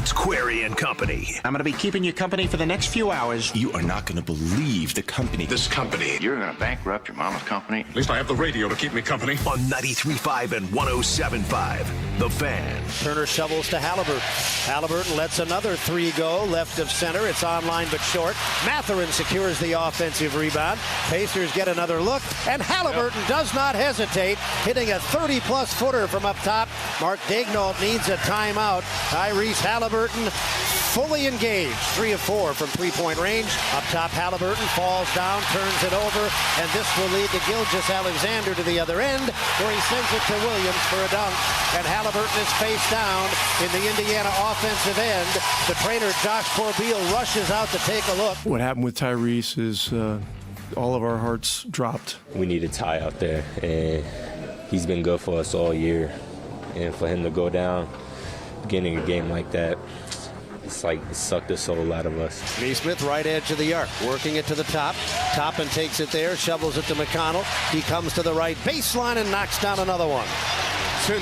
It's Query and Company. I'm going to be keeping you company for the next few hours. You are not going to believe the company. This company. You're going to bankrupt your mama's company? At least I have the radio to keep me company. On 93.5 and 107.5, The Fan. Turner shovels to Haliburton. Haliburton lets another three go, left of center. It's online but short. Matherin secures the offensive rebound. Pacers get another look, and Haliburton does not hesitate, hitting a 30-plus footer from up top. Mark Daignault needs a timeout. Tyrese Haliburton fully engaged. 3 of 4 from three-point range. Up top, Haliburton falls down, turns it over, and this will lead to Gilgeous-Alexander to the other end, where he sends it to Williams for a dunk. And Haliburton is face down in the Indiana offensive end. The trainer, Josh Corbeil, rushes out to take a look. What happened with Tyrese is all of our hearts dropped. We need a tie out there, and he's been good for us all year. And for him to go down, beginning a game like that, it's like it sucked the soul out of us. Neesmith, right edge of the arc, working it to the top. Toppin takes it there, shovels it to McConnell. He comes to the right baseline and knocks down another one. 10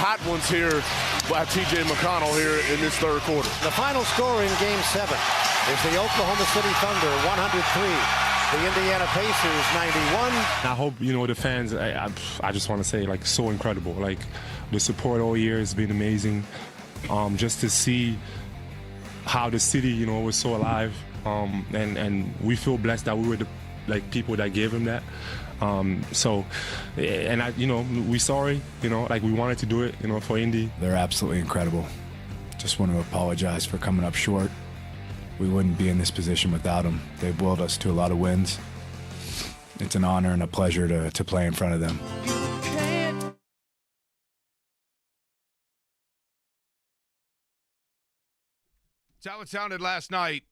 hot ones here by T.J. McConnell here in this third quarter. The final score in Game 7 is the Oklahoma City Thunder 103. The Indiana Pacers 91. I hope, the fans, I just want to say, so incredible. The support all year has been amazing. Just to see how the city, was so alive. And we feel blessed that we were the people that gave him that. We sorry, we wanted to do it, for Indy. They're absolutely incredible. Just want to apologize for coming up short. We wouldn't be in this position without them. They've willed us to a lot of wins. It's an honor and a pleasure to play in front of them. That's how it sounded last night.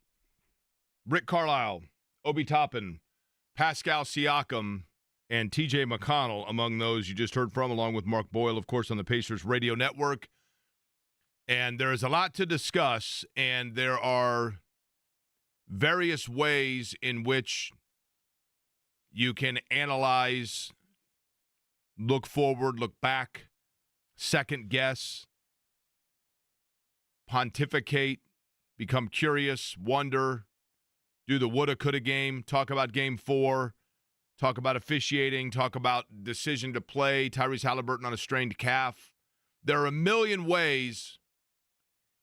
Rick Carlisle, Obi Toppin, Pascal Siakam, and T.J. McConnell among those you just heard from, along with Mark Boyle, of course, on the Pacers Radio Network. And there is a lot to discuss, and there are various ways in which you can analyze, look forward, look back, second guess, pontificate, become curious, wonder, do the woulda, coulda game, talk about Game 4, talk about officiating, talk about decision to play, Tyrese Haliburton on a strained calf. There are a million ways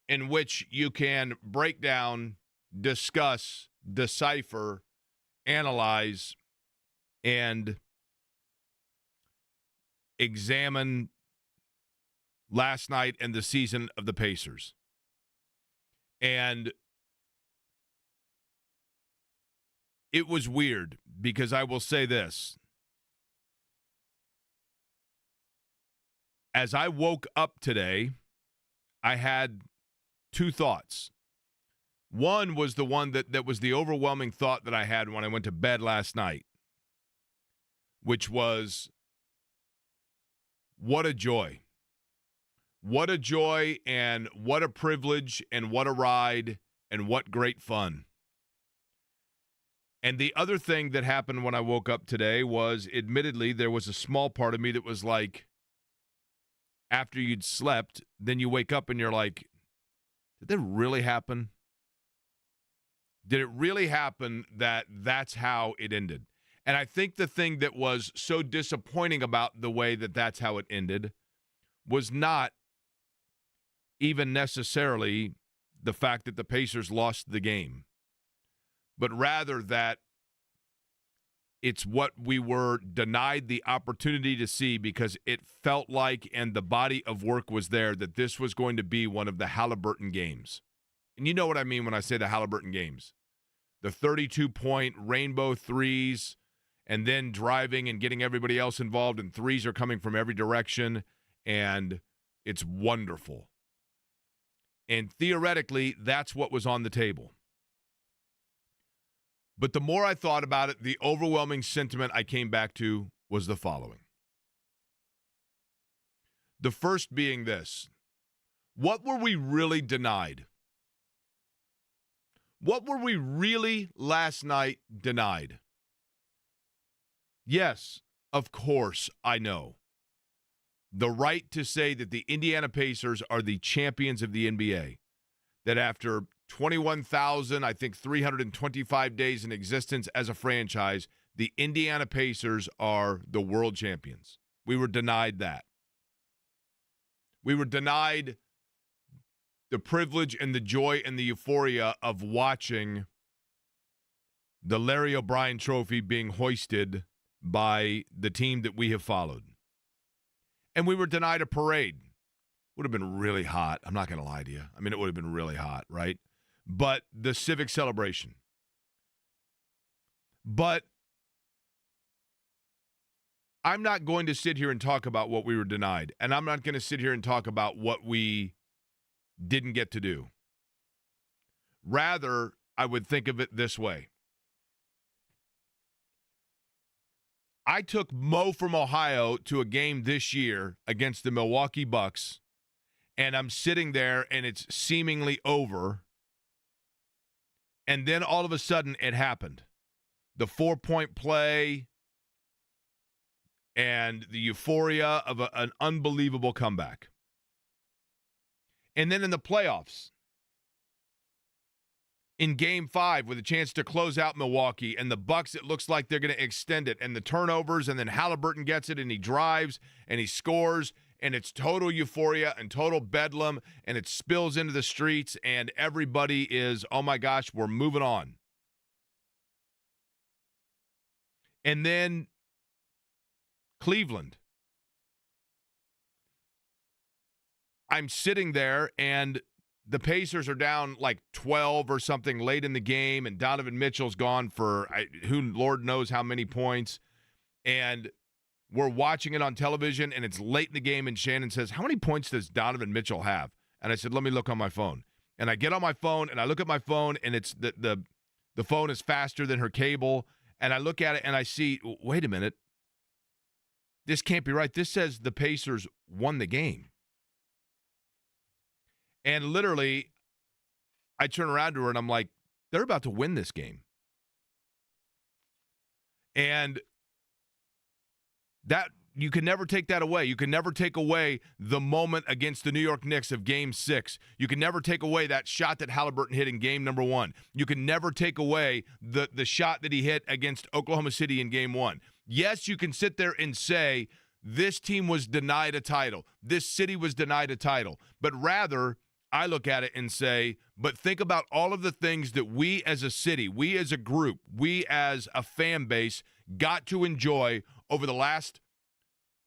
in which you can break down, discuss, decipher, analyze, and examine last night and the season of the Pacers. And it was weird because I will say this. As I woke up today, I had two thoughts. One was the one that was the overwhelming thought that I had when I went to bed last night, which was, what a joy. What a joy and what a privilege and what a ride and what great fun. And the other thing that happened when I woke up today was, admittedly, there was a small part of me that was like, after you'd slept, then you wake up and you're like, did that really happen? Did it really happen that that's how it ended? And I think the thing that was so disappointing about the way that that's how it ended was not even necessarily the fact that the Pacers lost the game, but rather that it's what we were denied the opportunity to see, because it felt like, and the body of work was there, that this was going to be one of the Haliburton games. And you know what I mean when I say the Haliburton games. The 32-point rainbow threes, and then driving and getting everybody else involved, and threes are coming from every direction, and it's wonderful. And theoretically, that's what was on the table. But the more I thought about it, the overwhelming sentiment I came back to was the following. The first being this: what were we really denied? What were we really last night denied? Yes, of course, I know. The right to say that the Indiana Pacers are the champions of the NBA. that after 21,000, I think 325 days in existence as a franchise, the Indiana Pacers are the world champions. We were denied that. We were denied the privilege and the joy and the euphoria of watching the Larry O'Brien Trophy being hoisted by the team that we have followed. And we were denied a parade. Would have been really hot. I'm not going to lie to you. I mean, it would have been really hot, right? But the Civic celebration. But I'm not going to sit here and talk about what we were denied. And I'm not going to sit here and talk about what we didn't get to do. Rather, I would think of it this way. I took Mo from Ohio to a game this year against the Milwaukee Bucks, and I'm sitting there, and it's seemingly over. And then all of a sudden, it happened. The 4-point play and the euphoria of an unbelievable comeback. And then in the playoffs, in Game 5, with a chance to close out Milwaukee, and the Bucks, it looks like they're going to extend it, and the turnovers, and then Haliburton gets it, and he drives, and he scores, and it's total euphoria and total bedlam, and it spills into the streets, and everybody is, oh my gosh, we're moving on. And then Cleveland. I'm sitting there, and the Pacers are down like 12 or something late in the game, and Donovan Mitchell's gone for who Lord knows how many points. And we're watching it on television, and it's late in the game, and Shannon says, how many points does Donovan Mitchell have? And I said, let me look on my phone. And I get on my phone, and I look at my phone, and it's the phone is faster than her cable. And I look at it, and I see, wait a minute. This can't be right. This says the Pacers won the game. And literally, I turn around to her, and I'm like, they're about to win this game. And that you can never take that away. You can never take away the moment against the New York Knicks of Game 6. You can never take away that shot that Haliburton hit in Game number 1. You can never take away the shot that he hit against Oklahoma City in Game 1. Yes, you can sit there and say, this team was denied a title. This city was denied a title. But rather, I look at it and say, but think about all of the things that we as a city, we as a group, we as a fan base got to enjoy over the last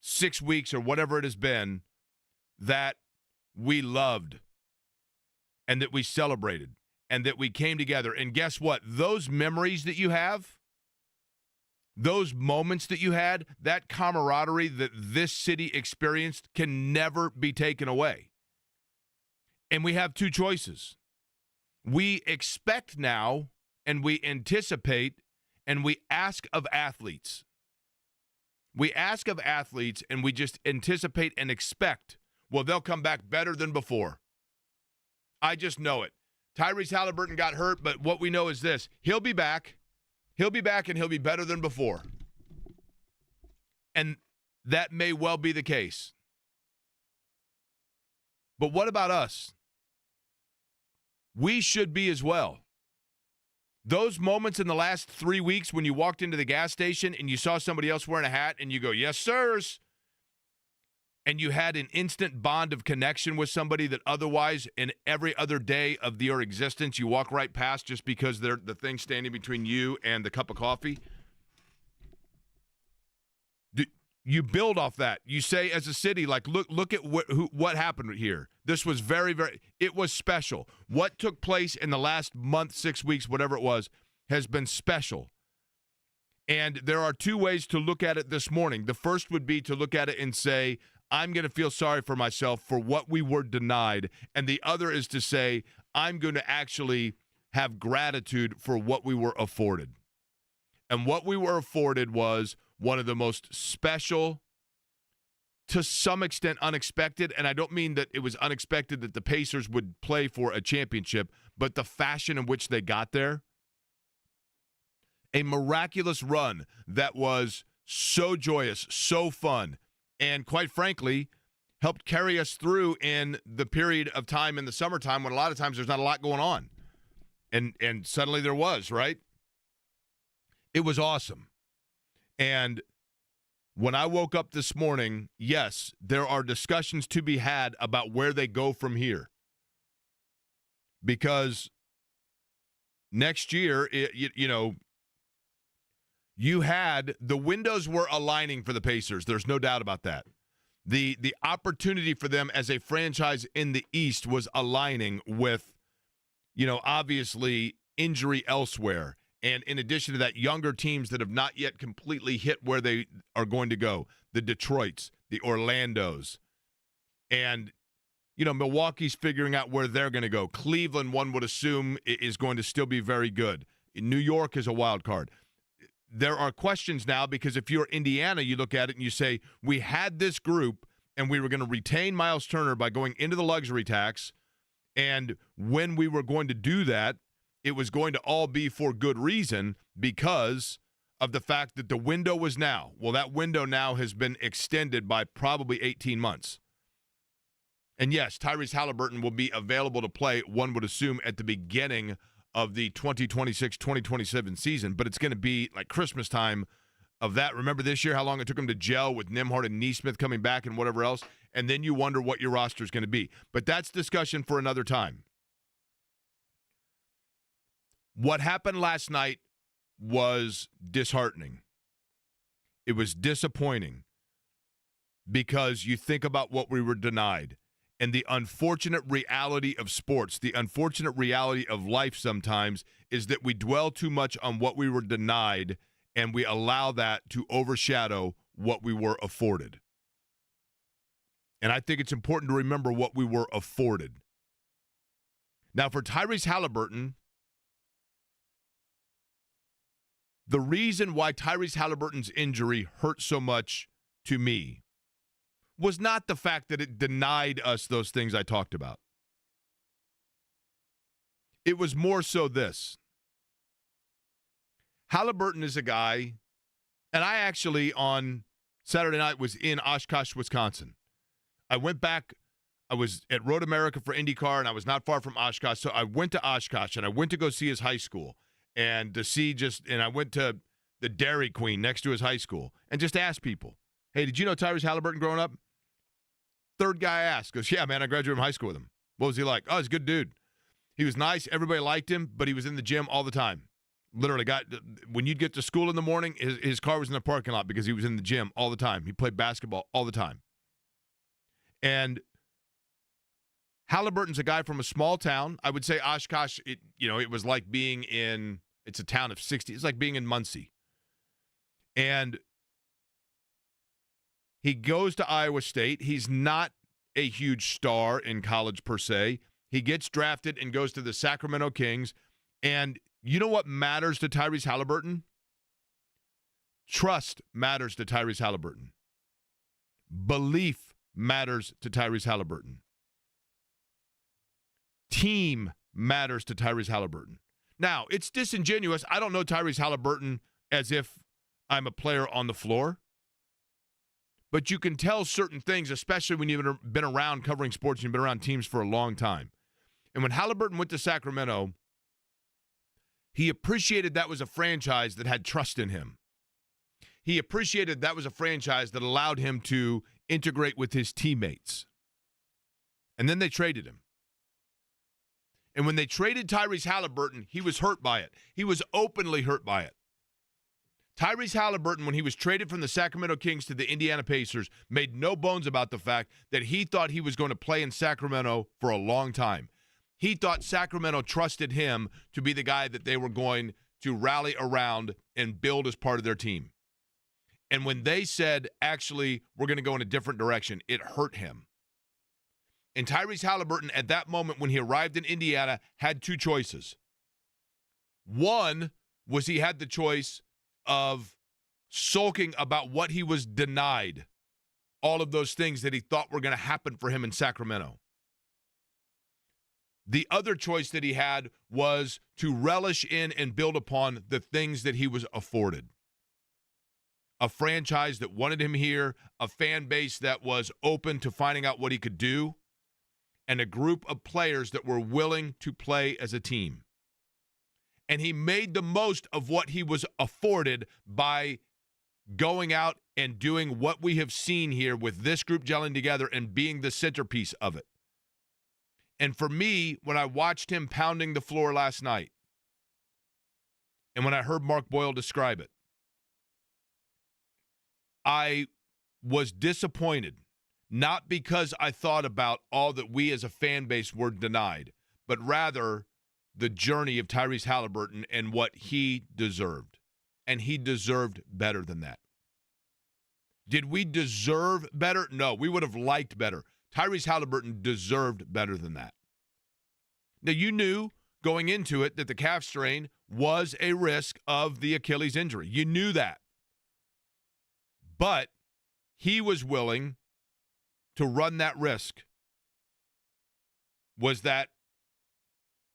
6 weeks or whatever it has been that we loved and that we celebrated and that we came together. And guess what? Those memories that you have, those moments that you had, that camaraderie that this city experienced can never be taken away. And we have two choices. We expect now, and we anticipate, and we ask of athletes. We ask of athletes, and we just anticipate and expect, well, they'll come back better than before. I just know it. Tyrese Haliburton got hurt, but what we know is this. He'll be back. He'll be back, and he'll be better than before. And that may well be the case. But what about us? We should be as well. Those moments in the last 3 weeks when you walked into the gas station and you saw somebody else wearing a hat and you go, yes, sirs, and you had an instant bond of connection with somebody that otherwise in every other day of your existence you walk right past just because they're the thing standing between you and the cup of coffee. You build off that. You say as a city, like, look at what happened here. This was very, very, it was special. What took place in the last month, 6 weeks, whatever it was, has been special. And there are two ways to look at it this morning. The first would be to look at it and say, I'm going to feel sorry for myself for what we were denied. And the other is to say, I'm going to actually have gratitude for what we were afforded. And what we were afforded was one of the most special, to some extent unexpected, and I don't mean that it was unexpected that the Pacers would play for a championship, but the fashion in which they got there. A miraculous run that was so joyous, so fun, and quite frankly, helped carry us through in the period of time in the summertime when a lot of times there's not a lot going on. And suddenly there was, right? It was awesome. And when I woke up this morning, yes, there are discussions to be had about where they go from here. Because next year, you had the windows were aligning for the Pacers. There's no doubt about that. The opportunity for them as a franchise in the East was aligning with, obviously injury elsewhere. And in addition to that, younger teams that have not yet completely hit where they are going to go. The Detroits, the Orlandos. And, Milwaukee's figuring out where they're going to go. Cleveland, one would assume, is going to still be very good. New York is a wild card. There are questions now because if you're Indiana, you look at it and you say, we had this group and we were going to retain Miles Turner by going into the luxury tax. And when we were going to do that, it was going to all be for good reason because of the fact that the window was now. Well, that window now has been extended by probably 18 months. And yes, Tyrese Haliburton will be available to play, one would assume, at the beginning of the 2026-2027 season, but it's going to be like Christmas time of that. Remember this year how long it took him to gel with Nembhard and Nesmith coming back and whatever else, and then you wonder what your roster is going to be. But that's discussion for another time. What happened last night was disheartening. It was disappointing because you think about what we were denied and the unfortunate reality of sports, the unfortunate reality of life sometimes is that we dwell too much on what we were denied and we allow that to overshadow what we were afforded. And I think it's important to remember what we were afforded. Now, for Tyrese Haliburton, the reason why Tyrese Haliburton's injury hurt so much to me was not the fact that it denied us those things I talked about. It was more so this. Haliburton is a guy, and I actually on Saturday night was in Oshkosh, Wisconsin. I went back. I was at Road America for IndyCar, and I was not far from Oshkosh, so I went to Oshkosh, and I went to go see his high school. And I went to the Dairy Queen next to his high school and just asked people, hey, did you know Tyrese Haliburton growing up? Third guy I asked goes, yeah, man, I graduated from high school with him. What was he like? Oh, he's a good dude. He was nice. Everybody liked him, but he was in the gym all the time. Literally, when you'd get to school in the morning, his car was in the parking lot because he was in the gym all the time. He played basketball all the time. And Haliburton's a guy from a small town. I would say Oshkosh, it was like being in, it's a town of 60. It's like being in Muncie. And he goes to Iowa State. He's not a huge star in college per se. He gets drafted and goes to the Sacramento Kings. And you know what matters to Tyrese Haliburton? Trust matters to Tyrese Haliburton. Belief matters to Tyrese Haliburton. Team matters to Tyrese Haliburton. Now, it's disingenuous. I don't know Tyrese Haliburton as if I'm a player on the floor. But you can tell certain things, especially when you've been around covering sports and you've been around teams for a long time. And when Haliburton went to Sacramento, he appreciated that was a franchise that had trust in him. He appreciated that was a franchise that allowed him to integrate with his teammates. And then they traded him. And when they traded Tyrese Haliburton, he was hurt by it. He was openly hurt by it. Tyrese Haliburton, when he was traded from the Sacramento Kings to the Indiana Pacers, made no bones about the fact that he thought he was going to play in Sacramento for a long time. He thought Sacramento trusted him to be the guy that they were going to rally around and build as part of their team. And when they said, actually, we're going to go in a different direction, it hurt him. And Tyrese Haliburton, at that moment when he arrived in Indiana, had two choices. One was he had the choice of sulking about what he was denied, all of those things that he thought were going to happen for him in Sacramento. The other choice that he had was to relish in and build upon the things that he was afforded. a franchise that wanted him here, a fan base that was open to finding out what he could do, and a group of players that were willing to play as a team. And he made the most of what he was afforded by going out and doing what we have seen here with this group gelling together and being the centerpiece of it. And for me, when I watched him pounding the floor last night, and when I heard Mark Boyle describe it, I was disappointed, not because I thought about all that we as a fan base were denied, but rather the journey of Tyrese Haliburton and what he deserved. And he deserved better than that. Did we deserve better? No, we would have liked better. Tyrese Haliburton deserved better than that. Now, you knew going into it that the calf strain was a risk of the Achilles injury. You knew that. But he was willing to run that risk. Was that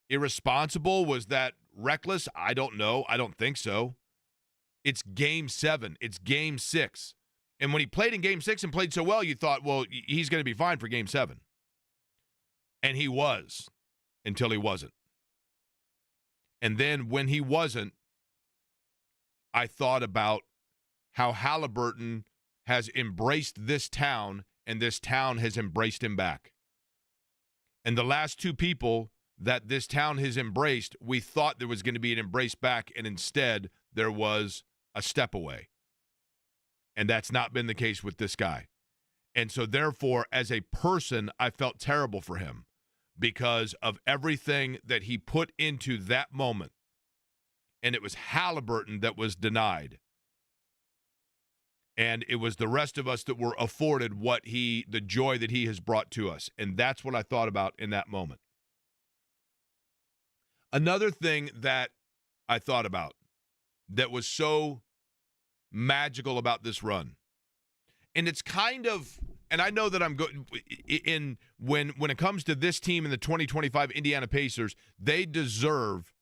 irresponsible? Was that reckless? I don't know. I don't think so. It's Game 7. It's Game 6. And when he played in Game 6 and played so well, you thought, well, he's going to be fine for Game 7. And he was, until he wasn't. And then when he wasn't, I thought about how Haliburton has embraced this town, and this town has embraced him back. And the last two people that this town has embraced, we thought there was going to be an embrace back, and instead there was a step away. And that's not been the case with this guy. And so therefore, as a person, I felt terrible for him because of everything that he put into that moment. And it was Haliburton that was denied. And it was the rest of us that were afforded the joy that he has brought to us. And that's what I thought about in that moment. Another thing that I thought about that was so magical about this run, and it's kind of, and I know that I'm going in when it comes to this team in the 2025 Indiana Pacers, they deserve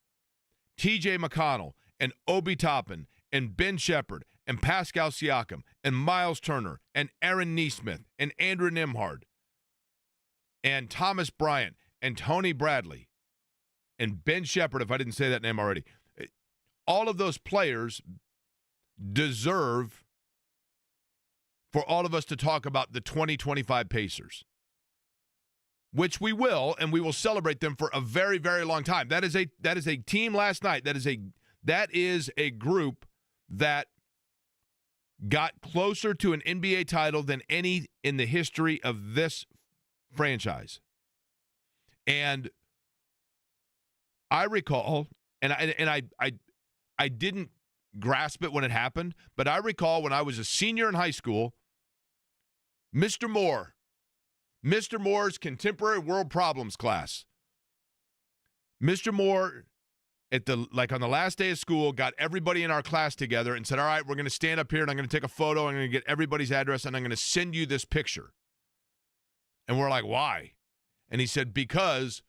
TJ McConnell and Obi Toppin and Ben Shepherd and Pascal Siakam and Miles Turner and Aaron Nesmith and Andrew Nembhard and Thomas Bryant and Tony Bradley and Ben Shepherd, if I didn't say that name already. All of those players deserve for all of us to talk about the 2025 Pacers, which we will, and we will celebrate them for a very, very long time. That is a team last night. That is a group that got closer to an NBA title than any in the history of this franchise. And I recall, and I didn't grasp it when it happened, but I recall when I was a senior in high school, Mr. Moore's Contemporary World Problems class. Mr. Moore, on the last day of school, got everybody in our class together and said, all right, we're going to stand up here and I'm going to take a photo. I'm going to get everybody's address and I'm going to send you this picture. And we're like, why? And he said, because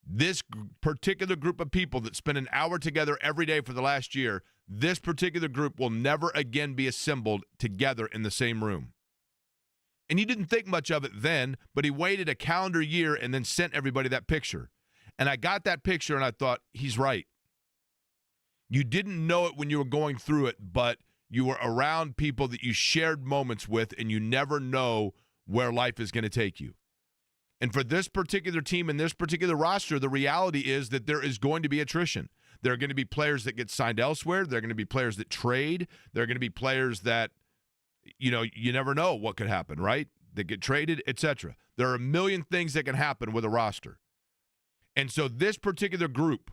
this particular group of people that spent an hour together every day for the last year, this particular group will never again be assembled together in the same room. And he didn't think much of it then, but he waited a calendar year and then sent everybody that picture. And I got that picture and I thought, he's right. You didn't know it when you were going through it, but you were around people that you shared moments with, and you never know where life is going to take you. And for this particular team and this particular roster, the reality is that there is going to be attrition. There are going to be players that get signed elsewhere. There are going to be players that trade. There are going to be players that, you never know what could happen, right? That get traded, etc. There are a million things that can happen with a roster. And so this particular group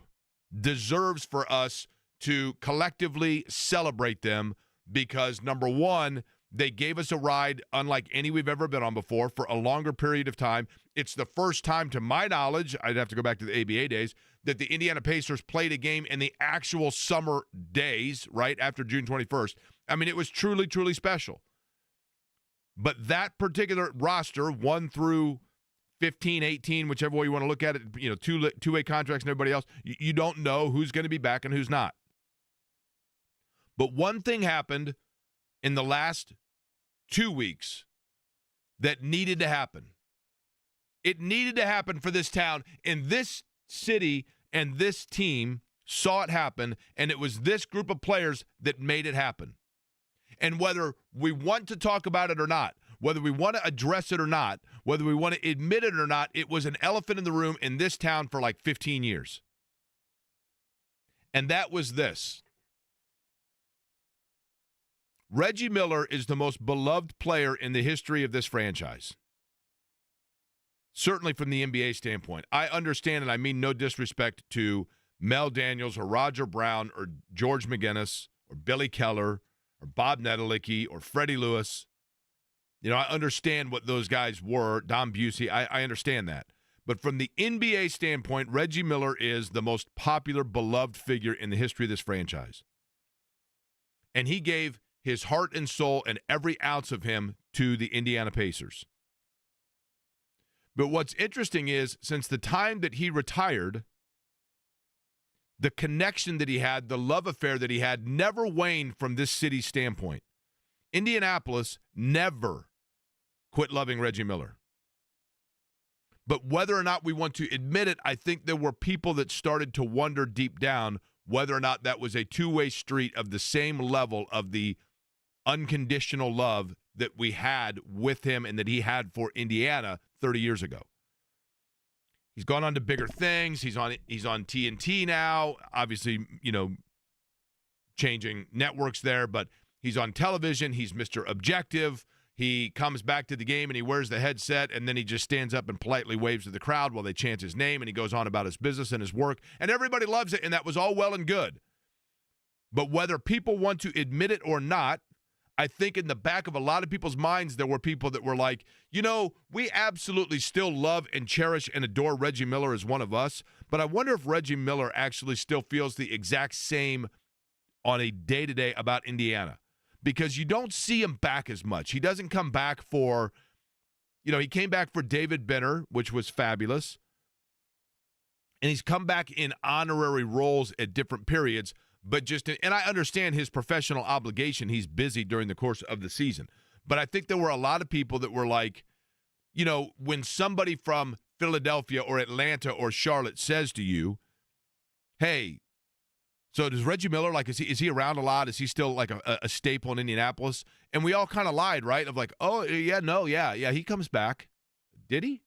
deserves for us to collectively celebrate them because, number one, they gave us a ride unlike any we've ever been on before for a longer period of time. It's the first time, to my knowledge, I'd have to go back to the ABA days, that the Indiana Pacers played a game in the actual summer days, right, after June 21st. I mean, it was truly, truly special. But that particular roster, 1 through 15, 18, whichever way you want to look at it, two-way contracts and everybody else, you don't know who's going to be back and who's not. But one thing happened in the last 2 weeks that needed to happen. It needed to happen for this town, and this city and this team saw it happen, and it was this group of players that made it happen. And whether we want to talk about it or not, whether we want to address it or not, whether we want to admit it or not, it was an elephant in the room in this town for like 15 years. And that was this. Reggie Miller is the most beloved player in the history of this franchise. Certainly from the NBA standpoint. I understand, and I mean no disrespect to Mel Daniels or Roger Brown or George McGinnis or Billy Keller or Bob Nedelicki or Freddie Lewis. You know, I understand what those guys were, Don Busey. I understand that. But from the NBA standpoint, Reggie Miller is the most popular, beloved figure in the history of this franchise. And he gave his heart and soul and every ounce of him to the Indiana Pacers. But what's interesting is, since the time that he retired, the connection that he had, the love affair that he had, never waned from this city's standpoint. Indianapolis never quit loving Reggie Miller. But whether or not we want to admit it, I think there were people that started to wonder deep down whether or not that was a two-way street of the same level of the unconditional love that we had with him and that he had for Indiana 30 years ago. He's gone on to bigger things. He's on TNT now, obviously, you know, changing networks there, but he's on television. He's Mr. Objective. He comes back to the game and he wears the headset, and then he just stands up and politely waves to the crowd while they chant his name, and he goes on about his business and his work, and everybody loves it, and that was all well and good. But whether people want to admit it or not, I think in the back of a lot of people's minds, there were people that were like, you know, we absolutely still love and cherish and adore Reggie Miller as one of us, but I wonder if Reggie Miller actually still feels the exact same on a day-to-day about Indiana, because you don't see him back as much. He doesn't come back for, you know, he came back for David Benner, which was fabulous, and he's come back in honorary roles at different periods. But and I understand his professional obligation. He's busy during the course of the season. But I think there were a lot of people that were like, you know, when somebody from Philadelphia or Atlanta or Charlotte says to you, hey, so does Reggie Miller, like, is he around a lot? Is he still like a staple in Indianapolis? And we all kind of lied, right? Of like, oh, yeah, he comes back. Did he?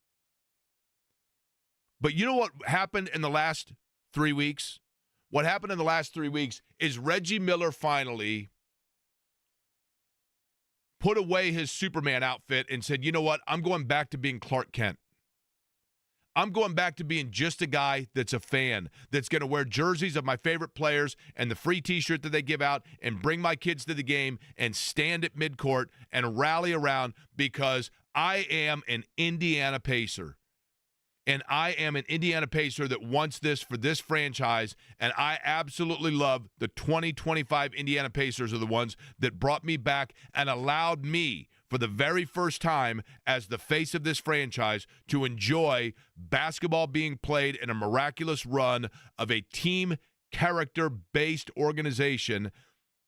But you know what happened in the last 3 weeks? What happened in the last 3 weeks is Reggie Miller finally put away his Superman outfit and said, you know what, I'm going back to being Clark Kent. I'm going back to being just a guy that's a fan, that's going to wear jerseys of my favorite players and the free T-shirt that they give out and bring my kids to the game and stand at midcourt and rally around because I am an Indiana Pacer. And I am an Indiana Pacer that wants this for this franchise, and I absolutely love the 2025 Indiana Pacers are the ones that brought me back and allowed me, for the very first time as the face of this franchise, to enjoy basketball being played in a miraculous run of a team character-based organization.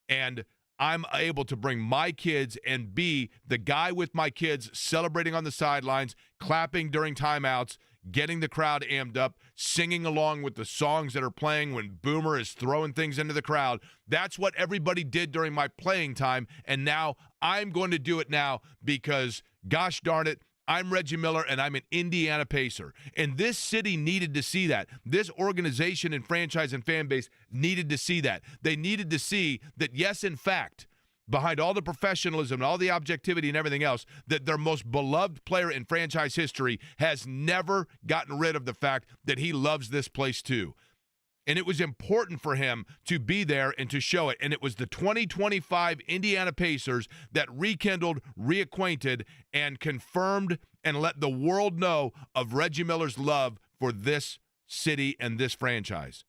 And I'm able to bring my kids and be the guy with my kids celebrating on the sidelines, clapping during timeouts, getting the crowd amped up, singing along with the songs that are playing when Boomer is throwing things into the crowd. That's what everybody did during my playing time, and now I'm going to do it now because, gosh darn it, I'm Reggie Miller, and I'm an Indiana Pacer. And this city needed to see that. This organization and franchise and fan base needed to see that. They needed to see that, yes, in fact, behind all the professionalism and all the objectivity and everything else, that their most beloved player in franchise history has never gotten rid of the fact that he loves this place too. And it was important for him to be there and to show it. And it was the 2025 Indiana Pacers that rekindled, reacquainted, and confirmed and let the world know of Reggie Miller's love for this city and this franchise.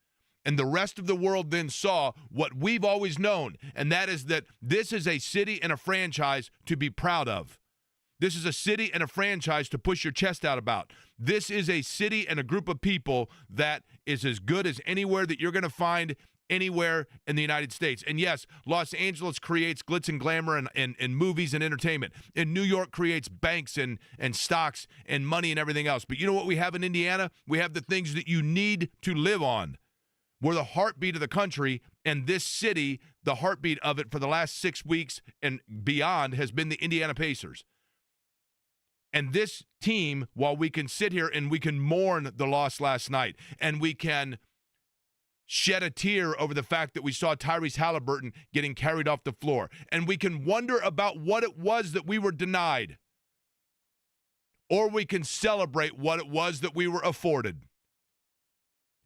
And the rest of the world then saw what we've always known, and that is that this is a city and a franchise to be proud of. This is a city and a franchise to push your chest out about. This is a city and a group of people that is as good as anywhere that you're going to find anywhere in the United States. And yes, Los Angeles creates glitz and glamour and movies and entertainment. And New York creates banks and stocks and money and everything else. But you know what we have in Indiana? We have the things that you need to live on. We're the heartbeat of the country, and this city, the heartbeat of it for the last 6 weeks and beyond, has been the Indiana Pacers. And this team, while we can sit here and we can mourn the loss last night, and we can shed a tear over the fact that we saw Tyrese Haliburton getting carried off the floor, and we can wonder about what it was that we were denied, or we can celebrate what it was that we were afforded.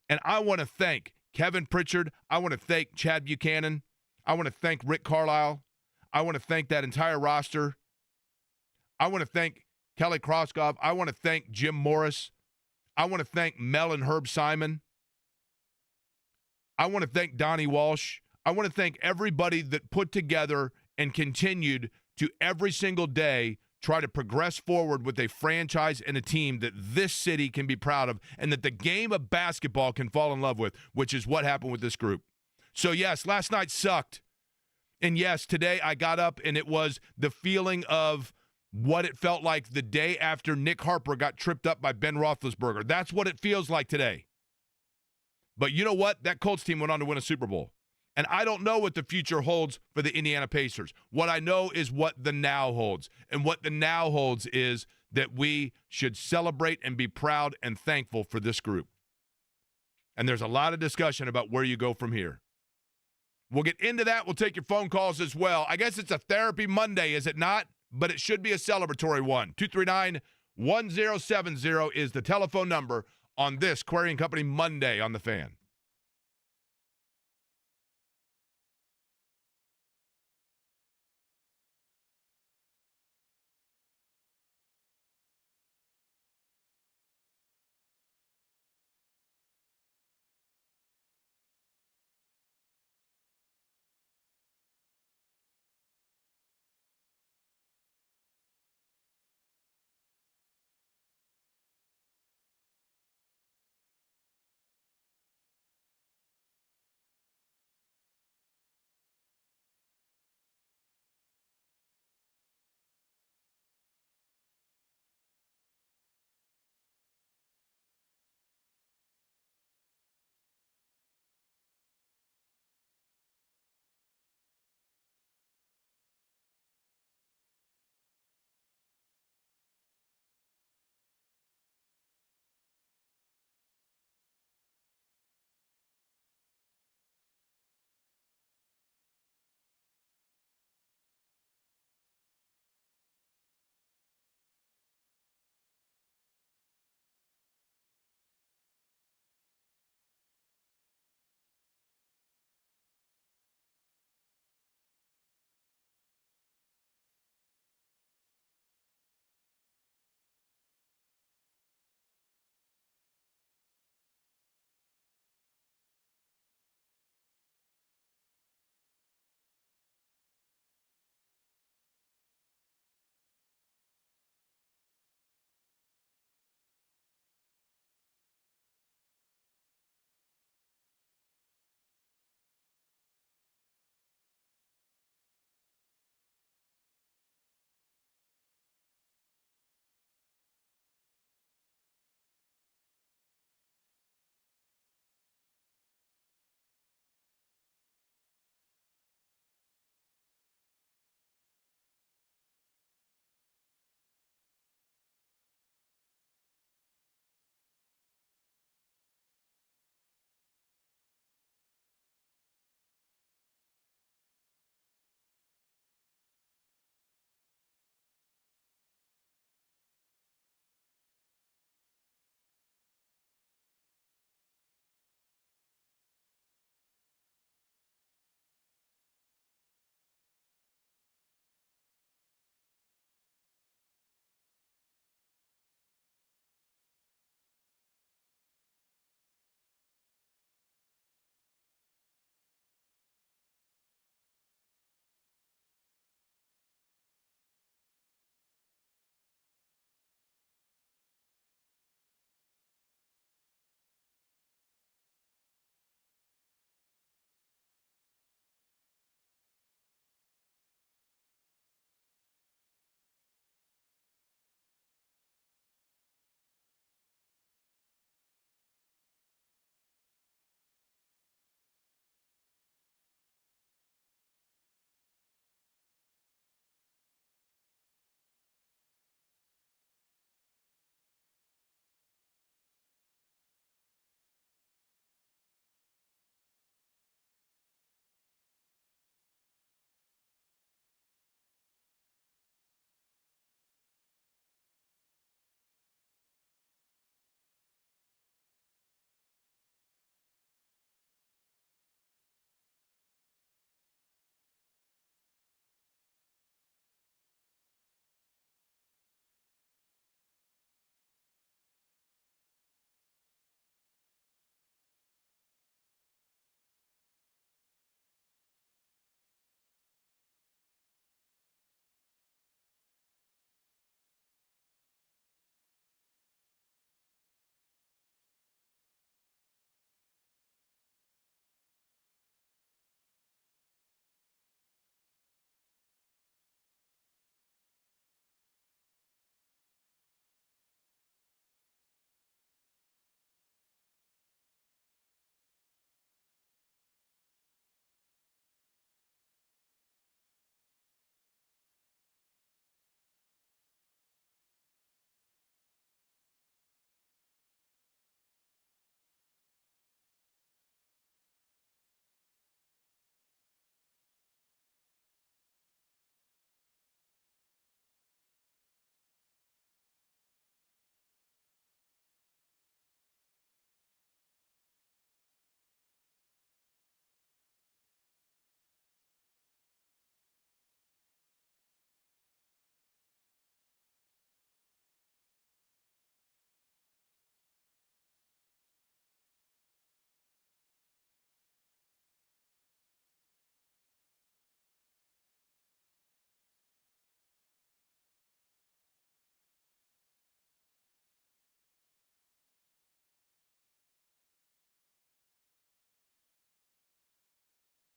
And I want to thank Kevin Pritchard. I want to thank Chad Buchanan. I want to thank Rick Carlisle. I want to thank that entire roster. I want to thank Kelly Kroskov. I want to thank Jim Morris. I want to thank Mel and Herb Simon. I want to thank Donnie Walsh. I want to thank everybody that put together and continued to every single day try to progress forward with a franchise and a team that this city can be proud of and that the game of basketball can fall in love with, which is what happened with this group. So, yes, last night sucked. And, yes, today I got up and it was the feeling of what it felt like the day after Nick Harper got tripped up by Ben Roethlisberger. That's what it feels like today. But you know what? That Colts team went on to win a Super Bowl. And I don't know what the future holds for the Indiana Pacers. What I know is what the now holds. And what the now holds is that we should celebrate and be proud and thankful for this group. And there's a lot of discussion about where you go from here. We'll get into that. We'll take your phone calls as well. I guess it's a therapy Monday, is it not? But it should be a celebratory one. 239-1070 is the telephone number on this Query and Company Monday on The Fan.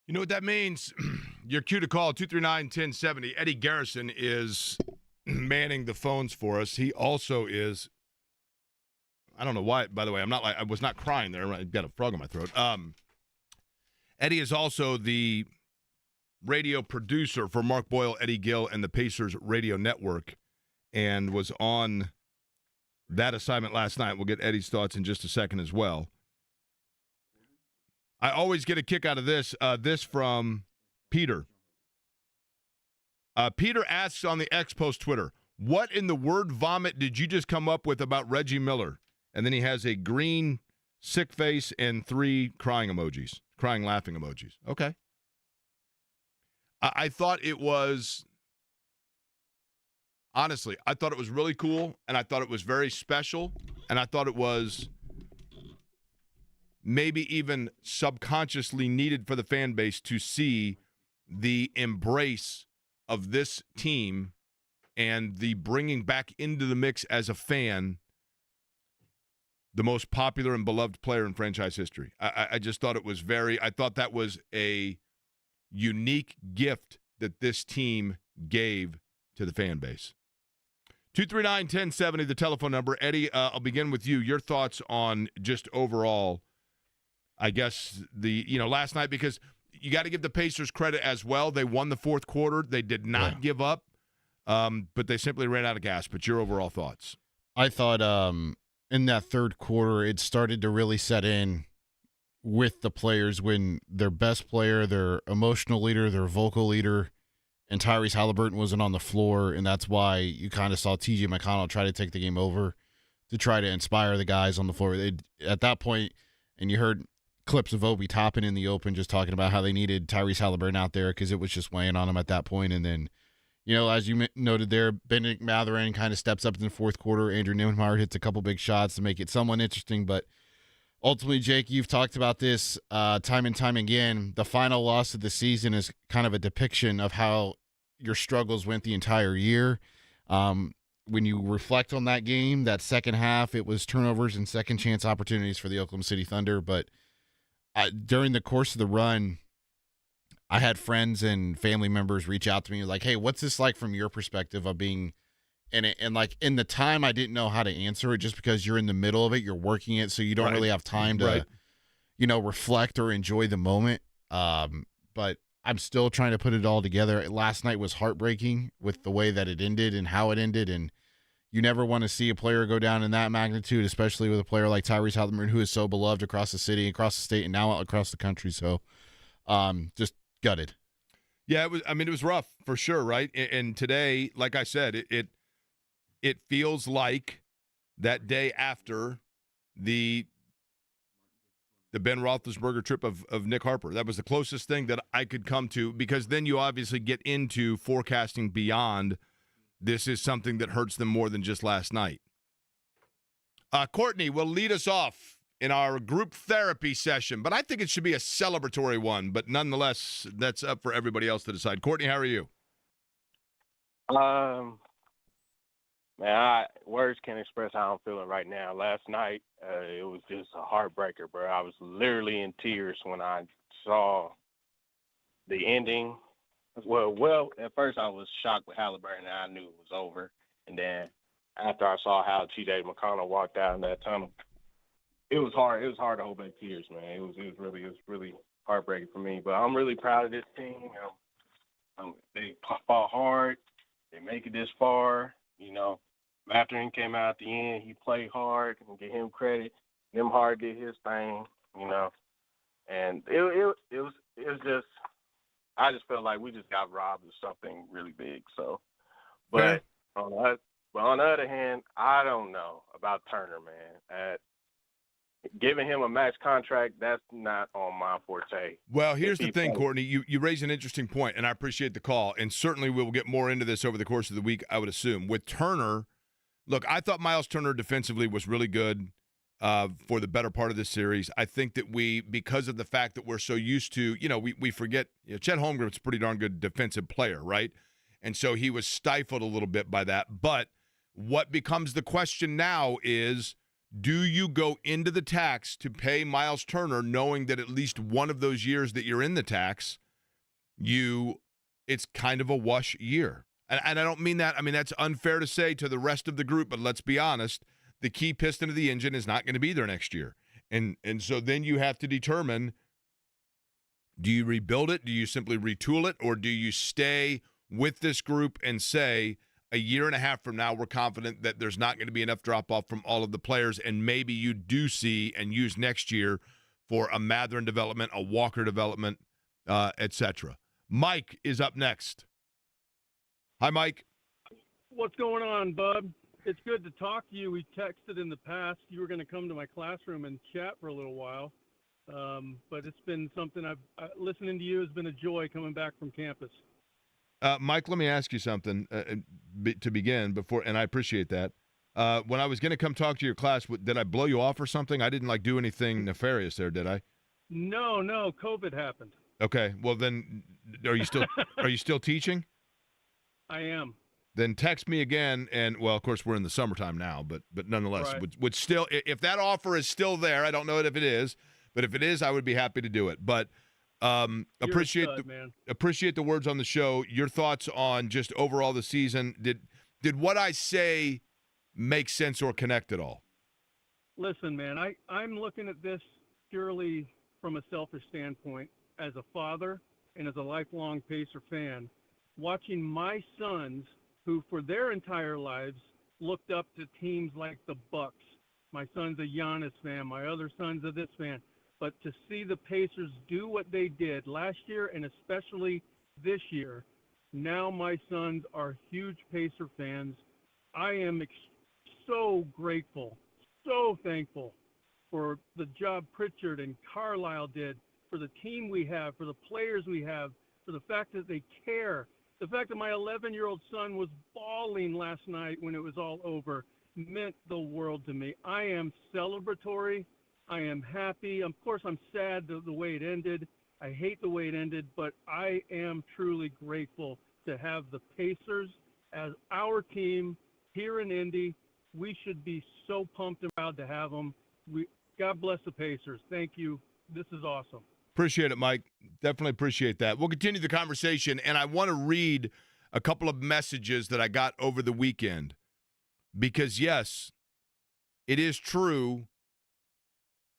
You know what that means? Your cue to call 239-1070. Eddie Garrison is manning the phones for us. He also is. I don't know why. By the way, I was not crying there. I've got a frog in my throat. Eddie is also the radio producer for Mark Boyle, Eddie Gill, and the Pacers radio network, and was on that assignment last night. We'll get Eddie's thoughts in just a second as well. I always get a kick out of this. This from Peter. Peter asks on the X Post Twitter, what in the word vomit did you just come up with about Reggie Miller? And then he has a green sick face and 3 crying emojis, crying, laughing emojis. Okay. I thought it was, honestly, I thought it was really cool, and I thought it was very special, and I thought it was maybe even subconsciously needed for the fan base to see the embrace of this team and the bringing back into the mix as a fan the most popular and beloved player in franchise history. I just thought it was I thought that was a unique gift that this team gave to the fan base. 239-1070, the telephone number. Eddie, I'll begin with you. Your thoughts on just overall, I guess, last night, because you got to give the Pacers credit as well. They won the fourth quarter. They did not give up, but they simply ran out of gas. But your overall thoughts? I thought in that third quarter, it started to really set in with the players when their best player, their emotional leader, their vocal leader, and Tyrese Haliburton wasn't on the floor, and that's why you kind of saw T.J. McConnell try to take the game over to try to inspire the guys on the floor. At that point, and you heard clips of Obi Toppin in the open just talking about how they needed Tyrese Haliburton out there because it was just weighing on them at that point. And then, as you noted there, Benedict Mathurin kind of steps up in the fourth quarter. Andrew Nembhard hits a couple big shots to make it somewhat interesting. But ultimately, Jake, you've talked about this time and time again. The final loss of the season is kind of a depiction of how your struggles went the entire year. When you reflect on that game, that second half, it was turnovers and second chance opportunities for the Oklahoma City Thunder. But during the course of the run, I had friends and family members reach out to me like, hey, what's this like from your perspective of being in it? And like in the time, I didn't know how to answer it just because you're in the middle of it. You're working it. So you don't really have time to, reflect or enjoy the moment. But I'm still trying to put it all together. Last night was heartbreaking with the way that it ended and how it ended. And you never want to see a player go down in that magnitude, especially with a player like Tyrese Haliburton, who is so beloved across the city, across the state, and now across the country. So just gutted. Yeah, it was rough for sure, right? And today, like I said, it feels like that day after the Ben Roethlisberger trip of Nick Harper. That was the closest thing that I could come to, because then you obviously get into forecasting beyond. This is something that hurts them more than just last night. Courtney will lead us off in our group therapy session, but I think it should be a celebratory one. But nonetheless, that's up for everybody else to decide. Courtney, how are you? Man, words can't express how I'm feeling right now. Last night, it was just a heartbreaker, bro. I was literally in tears when I saw the ending. Well, at first I was shocked with Haliburton, and I knew it was over. And then after I saw how T.J. McConnell walked out in that tunnel, it was hard. It was hard to hold back tears, man. It was really heartbreaking for me. But I'm really proud of this team. They fought hard. They make it this far. Mathurin came out at the end. He played hard, and give him credit. Nembhard did his thing, and it was just. I just felt like we just got robbed of something really big. So, but on the other hand, I don't know about Turner, man. Giving him a max contract, that's not on my forte. Well, here's the thing, Courtney. You raise an interesting point, and I appreciate the call. And certainly we will get more into this over the course of the week, I would assume. With Turner, look, I thought Miles Turner defensively was really good for the better part of this series. I think that because of the fact that we're so used to, we forget, Chet Holmgren's a pretty darn good defensive player, right? And so he was stifled a little bit by that. But what becomes the question now is, do you go into the tax to pay Miles Turner knowing that at least one of those years that you're in the tax it's kind of a wash year. And I don't mean that. I mean, that's unfair to say to the rest of the group, but let's be honest. The key piston of the engine is not going to be there next year. And so then you have to determine, do you rebuild it? Do you simply retool it? Or do you stay with this group and say, a year and a half from now, we're confident that there's not going to be enough drop-off from all of the players, and maybe you do see and use next year for a Matherin development, a Walker development, etc. Mike is up next. Hi, Mike. What's going on, bud? It's good to talk to you. We texted in the past. You were going to come to my classroom and chat for a little while, but it's been something listening to you has been a joy coming back from campus. Mike, let me ask you something to begin before, and I appreciate that. When I was going to come talk to your class, did I blow you off or something? I didn't do anything nefarious there, did I? No, COVID happened. Okay, well then, are you still teaching? I am. Then text me again, and well, of course we're in the summertime now, but nonetheless, Right. would still, if that offer is still there, I don't know if it is, but if it is, I would be happy to do it. But appreciate the words on the show. Your thoughts on just overall the season. Did what I say make sense or connect at all? Listen, man, I'm looking at this purely from a selfish standpoint as a father and as a lifelong Pacer fan, watching my sons who for their entire lives looked up to teams like the Bucks. My son's a Giannis fan. My other son's a this fan. But to see the Pacers do what they did last year and especially this year, now my sons are huge Pacer fans. I am so grateful, so thankful for the job Pritchard and Carlisle did, for the team we have, for the players we have, for the fact that they care. The fact that my 11-year-old son was bawling last night when it was all over meant the world to me. I am celebratory. I am happy. Of course, I'm sad the way it ended. I hate the way it ended, but I am truly grateful to have the Pacers as our team here in Indy. We should be so pumped and proud to have them. God bless the Pacers. Thank you. This is awesome. Appreciate it, Mike. Definitely appreciate that. We'll continue the conversation, and I want to read a couple of messages that I got over the weekend because, yes, it is true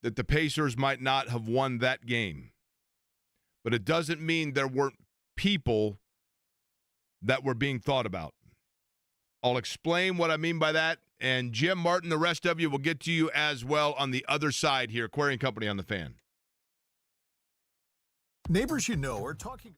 that the Pacers might not have won that game, but it doesn't mean there weren't people that were being thought about. I'll explain what I mean by that, and Jim Martin, the rest of you, will get to you as well on the other side here. Query & Company on the Fan. Neighbors you know are talking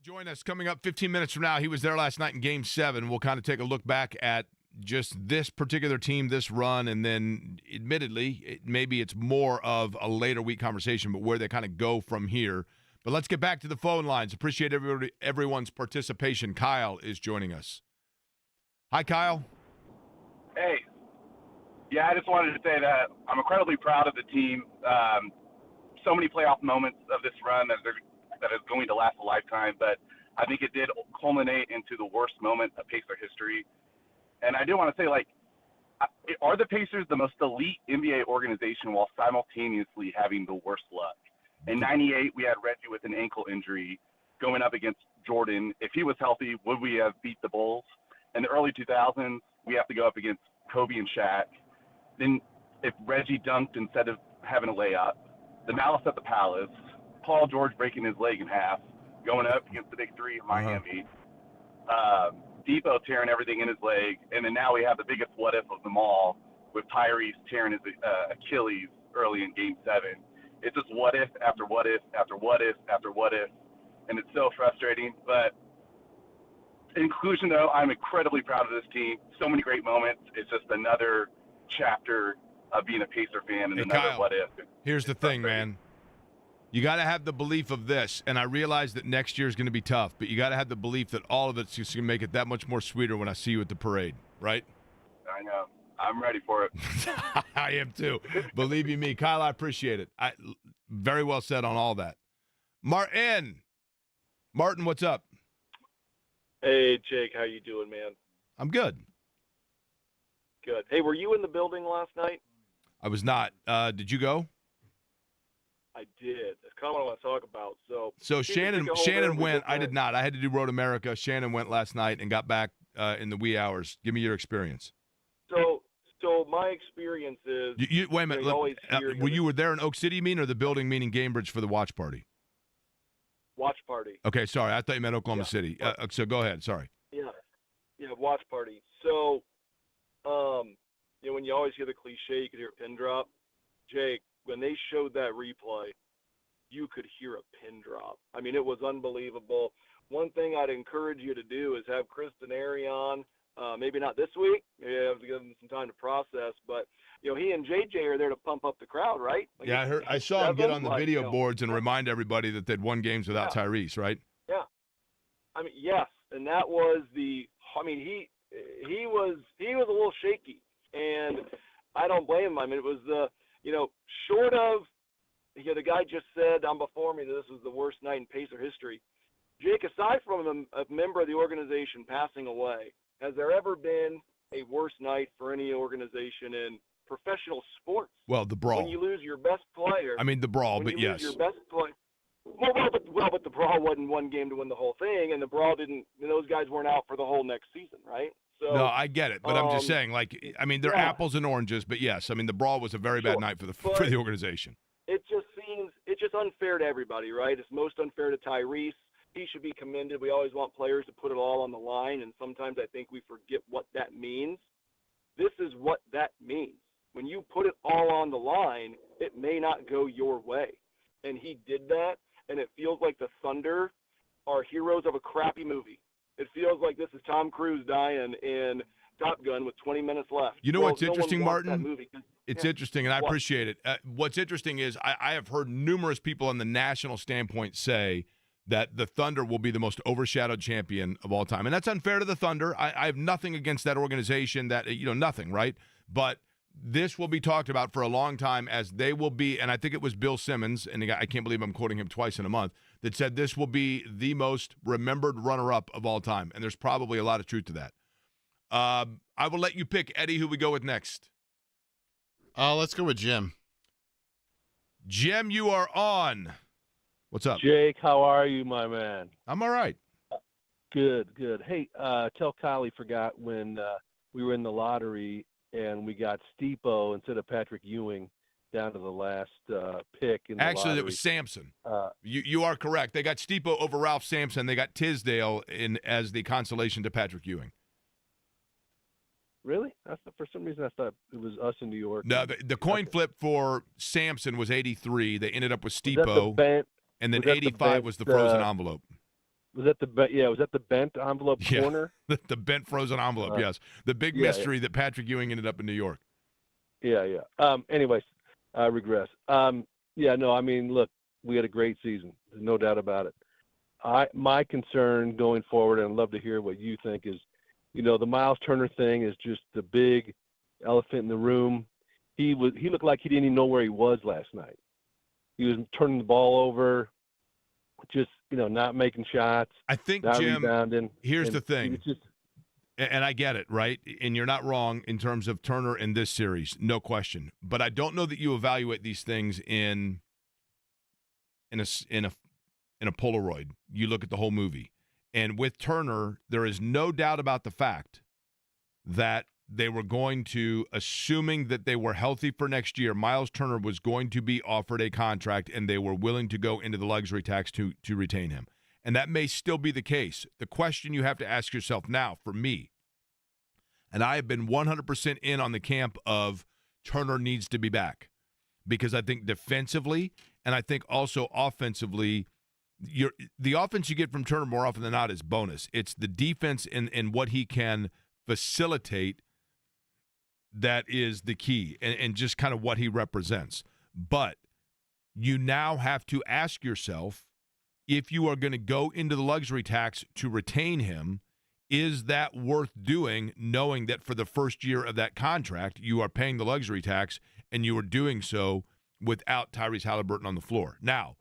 Join us coming up 15 minutes from now. He was there last night in Game 7. We'll kind of take a look back at just this particular team, this run, and then admittedly, maybe it's more of a later week conversation, but where they kind of go from here. But let's get back to the phone lines. Appreciate everyone's participation. Kyle is joining us. Hi, Kyle. Hey. Yeah, I just wanted to say that I'm incredibly proud of the team. So many playoff moments of this run that is going to last a lifetime, but I think it did culminate into the worst moment of Pacer history. And I do want to say, are the Pacers the most elite NBA organization while simultaneously having the worst luck? In '98, we had Reggie with an ankle injury going up against Jordan. If he was healthy, would we have beat the Bulls? In the early 2000s, we have to go up against Kobe and Shaq. Then if Reggie dunked instead of having a layup, the Malice at the Palace, Paul George breaking his leg in half, going up against the Big Three in Miami, Depot tearing everything in his leg, and then now we have the biggest what-if of them all with Tyrese tearing his Achilles early in Game 7. It's just what-if after what-if after what-if after what-if, and it's so frustrating. But in conclusion, though, I'm incredibly proud of this team. So many great moments. It's just another chapter of being a Pacer fan and another Kyle, what-if. Here's the thing, man. You got to have the belief of this, and I realize that next year is going to be tough, but you got to have the belief that all of it's just going to make it that much more sweeter when I see you at the parade, right? I know. I'm ready for it. I am too. Believe you me. Kyle, I appreciate it. Very well said on all that. Martin, what's up? Hey, Jake, how you doing, man? I'm good. Good. Hey, were you in the building last night? I was not. Did you go? I did. That's kind of what I want to talk about. So Shannon went. I did not. I had to do Road America. Shannon went last night and got back in the wee hours. Give me your experience. So my experience is. Wait a minute. You were there in Oak City, you mean, or the building meaning Cambridge for the watch party? Watch party. Okay, sorry. I thought you meant Oklahoma City. So go ahead. Sorry. Yeah, watch party. So, when you always hear the cliche, you could hear a pin drop. Jake, when they showed that replay, you could hear a pin drop. I mean, it was unbelievable. One thing I'd encourage you to do is have Chris Denary on. Maybe not this week. Maybe I have to give him some time to process. But he and JJ are there to pump up the crowd, right? I saw him get on the video boards and remind everybody that they'd won games without Tyrese, right? Yeah. I mean, yes, and that was he was a little shaky, and I don't blame him. I mean, it was short of the guy just said before me that this was the worst night in Pacer history. Jake, aside from a member of the organization passing away, has there ever been a worse night for any organization in professional sports? Well, the brawl. When you lose your best player. I mean, the brawl, but yes. Lose your best player. But the brawl wasn't one game to win the whole thing, and the brawl didn't. Those guys weren't out for the whole next season, right? So no, I get it, but I'm just saying, they're apples and oranges, but yes, I mean, the brawl was a very bad night for the organization. It's just unfair to everybody, right? It's most unfair to Tyrese. He should be commended. We always want players to put it all on the line, and sometimes I think we forget what that means. This is what that means. When you put it all on the line, it may not go your way. And he did that, and it feels like the Thunder are heroes of a crappy movie. It feels like this is Tom Cruise dying in Top Gun with 20 minutes left. You know what's interesting, Martin? It's Yeah. interesting, and I appreciate it. What's interesting is I have heard numerous people on the national standpoint say that the Thunder will be the most overshadowed champion of all time. And that's unfair to the Thunder. I have nothing against that organization, nothing, right? But this will be talked about for a long time as they will be, and I think it was Bill Simmons, and I can't believe I'm quoting him twice in a month, that said this will be the most remembered runner-up of all time. And there's probably a lot of truth to that. I will let you pick, Eddie, who we go with next. Let's go with Jim. Jim, you are on. What's up? Jake, how are you, my man? I'm all right. Good. Hey, tell Kyle he forgot when we were in the lottery and we got Steepo instead of Patrick Ewing down to the last pick in the Actually, lottery. it was Sampson. You are correct. They got Steepo over Ralph Sampson. They got Tisdale as the consolation to Patrick Ewing. Really? For some reason, I thought it was us in New York. No, the coin flip for Sampson was 83. They ended up with Steepo. And then 85 was the frozen envelope. Was that the bent envelope corner? The bent frozen envelope, yes. The big mystery that Patrick Ewing ended up in New York. Yeah. Anyways, I regress. Look, we had a great season. There's no doubt about it. My concern going forward, and I'd love to hear what you think, is, the Miles Turner thing is just the big elephant in the room. He looked like he didn't even know where he was last night. He was turning the ball over, just not making shots. I think, not Jim, rebounding. Here's the thing, and I get it, right? And you're not wrong in terms of Turner in this series, no question. But I don't know that you evaluate these things in a Polaroid. You look at the whole movie. And with Turner, there is no doubt about the fact that they were going to, assuming that they were healthy for next year, Miles Turner was going to be offered a contract, and they were willing to go into the luxury tax to retain him. And that may still be the case. The question you have to ask yourself now, for me, and I have been 100% in on the camp of Turner needs to be back, because I think defensively and I think also offensively, the offense you get from Turner more often than not is bonus. It's the defense and what he can facilitate that is the key, and just kind of what he represents. But you now have to ask yourself, if you are going to go into the luxury tax to retain him, is that worth doing, knowing that for the first year of that contract, you are paying the luxury tax, and you are doing so without Tyrese Haliburton on the floor? Now,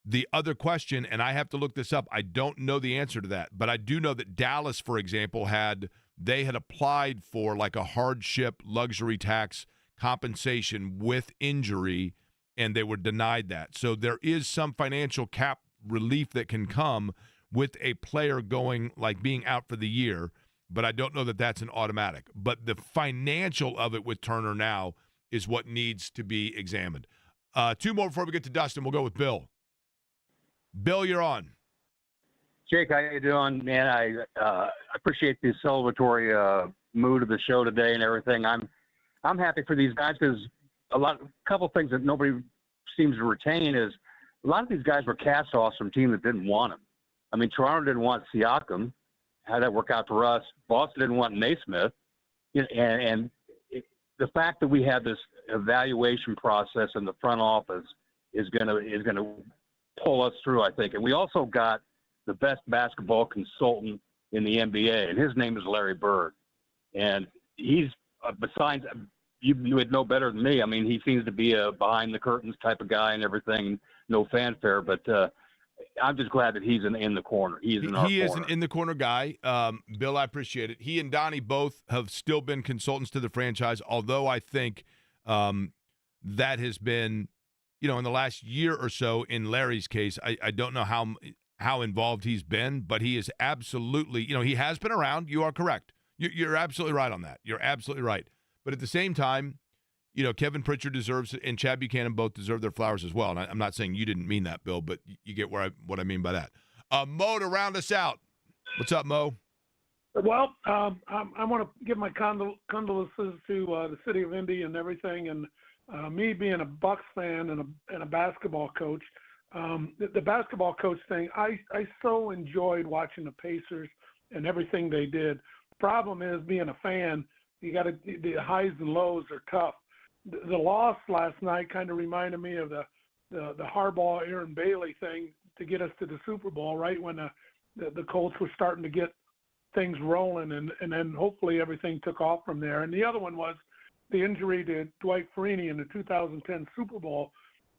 the other question, and I have to look this up, I don't know the answer to that, but I do know that Dallas, for example, had applied for like a hardship luxury tax compensation with injury, and they were denied that. So there is some financial cap relief that can come with a player being out for the year, but I don't know that that's an automatic. But the financial of it with Turner now is what needs to be examined. Two more before we get to Dustin. We'll go with Bill. Bill, you're on. Jake, how you doing, man? I appreciate the celebratory mood of the show today and everything. I'm happy for these guys because a couple things that nobody seems to retain is a lot of these guys were cast-offs from teams that didn't want them. I mean, Toronto didn't want Siakam. How'd that work out for us? Boston didn't want Naismith. And the fact that we have this evaluation process in the front office is gonna pull us through, I think. And we also got the best basketball consultant in the NBA, and his name is Larry Bird. And he's, besides, you would know better than me. I mean, he seems to be a behind-the-curtains type of guy and everything, no fanfare. But I'm just glad that he's in the corner. He is an in-the-corner guy. Bill, I appreciate it. He and Donnie both have still been consultants to the franchise, although I think that has been, in the last year or so, in Larry's case, I don't know how involved he's been, but he is absolutely, he has been around. You are correct. You're absolutely right on that. You're absolutely right. But at the same time, Kevin Pritchard deserves, and Chad Buchanan both deserve their flowers as well. And I'm not saying you didn't mean that, Bill, but you get what I mean by that. Mo, to round us out. What's up, Mo? Well, I want to give my condolences to the city of Indy and everything. And me being a Bucks fan and a basketball coach, the basketball coach thing, I so enjoyed watching the Pacers and everything they did. Problem is, being a fan, the highs and lows are tough. The loss last night kind of reminded me of the Harbaugh, Aaron Bailey thing to get us to the Super Bowl, right when the Colts were starting to get things rolling, and then hopefully everything took off from there. And the other one was the injury to Dwight Freeney in the 2010 Super Bowl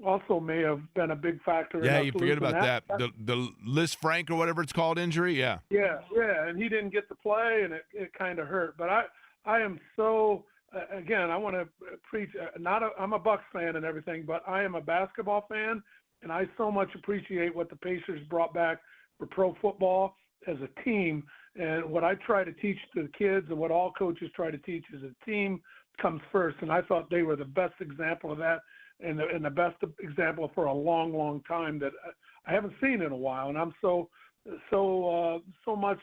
also may have been a big factor. Yeah, you forget about that. The Liz Frank or whatever it's called injury, yeah. Yeah, and he didn't get to play, and it kind of hurt. But I am so, again, I want to preach, I'm a Bucks fan and everything, but I am a basketball fan, and I so much appreciate what the Pacers brought back for pro football as a team. And what I try to teach to the kids and what all coaches try to teach is a team comes first. And I thought they were the best example of that and the best example for a long, long time that I haven't seen in a while. And I'm so much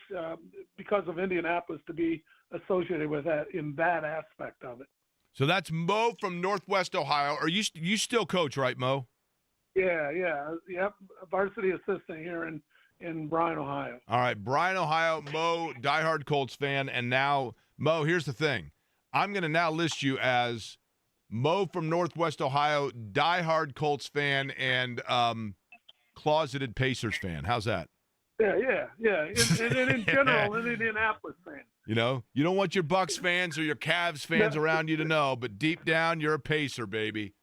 because of Indianapolis to be associated with that in that aspect of it. So that's Mo from Northwest Ohio. Are you still coach, right, Mo? Yeah, yep. Varsity assistant here in Bryan, Ohio. All right, Bryan, Ohio, Mo, diehard Colts fan, and now, Mo, here's the thing. I'm going to now list you as Mo from Northwest Ohio, diehard Colts fan, and closeted Pacers fan. How's that? Yeah. And in general, an Indianapolis fan. You know, you don't want your Bucks fans or your Cavs fans around you to know, but deep down, you're a Pacer, baby.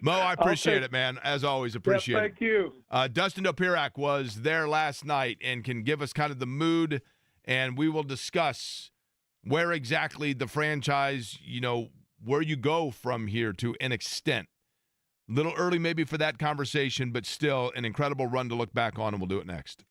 Mo, I appreciate it, man. As always, appreciate it. Thank you. Dustin Dopirak was there last night and can give us kind of the mood, and we will discuss where exactly the franchise, where you go from here to an extent. A little early maybe for that conversation, but still an incredible run to look back on, and we'll do it next.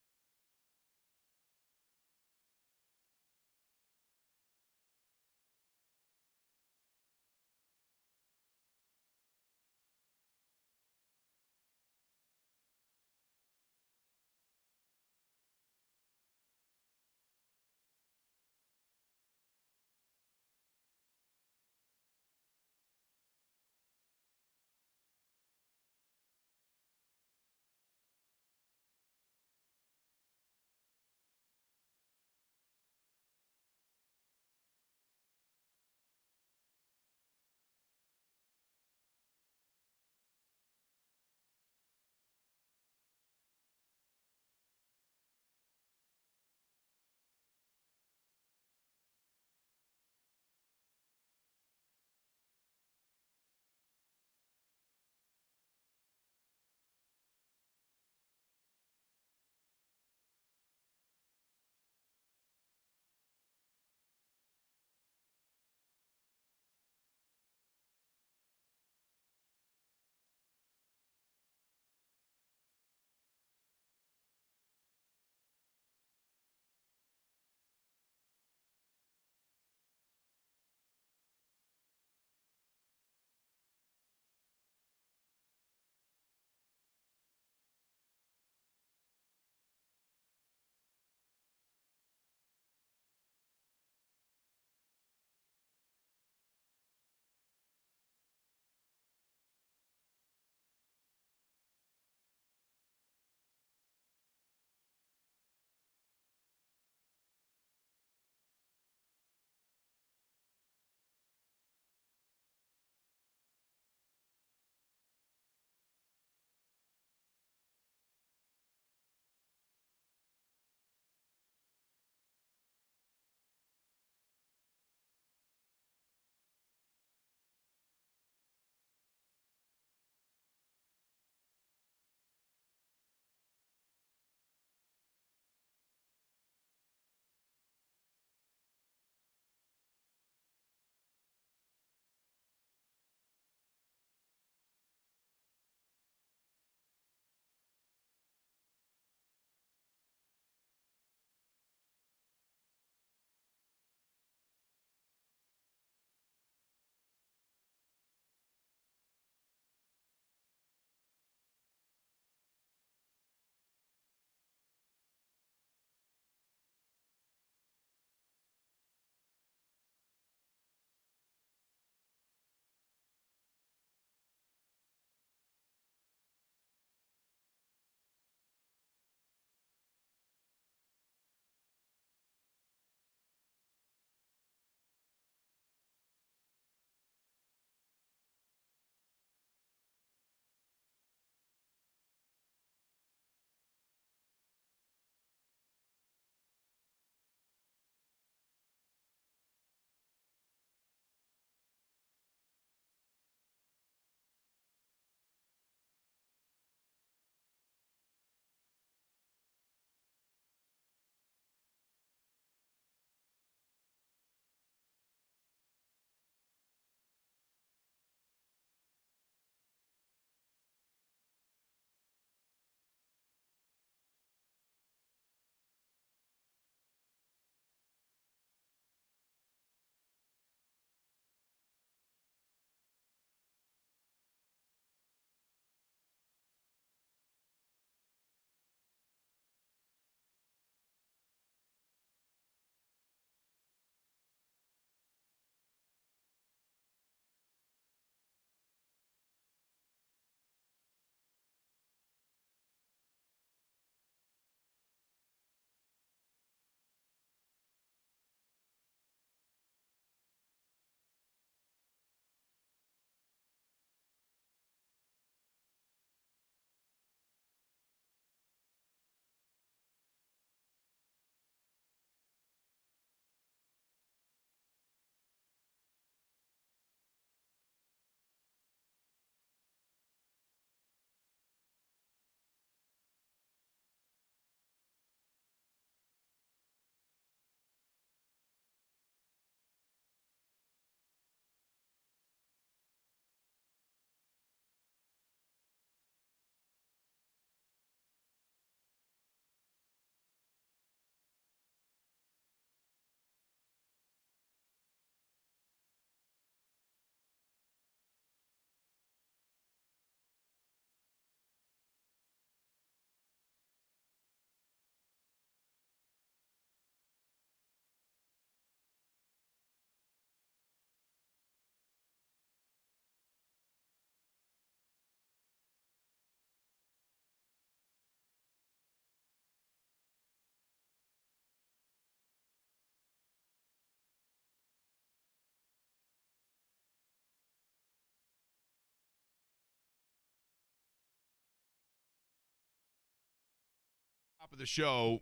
top of the show,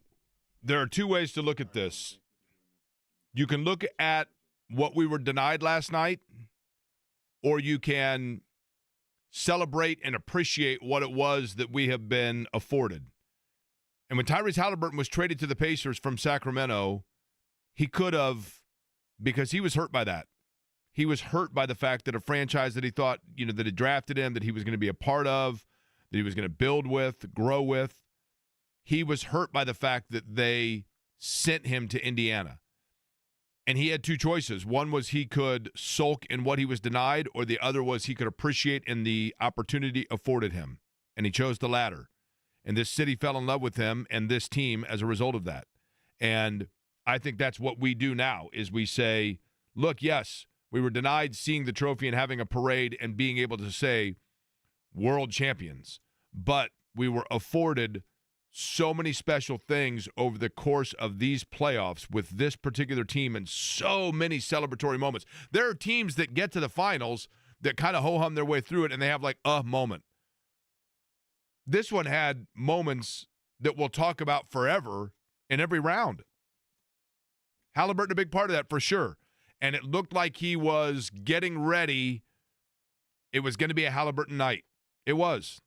there are two ways to look at this. You can look at what we were denied last night, or you can celebrate and appreciate what it was that we have been afforded. And when Tyrese Haliburton was traded to the Pacers from Sacramento, he could have, because he was hurt by that. He was hurt by the fact that a franchise that he thought, that had drafted him, that he was going to be a part of, that he was going to build with, grow with, he was hurt by the fact that they sent him to Indiana. And he had two choices. One was he could sulk in what he was denied, or the other was he could appreciate in the opportunity afforded him. And he chose the latter. And this city fell in love with him and this team as a result of that. And I think that's what we do now, is we say, look, yes, we were denied seeing the trophy and having a parade and being able to say world champions, but we were afforded so many special things over the course of these playoffs with this particular team and so many celebratory moments. There are teams that get to the finals that kind of ho-hum their way through it and they have like a moment. This one had moments that we'll talk about forever in every round. Haliburton, a big part of that for sure. And it looked like he was getting ready. It was going to be a Haliburton night. It was.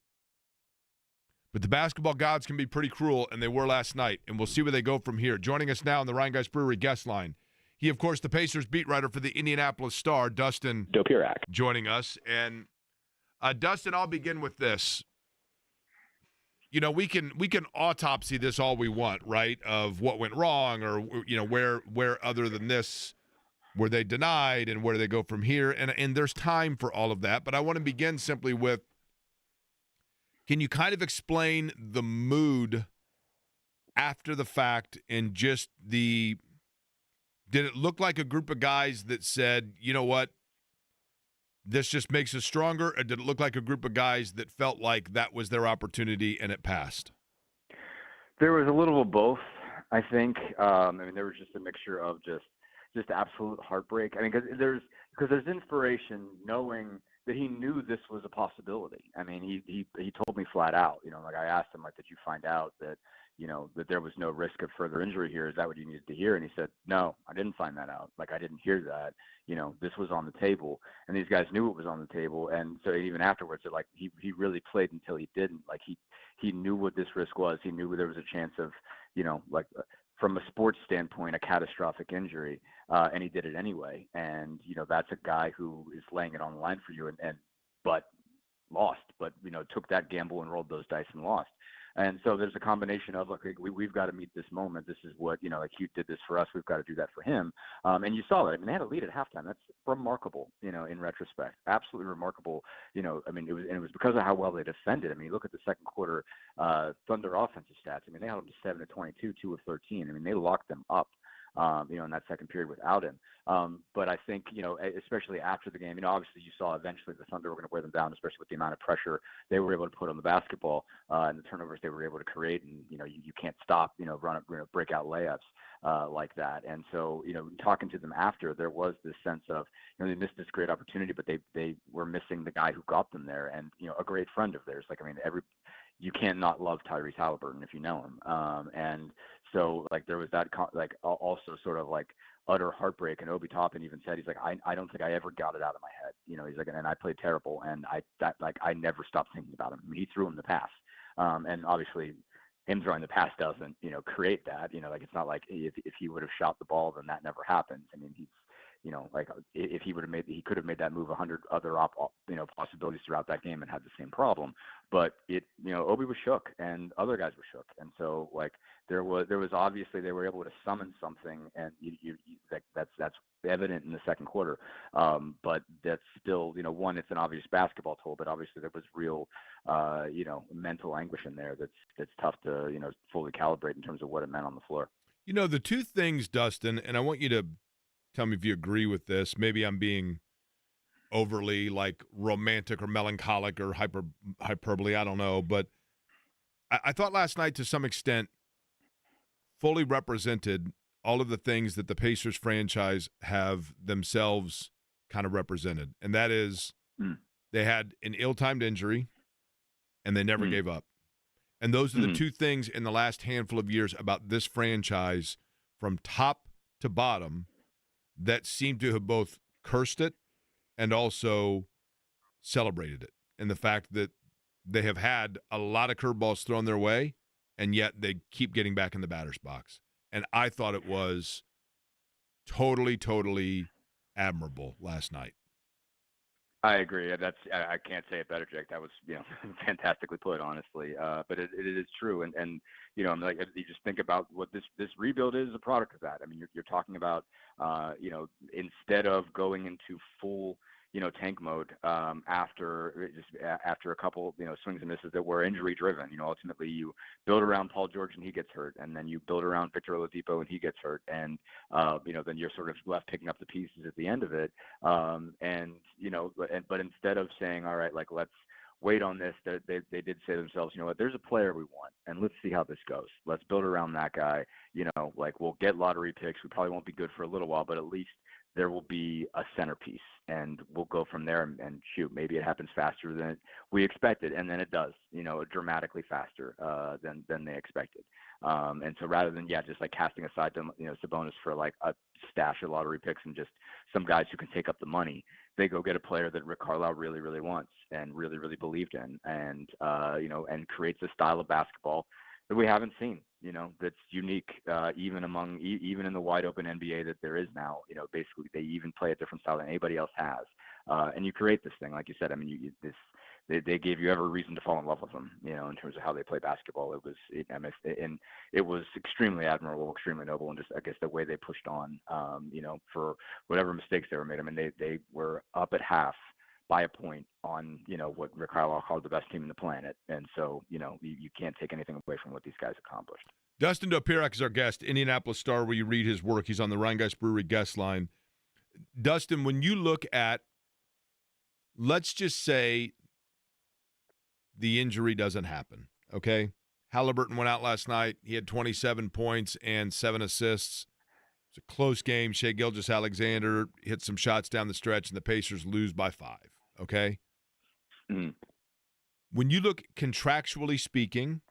But the basketball gods can be pretty cruel, and they were last night. And we'll see where they go from here. Joining us now on the Ryan Geist Brewery guest line, he, of course, the Pacers beat writer for the Indianapolis Star, Dustin Dopirak, joining us. And Dustin, I'll begin with this. We can autopsy this all we want, right? Of what went wrong, or where other than this were they denied, and where do they go from here? And there's time for all of that. But I want to begin simply with, can you kind of explain the mood after the fact, and just did it look like a group of guys that said, you know what, this just makes us stronger, or did it look like a group of guys that felt like that was their opportunity and it passed? There was a little of both, I think. There was just a mixture of just absolute heartbreak. Because there's inspiration knowing that he knew this was a possibility. He told me flat out, I asked him, did you find out that, that there was no risk of further injury here? Is that what you needed to hear? And he said, no, I didn't find that out. I didn't hear that. This was on the table, and these guys knew it was on the table. And so even afterwards, he really played until he didn't. He knew what this risk was. He knew there was a chance of, from a sports standpoint, a catastrophic injury, and he did it anyway. And that's a guy who is laying it on the line for you, but lost, but took that gamble and rolled those dice and lost. And so there's a combination of, look, we've got to meet this moment. This is what, Hugh did this for us. We've got to do that for him. And you saw that. They had a lead at halftime. That's remarkable, in retrospect. Absolutely remarkable. It was because of how well they defended. You look at the second quarter Thunder offensive stats. They held them to 7 of 22, 2 of 13. They locked them up. In that second period without him. But I think, especially after the game, obviously you saw eventually the Thunder were going to wear them down, especially with the amount of pressure they were able to put on the basketball and the turnovers they were able to create. And, you can't stop, breakout layups like that. And so, talking to them after, there was this sense of, they missed this great opportunity, but they were missing the guy who got them there. And, a great friend of theirs. You can't not love Tyrese Haliburton if you know him. And so, there was that, also sort of utter heartbreak. And Obi Toppin even said, he's like, I don't think I ever got it out of my head. He's like, and I played terrible. And I never stopped thinking about him. He threw him the pass. And obviously, him throwing the pass doesn't, create that. It's not like if he would have shot the ball, then that never happens. He's, if he he could have made that move 100 other possibilities throughout that game and had the same problem. But Obi was shook and other guys were shook. And so there was obviously they were able to summon something, and that's evident in the second quarter. But that's still, one, it's an obvious basketball tool, but obviously there was real, mental anguish in there that's tough to, fully calibrate in terms of what it meant on the floor. The two things, Dustin, and I want you to tell me if you agree with this. Maybe I'm being overly romantic or melancholic or hyperbole. I don't know. But I thought last night, to some extent, fully represented all of the things that the Pacers franchise have themselves kind of represented. And that is they had an ill-timed injury and they never gave up. And those are the two things in the last handful of years about this franchise from top to bottom that seem to have both cursed it and also celebrated it. And the fact that they have had a lot of curveballs thrown their way, and yet they keep getting back in the batter's box. And I thought it was totally, totally admirable last night. I agree. I can't say it better, Jake. That was fantastically put, honestly. But it is true, and I'm like, you just think about what this rebuild is a product of that. I mean, you're talking about instead of going into full tank mode after a couple swings and misses that were injury driven. Ultimately you build around Paul George and he gets hurt, and then you build around Victor Oladipo and he gets hurt, and then you're sort of left picking up the pieces at the end of it. But instead of saying, all right, like let's wait on this, they did say to themselves, you know what, there's a player we want, and let's see how this goes. Let's build around that guy. Like we'll get lottery picks. We probably won't be good for a little while, but at least there will be a centerpiece, and we'll go from there. And shoot, maybe it happens faster than we expected, and then it does, dramatically faster than they expected. And so rather than just like casting aside Sabonis for like a stash of lottery picks and just some guys who can take up the money, they go get a player that Rick Carlisle really, really wants and really, really believed in, and and creates a style of basketball that we haven't seen, that's unique, even in the wide open NBA that there is now. Basically they even play a different style than anybody else has. And you create this thing, like you said. I mean, they gave you every reason to fall in love with them, in terms of how they play basketball. It was extremely admirable, extremely noble, and just, I guess, the way they pushed on, for whatever mistakes they were made. I mean, they were up at half by a point on, what Rick Carlisle called the best team in the planet. And so, you can't take anything away from what these guys accomplished. Dustin Dopirak is our guest, Indianapolis Star, where you read his work. He's on the Rhinegeist Brewery guest line. Dustin, when you look at, let's just say the injury doesn't happen, okay? Haliburton went out last night. He had 27 points and 7 assists. It's a close game. Shai Gilgeous-Alexander hit some shots down the stretch, and the Pacers lose by 5, okay? Mm-hmm. When you look contractually speaking,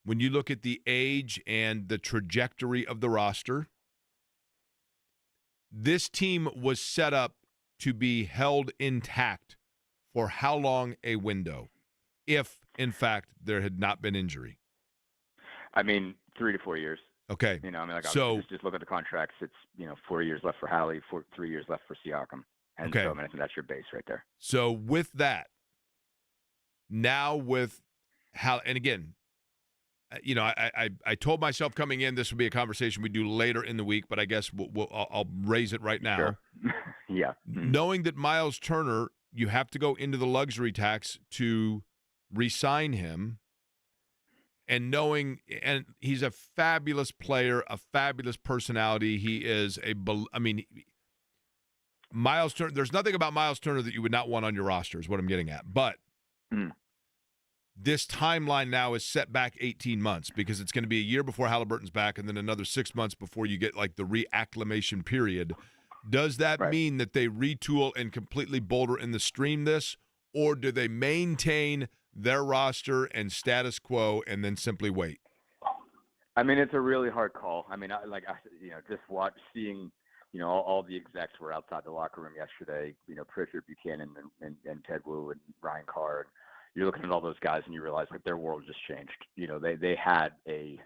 when you look at the age and the trajectory of the roster, this team was set up to be held intact for how long a window, if, in fact, there had not been injury? I mean, 3 to 4 years. Okay. So just look at the contracts. It's 4 years left for Hallie, 3 years left for Siakam, and okay. So I think that's your base right there. So with that, now with how, and again, I told myself coming in this would be a conversation we do later in the week, but I guess I'll raise it right now. Sure. Yeah. Knowing that Miles Turner, you have to go into the luxury tax to re-sign him. And knowing, and he's a fabulous player, a fabulous personality. He is Miles Turner, there's nothing about Miles Turner that you would not want on your roster is what I'm getting at. But this timeline now is set back 18 months because it's going to be a year before Haliburton's back and then another 6 months before you get like the reacclimation period. Does that mean that they retool and completely boulder in the stream this, or do they maintain their roster and status quo and then simply wait? I mean, it's a really hard call. I mean, just seeing, all the execs were outside the locker room yesterday, Pritchard, Buchanan, and Ted Wu and Ryan Carr. You're looking at all those guys and you realize like their world just changed. They had they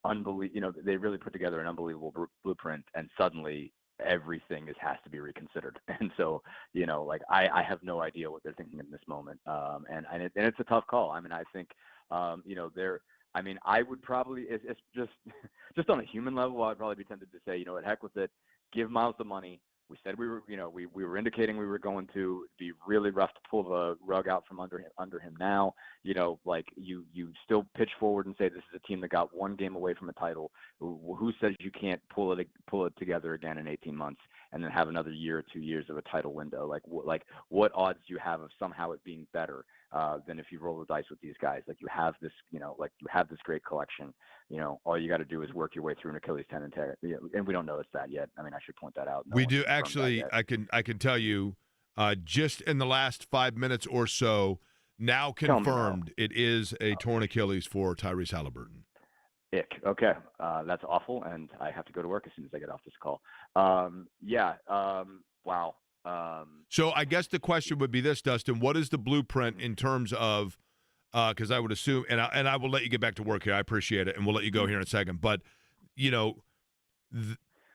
really put together an unbelievable blueprint, and suddenly everything has to be reconsidered. And so, I have no idea what they're thinking in this moment. And it's a tough call. I mean, I think, I would probably, it's just on a human level, I'd probably be tempted to say, heck with it, give Miles the money. We said we were indicating we were going to be really rough to pull the rug out from under him now. You still pitch forward and say this is a team that got one game away from a title. Who says you can't pull it together again in 18 months and then have another year or 2 years of a title window? What odds do you have of somehow it being better than if you roll the dice with these guys? You have this, you have this great collection. All you got to do is work your way through an Achilles tendon tear, and we don't know it's that yet. I mean, I should point that out. We do actually. I can tell you, just in the last 5 minutes or so, Now confirmed, it is a torn Achilles for Tyrese Haliburton. Ick. Okay, that's awful, and I have to go to work as soon as I get off this call. Wow. So I guess the question would be this, Dustin: what is the blueprint in terms of? Because I would assume, and I will let you get back to work here. I appreciate it, and we'll let you go here in a second. But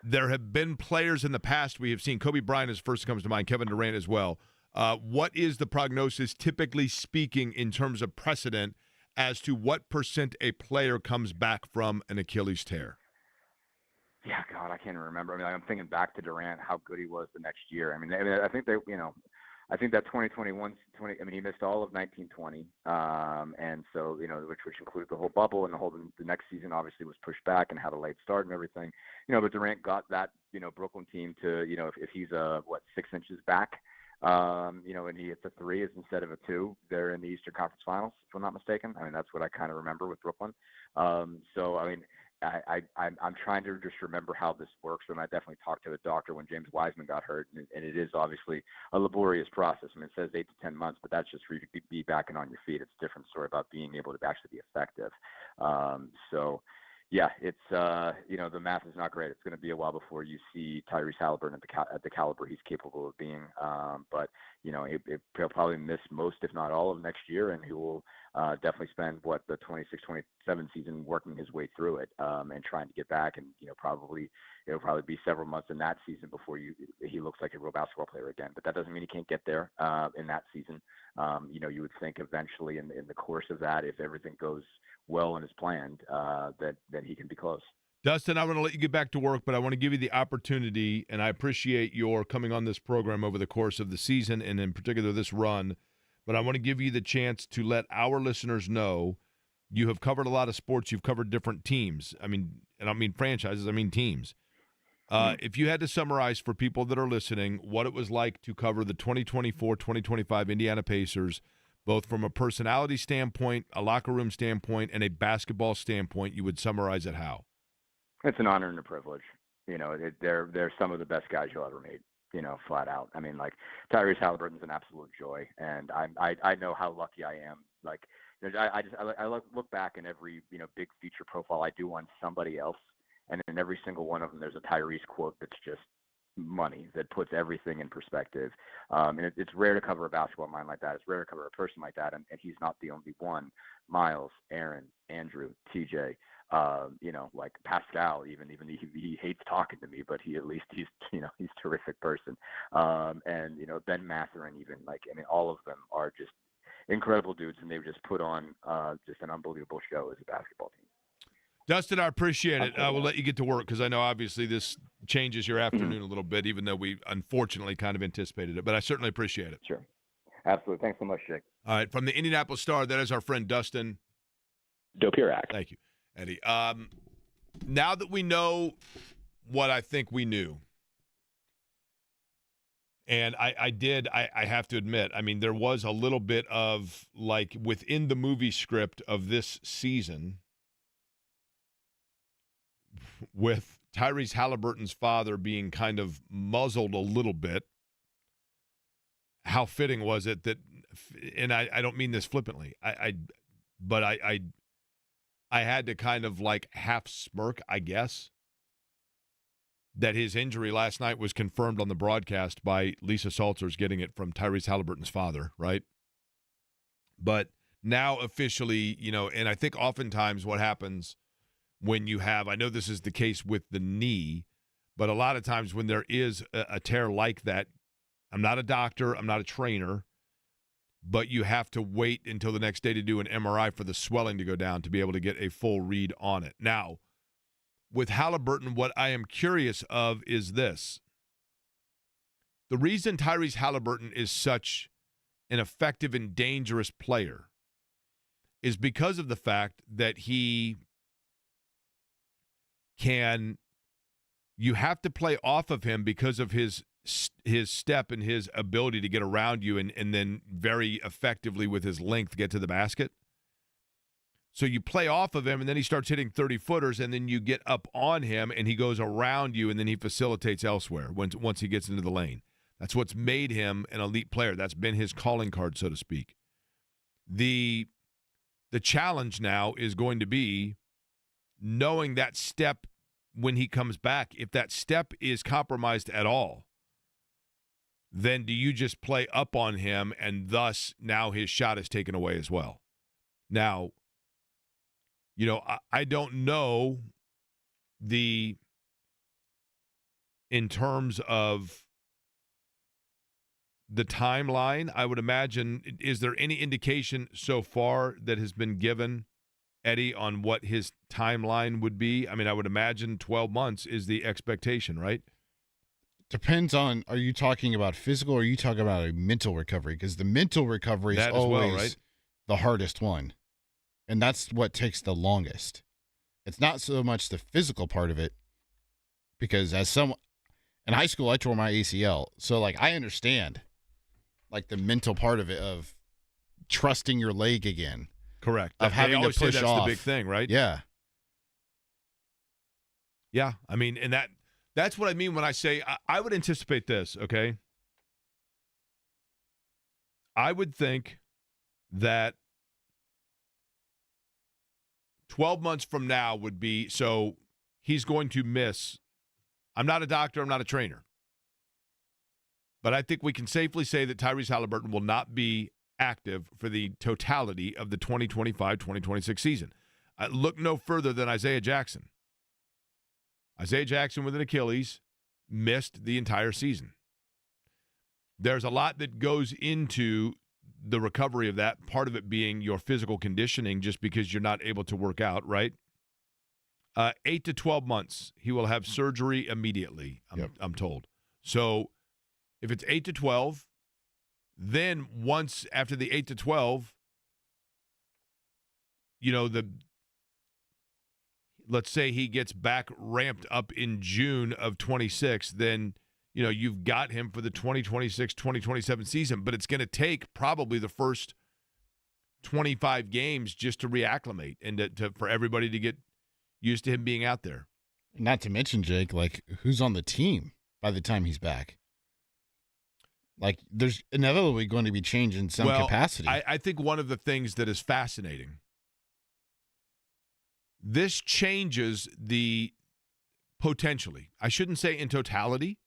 there have been players in the past we have seen. Kobe Bryant is first comes to mind. Kevin Durant as well. What is the prognosis, typically speaking, in terms of precedent, as to what percent a player comes back from an Achilles tear? Yeah, God, I can't even remember. I mean, I'm thinking back to Durant, how good he was the next year. I mean, I think I think that 2021, he missed all of 1920, and so which included the whole bubble, and the next season obviously was pushed back and had a late start and everything. But Durant got that Brooklyn team to if he's 6 inches back. And he hits a 3 instead of a 2. They're in the Eastern Conference Finals, if I'm not mistaken. I mean, that's what I kind of remember with Brooklyn. So, I mean, I'm trying to just remember how this works. And I definitely talked to the doctor when James Wiseman got hurt, and it is obviously a laborious process. I mean, it says 8 to 10 months, but that's just for you to be back and on your feet. It's a different story about being able to actually be effective. So, yeah, it's the math is not great. It's going to be a while before you see Tyrese Haliburton at the caliber he's capable of being. But he'll probably miss most, if not all, of next year, and he will definitely spend the 26-27 season working his way through it and trying to get back. And it'll probably be several months in that season before he looks like a real basketball player again. But that doesn't mean he can't get there in that season. You would think eventually in the course of that, if everything goes well and is planned, that he can be close. Dustin, I want to let you get back to work, but I want to give you the opportunity, and I appreciate your coming on this program over the course of the season and in particular this run, but I want to give you the chance to let our listeners know you have covered a lot of sports. You've covered different teams. I mean, and I don't mean franchises, I mean teams. If you had to summarize for people that are listening what it was like to cover the 2024-2025 Indiana Pacers, both from a personality standpoint, a locker room standpoint, and a basketball standpoint, you would summarize it how? It's an honor and a privilege. They're some of the best guys you'll ever meet, flat out. I mean, like, Tyrese Haliburton's an absolute joy, and I know how lucky I am. Like, I look back in every, big feature profile I do on somebody else, and in every single one of them, there's a Tyrese quote that's just money, that puts everything in perspective. And it's rare to cover a basketball mind like that. It's rare to cover a person like that, and he's not the only one. Miles, Aaron, Andrew, TJ, like Pascal, even he hates talking to me, but he's a terrific person. And Ben Mathurin, even, all of them are just incredible dudes, and they've just put on just an unbelievable show as a basketball team. Dustin, I appreciate it. I will let you get to work because I know obviously this changes your afternoon a little bit, even though we unfortunately kind of anticipated it. But I certainly appreciate it. Sure. Absolutely. Thanks so much, Jake. All right. From the Indianapolis Star, that is our friend Dustin Dopirak. Thank you, Eddie. Now that we know what I think we knew, and I have to admit, I mean, there was a little bit of, like, within the movie script of this season, with Tyrese Haliburton's father being kind of muzzled a little bit, how fitting was it that, and I don't mean this flippantly, but I had to kind of like half smirk, I guess, that his injury last night was confirmed on the broadcast by Lisa Salters getting it from Tyrese Haliburton's father, right? But now officially, and I think oftentimes what happens when you have, I know this is the case with the knee, but a lot of times when there is a tear like that, I'm not a doctor, I'm not a trainer, but you have to wait until the next day to do an MRI for the swelling to go down to be able to get a full read on it. Now, with Haliburton, what I am curious of is this. The reason Tyrese Haliburton is such an effective and dangerous player is because of the fact that you have to play off of him because of his step and his ability to get around you and then very effectively with his length get to the basket. So you play off of him, and then he starts hitting 30-footers, and then you get up on him, and he goes around you, and then he facilitates elsewhere once he gets into the lane. That's what's made him an elite player. That's been his calling card, so to speak. The challenge now is going to be knowing that step when he comes back. If that step is compromised at all, then do you just play up on him and thus now his shot is taken away as well? Now, I don't know in terms of the timeline. I would imagine, is there any indication so far that has been given, Eddie, on what his timeline would be? I mean, I would imagine 12 months is the expectation, right? Depends on, are you talking about physical or are you talking about a mental recovery? Because the mental recovery is always right? the hardest one. And that's what takes the longest. It's not so much the physical part of it, because as someone in high school, I tore my ACL. So, I understand, the mental part of it, of trusting your leg again. Correct. Of having to push that's off. the big thing, right? Yeah. Yeah. I mean, and that's what I mean when I say I would anticipate this, okay? I would think that 12 months from now would be, so he's going to miss. I'm not a doctor, I'm not a trainer. But I think we can safely say that Tyrese Haliburton will not be active for the totality of the 2025-2026 season. Look no further than Isaiah Jackson. Isaiah Jackson with an Achilles missed the entire season. There's a lot that goes into the recovery of that, part of it being your physical conditioning just because you're not able to work out, right? 8 to 12 months, he will have surgery immediately, I'm told. So if it's 8 to 12, then once after the 8 to 12, let's say he gets back ramped up in June of 26, then, you've got him for the 2026-2027 season. But it's going to take probably the first 25 games just to reacclimate and for everybody to get used to him being out there. Not to mention, Jake, who's on the team by the time he's back? There's inevitably going to be change in some capacity. I think one of the things that is fascinating, this changes the potentially, I shouldn't say in totality,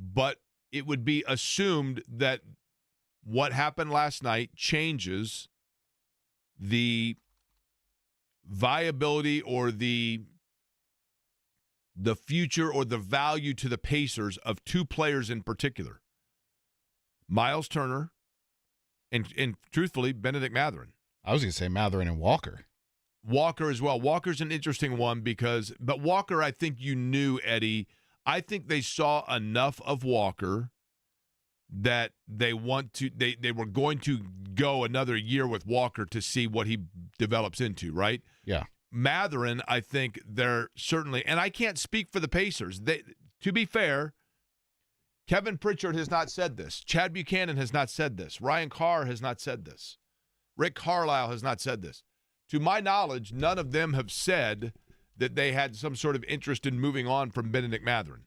but it would be assumed that what happened last night changes the viability or the future or the value to the Pacers of two players in particular, Miles Turner and truthfully, Benedict Mathurin. I was going to say Mathurin and Walker. Walker as well. Walker's an interesting one but Walker, I think you knew, Eddie, I think they saw enough of Walker that they were going to go another year with Walker to see what he develops into, right? Yeah. Mathurin, I think they're certainly, and I can't speak for the Pacers. To be fair, Kevin Pritchard has not said this. Chad Buchanan has not said this. Ryan Carr has not said this. Rick Carlisle has not said this. To my knowledge, none of them have said that they had some sort of interest in moving on from Benedict Mathurin.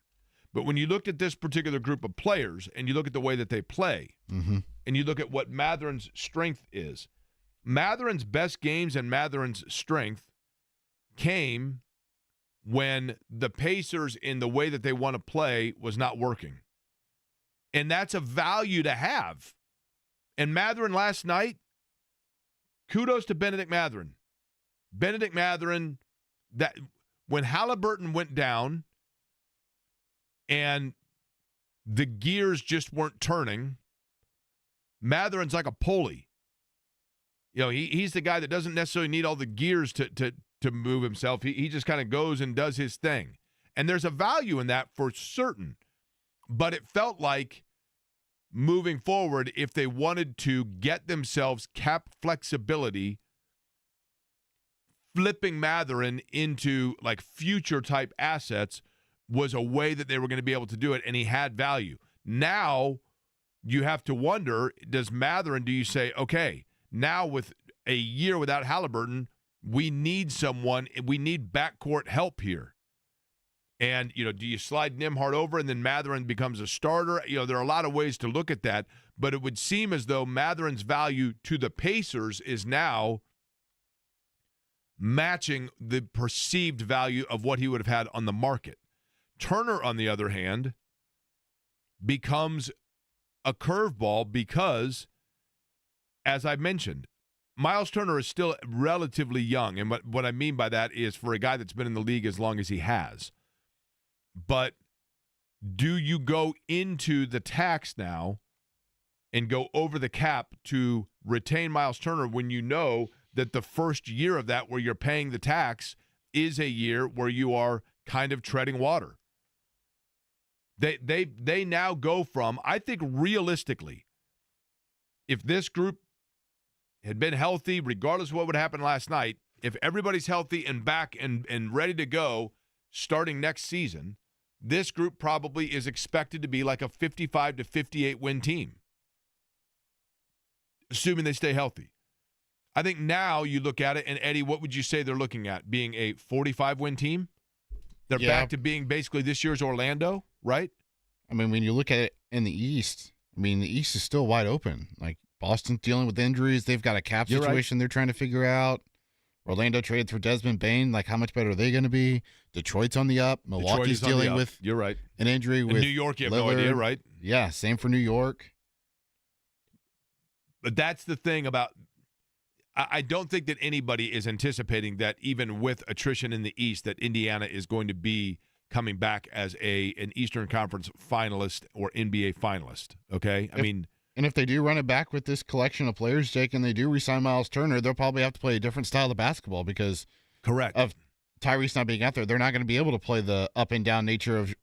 But when you look at this particular group of players and you look at the way that they play, and you look at what Mathurin's strength is, Mathurin's best games and Mathurin's strength came when the Pacers, in the way that they want to play, was not working. And that's a value to have. And Mathurin last night, kudos to Benedict Mathurin. Benedict Mathurin, that when Haliburton went down and the gears just weren't turning, Mathurin's like a pulley. He's the guy that doesn't necessarily need all the gears to move himself. He just kind of goes and does his thing. And there's a value in that for certain. But it felt like moving forward, if they wanted to get themselves cap flexibility, flipping Mathurin into future type assets was a way that they were going to be able to do it, and he had value. Now you have to wonder, do you say, okay, now with a year without Haliburton, we need someone, we need backcourt help here. And, do you slide Nembhard over and then Mathurin becomes a starter? There are a lot of ways to look at that, but it would seem as though Mathurin's value to the Pacers is now matching the perceived value of what he would have had on the market. Turner, on the other hand, becomes a curveball because, as I mentioned, Miles Turner is still relatively young. And what I mean by that is for a guy that's been in the league as long as he has. But do you go into the tax now and go over the cap to retain Miles Turner when you know that the first year of that where you're paying the tax is a year where you are kind of treading water? They now go from, I think realistically, if this group had been healthy, regardless of what would happen last night, if everybody's healthy and back and ready to go starting next season, this group probably is expected to be like a 55 to 58 win team, assuming they stay healthy. I think now you look at it, and Eddie, what would you say they're looking at? Being a 45 win team? They're back to being basically this year's Orlando, right? I mean, when you look at it in the East, the East is still wide open. Like, Boston's dealing with injuries. They've got a cap situation they're trying to figure out. Orlando traded for Desmond Bane. Like, how much better are they going to be? Detroit's on the up. Milwaukee's dealing with an injury with New York, you have Lillard. no idea, right? Yeah, same for New York. But that's the thing about – I don't think that anybody is anticipating that even with attrition in the East that Indiana is going to be coming back as an Eastern Conference finalist or NBA finalist, okay? And if they do run it back with this collection of players, Jake, and they do re-sign Miles Turner, they'll probably have to play a different style of basketball because of Tyrese not being out there. They're not going to be able to play the up and down nature of,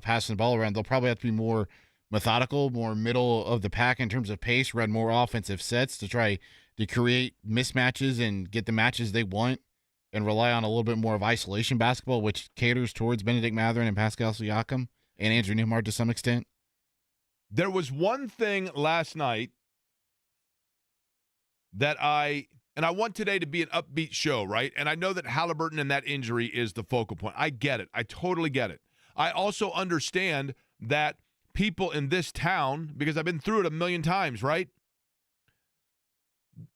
passing the ball around. They'll probably have to be more methodical, more middle of the pack in terms of pace, run more offensive sets to try to create mismatches and get the matches they want and rely on a little bit more of isolation basketball, which caters towards Benedict Mathurin and Pascal Siakam and Andrew Nembhard to some extent. There was one thing last night that I want today to be an upbeat show, right? And I know that Haliburton and that injury is the focal point. I get it. I totally get it. I also understand that people in this town, because I've been through it a million times, right?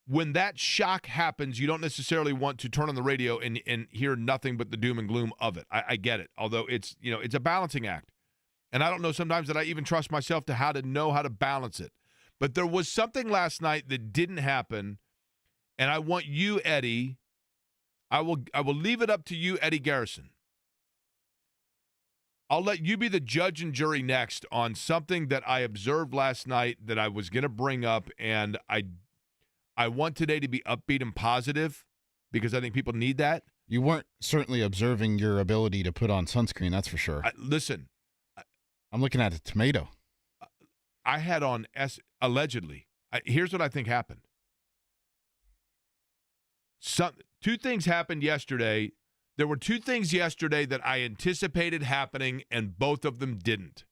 When that shock happens, you don't necessarily want to turn on the radio and hear nothing but the doom and gloom of it. I get it. Although it's a balancing act. And I don't know sometimes that I even trust myself to know how to balance it. But there was something last night that didn't happen, and I want you, Eddie, I will leave it up to you, Eddie Garrison. I'll let you be the judge and jury next on something that I observed last night that I was going to bring up, and I want today to be upbeat and positive because I think people need that. You weren't certainly observing your ability to put on sunscreen, that's for sure. Listen. I'm looking at a tomato. I had on allegedly. Here's what I think happened. Two things happened yesterday. There were two things yesterday that I anticipated happening, and both of them didn't.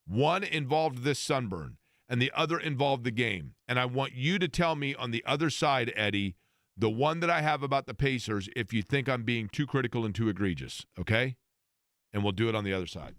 One involved this sunburn, and the other involved the game. And I want you to tell me on the other side, Eddie, the one that I have about the Pacers, if you think I'm being too critical and too egregious, okay? And we'll do it on the other side.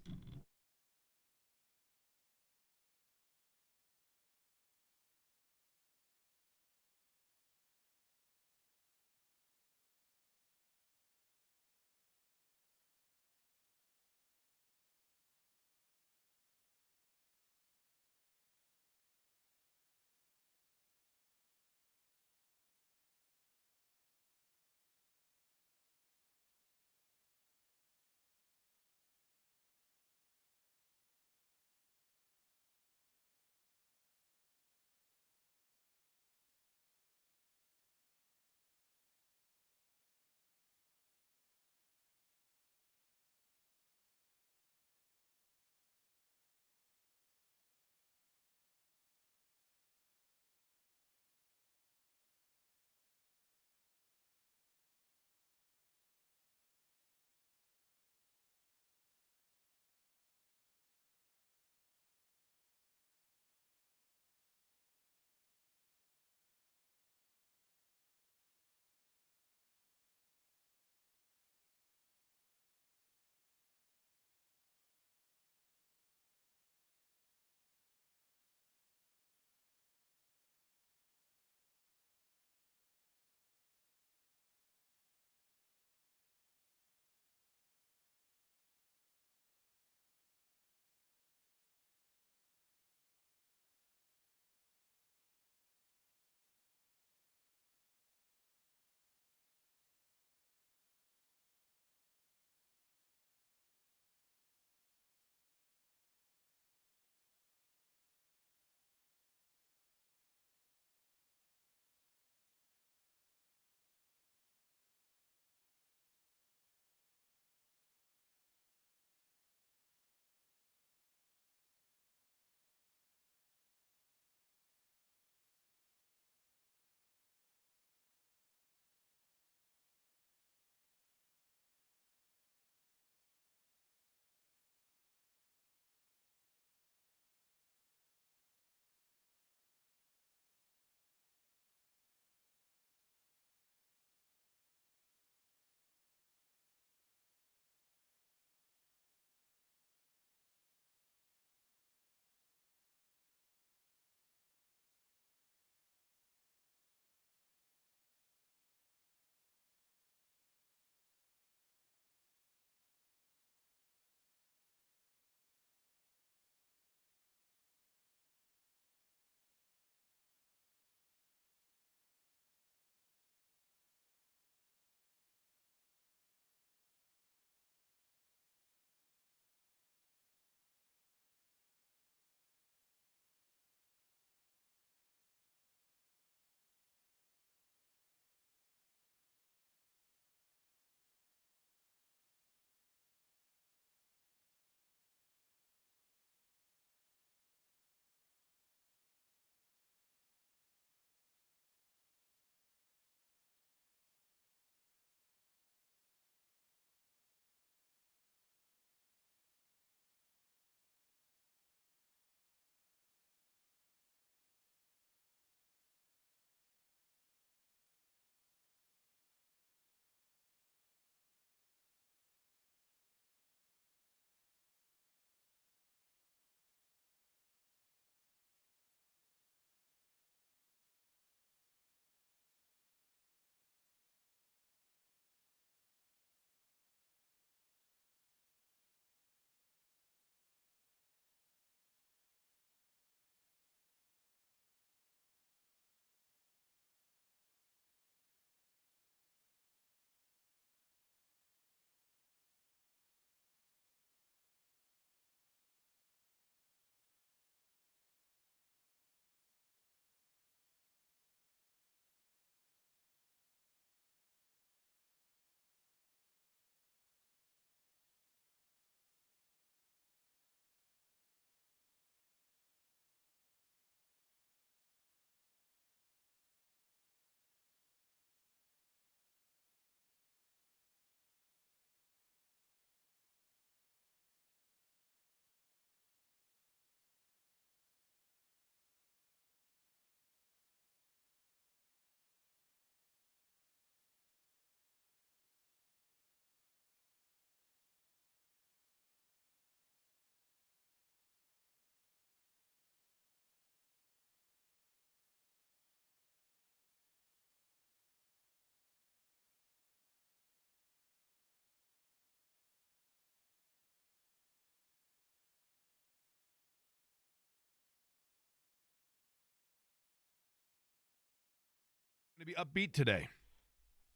to be upbeat today.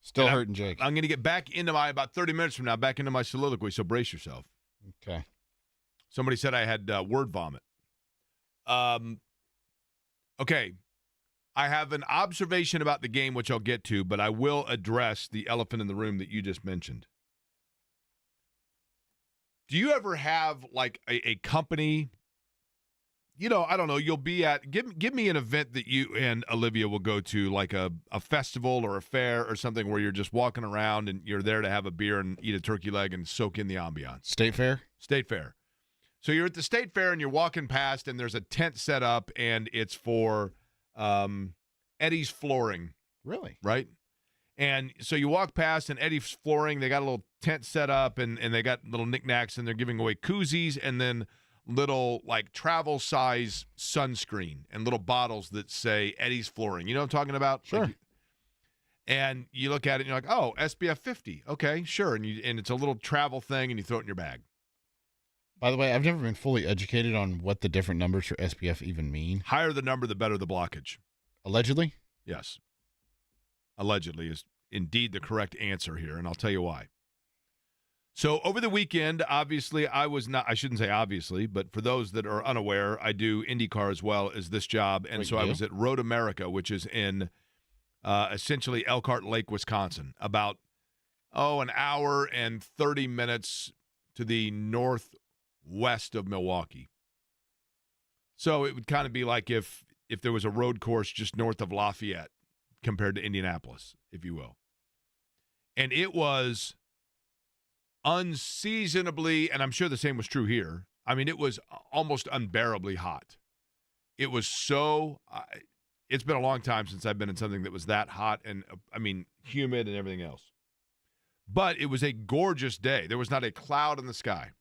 Still hurting, Jake. I'm going to get back into about 30 minutes from now, back into my soliloquy, so brace yourself. Okay. Somebody said I had word vomit. Okay. I have an observation about the game, which I'll get to, but I will address the elephant in the room that you just mentioned. Do you ever have, like, a company, I don't know, you'll be at, give me an event that you and Olivia will go to, like a festival or a fair or something where you're just walking around and you're there to have a beer and eat a turkey leg and soak in the ambiance. State fair? State fair. So you're at the state fair and you're walking past and there's a tent set up and it's for Eddie's Flooring. Really? Right? And so you walk past and Eddie's Flooring, they got a little tent set up and they got little knickknacks and they're giving away koozies and then little like travel size sunscreen and little bottles that say Eddie's Flooring. You know what I'm talking about? Sure. Like, and you look at it and you're like, oh, SPF 50. Okay, sure. And it's a little travel thing and you throw it in your bag. By the way, I've never been fully educated on what the different numbers for SPF even mean. Higher the number, the better the blockage. Allegedly? Yes. Allegedly is indeed the correct answer here, and I'll tell you why. So over the weekend, obviously, I shouldn't say obviously, but for those that are unaware, I do IndyCar as well as this job, and so I was at Road America, which is in essentially Elkhart Lake, Wisconsin, about, an hour and 30 minutes to the northwest of Milwaukee. So it would kind of be like if there was a road course just north of Lafayette compared to Indianapolis, if you will. And it was unseasonably, and I'm sure the same was true here, I mean, it was almost unbearably hot. It was so, it's been a long time since I've been in something that was that hot and, humid and everything else. But it was a gorgeous day. There was not a cloud in the sky.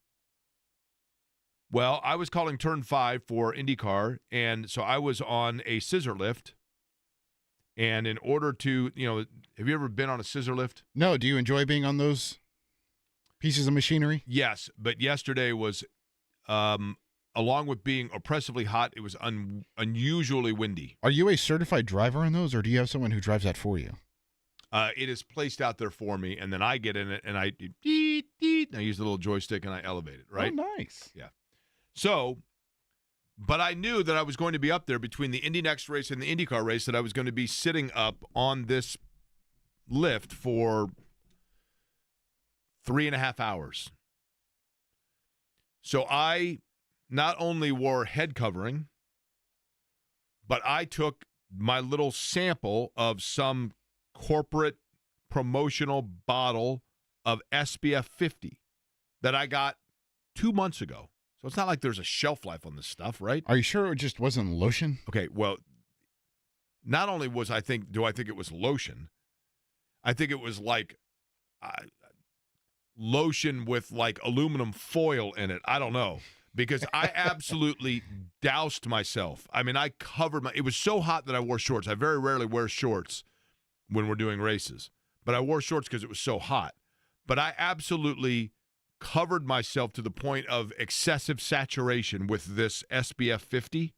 Well, I was calling turn 5 for IndyCar, and so I was on a scissor lift. And in order to, have you ever been on a scissor lift? No. Do you enjoy being on those pieces of machinery? Yes, but yesterday was, along with being oppressively hot, it was unusually windy. Are you a certified driver on those, or do you have someone who drives that for you? It is placed out there for me, and then I get in it, and I do deet, deet, and I use the little joystick, and I elevate it, right? Oh, nice. Yeah. So, but I knew that I was going to be up there between the Indy Next race and the IndyCar race, that I was going to be sitting up on this lift for 3.5 hours. So I not only wore head covering, but I took my little sample of some corporate promotional bottle of SPF 50 that I got 2 months ago. So it's not like there's a shelf life on this stuff, right? Are you sure it just wasn't lotion? Okay, well, not only do I think it was lotion, I think it was like lotion with like aluminum foil in it. I don't know, because I absolutely doused myself. I mean, I covered it was so hot that I wore shorts. I very rarely wear shorts when we're doing races, but I wore shorts because it was so hot. But I absolutely covered myself to the point of excessive saturation with this SPF 50.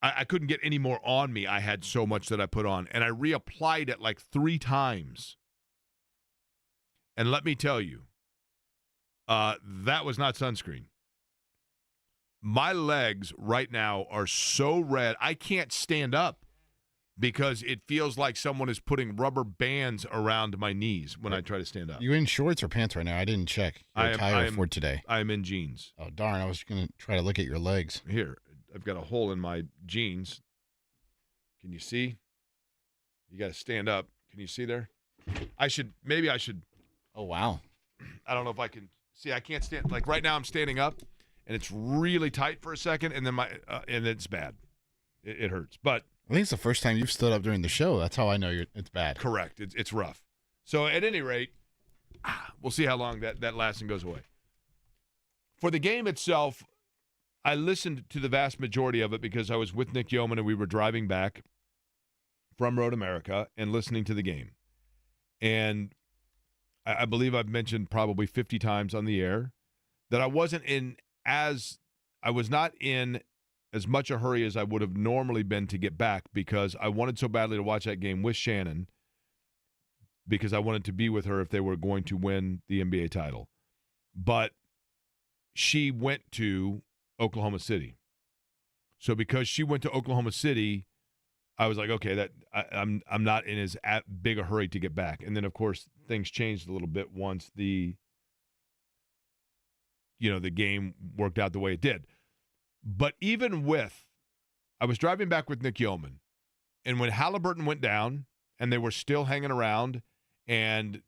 I couldn't get any more on me. I had so much that I put on, and I reapplied it like 3 times. And let me tell you, that was not sunscreen. My legs right now are so red, I can't stand up because it feels like someone is putting rubber bands around my knees when I try to stand up. You in shorts or pants right now? I didn't check your attire for today. I am in jeans. Oh, darn. I was going to try to look at your legs. Here, I've got a hole in my jeans. Can you see? You got to stand up. Can you see there? Maybe I should. Oh, wow. I don't know if I can see. I can't stand. Like right now I'm standing up and it's really tight for a second and then and it's bad. It hurts. But I think it's the first time you've stood up during the show. That's how I know it's bad. Correct. It's rough. So at any rate, we'll see how long that lasts and goes away. For the game itself, I listened to the vast majority of it because I was with Nick Yeoman and we were driving back from Road America and listening to the game. And I believe I've mentioned probably 50 times on the air that I was not in as much a hurry as I would have normally been to get back because I wanted so badly to watch that game with Shannon because I wanted to be with her if they were going to win the NBA title. But she went to Oklahoma City. So because she went to Oklahoma City, I was like, okay, I'm not in as big a hurry to get back. And then, of course, things changed a little bit once the game worked out the way it did. But even I was driving back with Nick Yeoman, and when Haliburton went down and they were still hanging around and,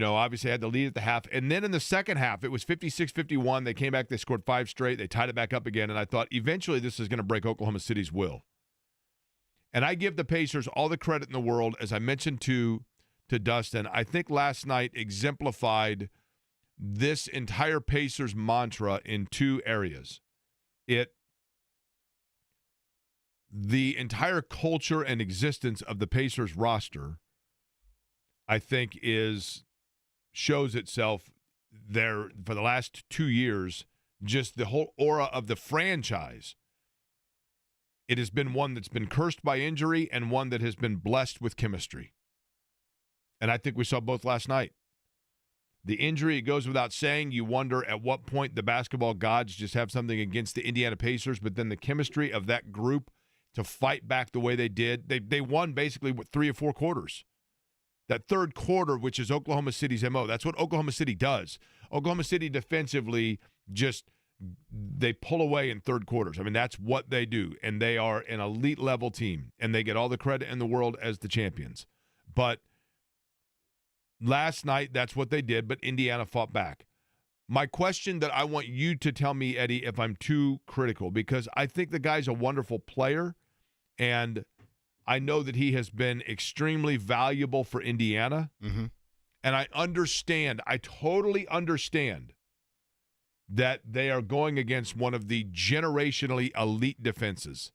obviously had the lead at the half. And then in the second half, it was 56-51. They came back, they scored 5 straight. They tied it back up again. And I thought eventually this is going to break Oklahoma City's will. And I give the Pacers all the credit in the world. As I mentioned to Dustin, I think last night exemplified this entire Pacers mantra in 2 areas. The entire culture and existence of the Pacers roster, I think, shows itself there for the last 2 years. Just the whole aura of the franchise. It has been one that's been cursed by injury and one that has been blessed with chemistry. And I think we saw both last night. The injury, it goes without saying. You wonder at what point the basketball gods just have something against the Indiana Pacers, but then the chemistry of that group to fight back the way they did. They won basically 3 or 4 quarters. That third quarter, which is Oklahoma City's MO, that's what Oklahoma City does. Oklahoma City defensively they pull away in third quarters. I mean, that's what they do, and they are an elite-level team, and they get all the credit in the world as the champions. But last night, that's what they did, but Indiana fought back. My question that I want you to tell me, Eddie, if I'm too critical, because I think the guy's a wonderful player, and I know that he has been extremely valuable for Indiana, and I totally understand that they are going against one of the generationally elite defenses.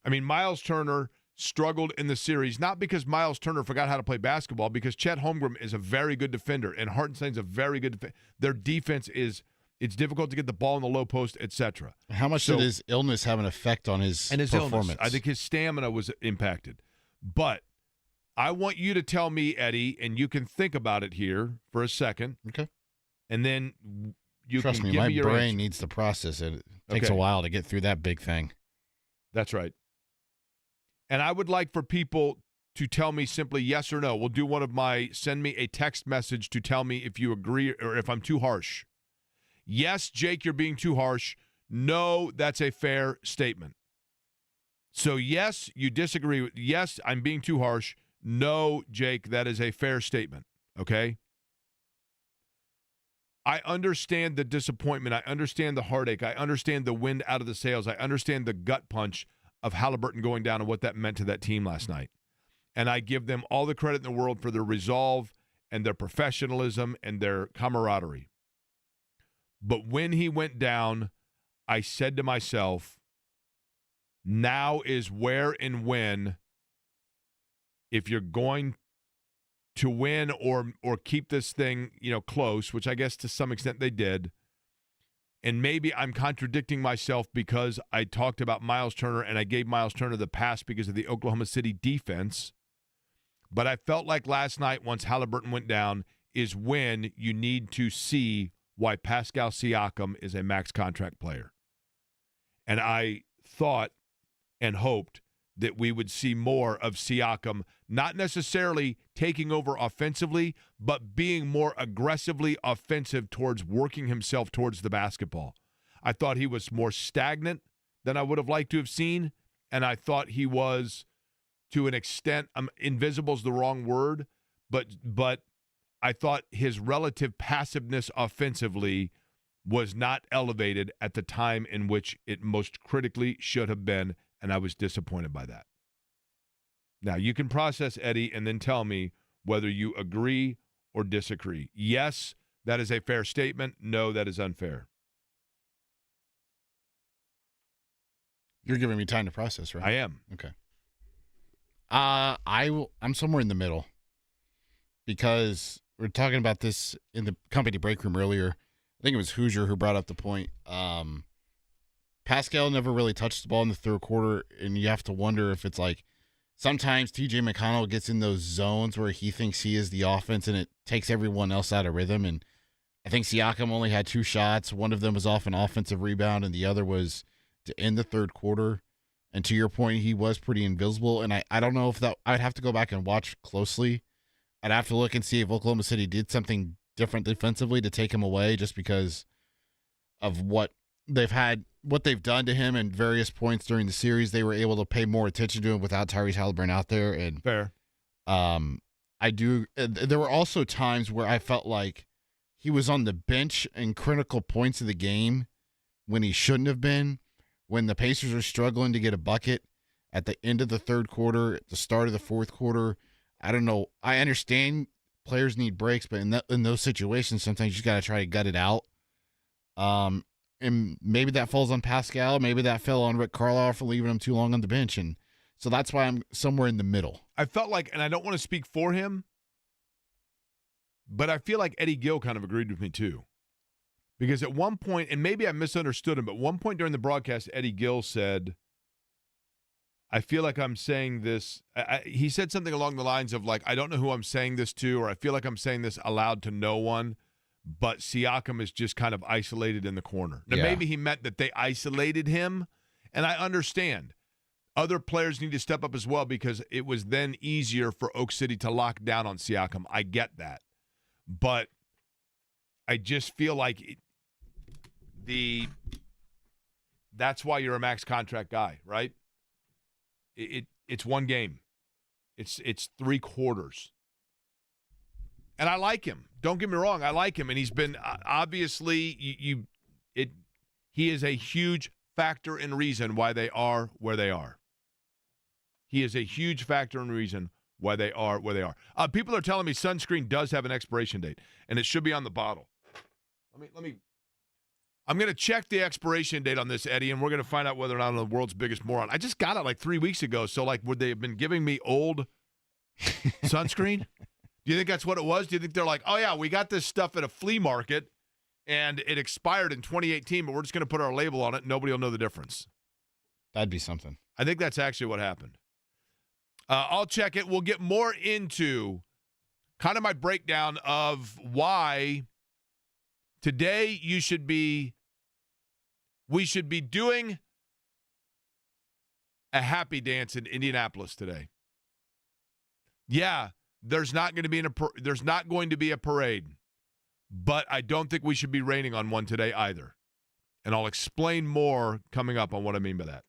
I mean, Miles Turner struggled in the series, not because Miles Turner forgot how to play basketball, because Chet Holmgren is a very good defender, and Hartenstein's a very good defender. Their defense it's difficult to get the ball in the low post, etc. How much did his illness have an effect on his performance? Illness. I think his stamina was impacted. But I want you to tell me, Eddie, and you can think about it here for a second. Okay. And then Trust me, my brain needs to process it. It takes a while to get through that big thing. That's right. And I would like for people to tell me simply yes or no. We'll do send me a text message to tell me if you agree or if I'm too harsh. Yes, Jake, you're being too harsh. No, that's a fair statement. So yes, you disagree. Yes, I'm being too harsh. No, Jake, that is a fair statement. Okay? I understand the disappointment. I understand the heartache. I understand the wind out of the sails. I understand the gut punch of Haliburton going down and what that meant to that team last night. And I give them all the credit in the world for their resolve and their professionalism and their camaraderie. But when he went down, I said to myself, now is where and when, if you're going to win or keep this thing, close, which I guess to some extent they did. And maybe I'm contradicting myself because I talked about Miles Turner and I gave Miles Turner the pass because of the Oklahoma City defense. But I felt like last night, once Haliburton went down, is when you need to see why Pascal Siakam is a max contract player. And I thought and hoped that we would see more of Siakam, not necessarily taking over offensively, but being more aggressively offensive towards working himself towards the basketball. I thought he was more stagnant than I would have liked to have seen, and I thought he was, to an extent, invisible is the wrong word, but I thought his relative passiveness offensively was not elevated at the time in which it most critically should have been, and I was disappointed by that. Now, you can process, Eddie, and then tell me whether you agree or disagree. Yes, that is a fair statement. No, that is unfair. You're giving me time to process, right? I am. Okay. I'm somewhere in the middle because we were talking about this in the company break room earlier. I think it was Hoosier who brought up the point. Pascal never really touched the ball in the third quarter, and you have to wonder if it's like sometimes TJ McConnell gets in those zones where he thinks he is the offense, and it takes everyone else out of rhythm. And I think Siakam only had 2 shots. One of them was off an offensive rebound, and the other was to end the third quarter. And to your point, he was pretty invisible. And I don't know if that – I'd have to go back and watch closely. I'd have to look and see if Oklahoma City did something different defensively to take him away just because of what they've done to him in various points during the series. They were able to pay more attention to him without Tyrese Haliburton out there. And fair. There were also times where I felt like he was on the bench in critical points of the game when he shouldn't have been. When the Pacers are struggling to get a bucket at the end of the third quarter, at the start of the fourth quarter, I don't know. I understand players need breaks, but in those situations, sometimes you just got to try to gut it out. And maybe that falls on Pascal. Maybe that fell on Rick Carlisle for leaving him too long on the bench. And so that's why I'm somewhere in the middle. I felt like, and I don't want to speak for him, but I feel like Eddie Gill kind of agreed with me too. Because at one point, and maybe I misunderstood him, but one point during the broadcast, Eddie Gill said, I feel like I'm saying this. He said something along the lines of like, I don't know who I'm saying this to, or I feel like I'm saying this aloud to no one, but Siakam is just kind of isolated in the corner. Now, maybe he meant that they isolated him, and I understand. Other players need to step up as well because it was then easier for Oak City to lock down on Siakam. I get that. But I just feel like that's why you're a max contract guy, right? It's one game. It's 3 quarters. And I like him. Don't get me wrong, I like him, and he's been obviously he is a huge factor and reason why they are where they are. He is a huge factor and reason why they are where they are. People are telling me Sunscreen does have an expiration date, and it should be on the bottle. Let me. I'm going to check the expiration date on this, Eddie, and we're going to find out whether or not I'm the world's biggest moron. I just got it like 3 weeks ago, so like would they have been giving me old Sunscreen? Do you think that's what it was? Do you think they're like, oh, yeah, we got this stuff at a flea market, and it expired in 2018, but we're just going to put our label on it, and nobody will know the difference? That'd be something. I think that's actually what happened. I'll check it. We'll get more into kind of my breakdown of why today we should be doing a happy dance in Indianapolis today. Yeah, there's not going to be a parade, but I don't think we should be raining on one today either. And I'll explain more coming up on what I mean by that.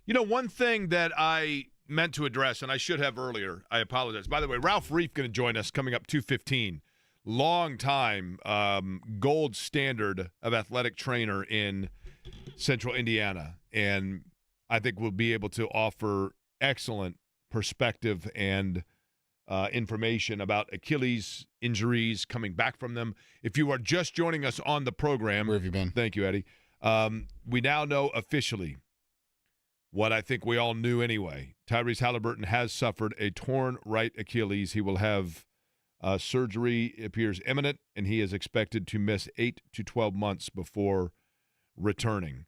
You know, one thing that I meant to address, and I should have earlier, I apologize. By the way, Ralph Reif going to join us coming up 2:15. Long time gold standard of athletic trainer in Central Indiana, and I think we'll be able to offer excellent perspective and information about Achilles injuries, coming back from them. If you are just joining us on the program, where have you been? Thank you, Eddie. We now know officially what I think we all knew anyway. Tyrese Haliburton has suffered a torn right Achilles. He will have surgery appears imminent, and he is expected to miss 8 to 12 months before returning.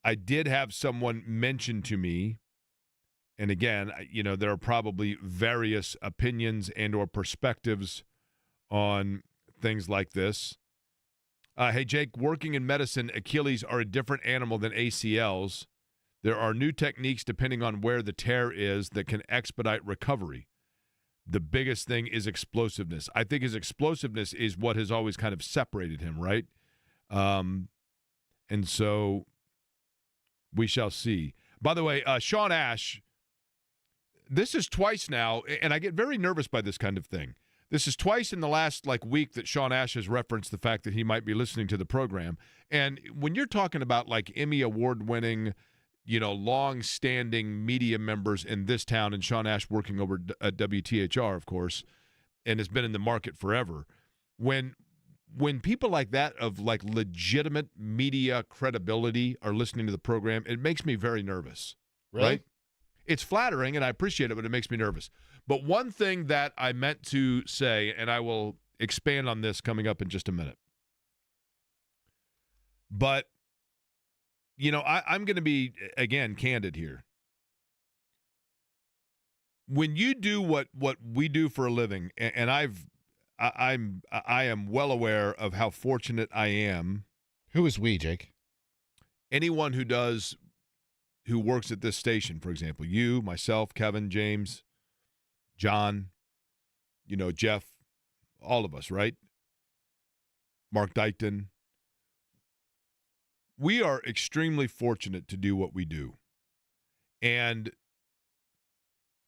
I did have someone mention to me, and again, you know, there are probably various opinions and or perspectives on things like this. Hey, Jake, working in medicine, Achilles are a different animal than ACLs. There are new techniques depending on where the tear is that can expedite recovery. The biggest thing is explosiveness. I think his explosiveness is what has always kind of separated him, right? And so we shall see. By the way, Sean Ash, this is twice now, and I get very nervous by this kind of thing. This is twice in the last week that Sean Ash has referenced the fact that he might be listening to the program. And when you're talking about Emmy award-winning, long-standing media members in this town, and Sean Ash working over at WTHR, of course, and has been in the market forever. When people like that of legitimate media credibility are listening to the program, it makes me very nervous. Really? Right? It's flattering, and I appreciate it, but it makes me nervous. But one thing that I meant to say, and I will expand on this coming up in just a minute. But I'm going to be, again, candid here. When you do what we do for a living, and I am well aware of how fortunate I am. Who is we, Jake? Anyone who works at this station, for example, you, myself, Kevin, James, John, Jeff, all of us, right? Mark Dykton. We are extremely fortunate to do what we do. And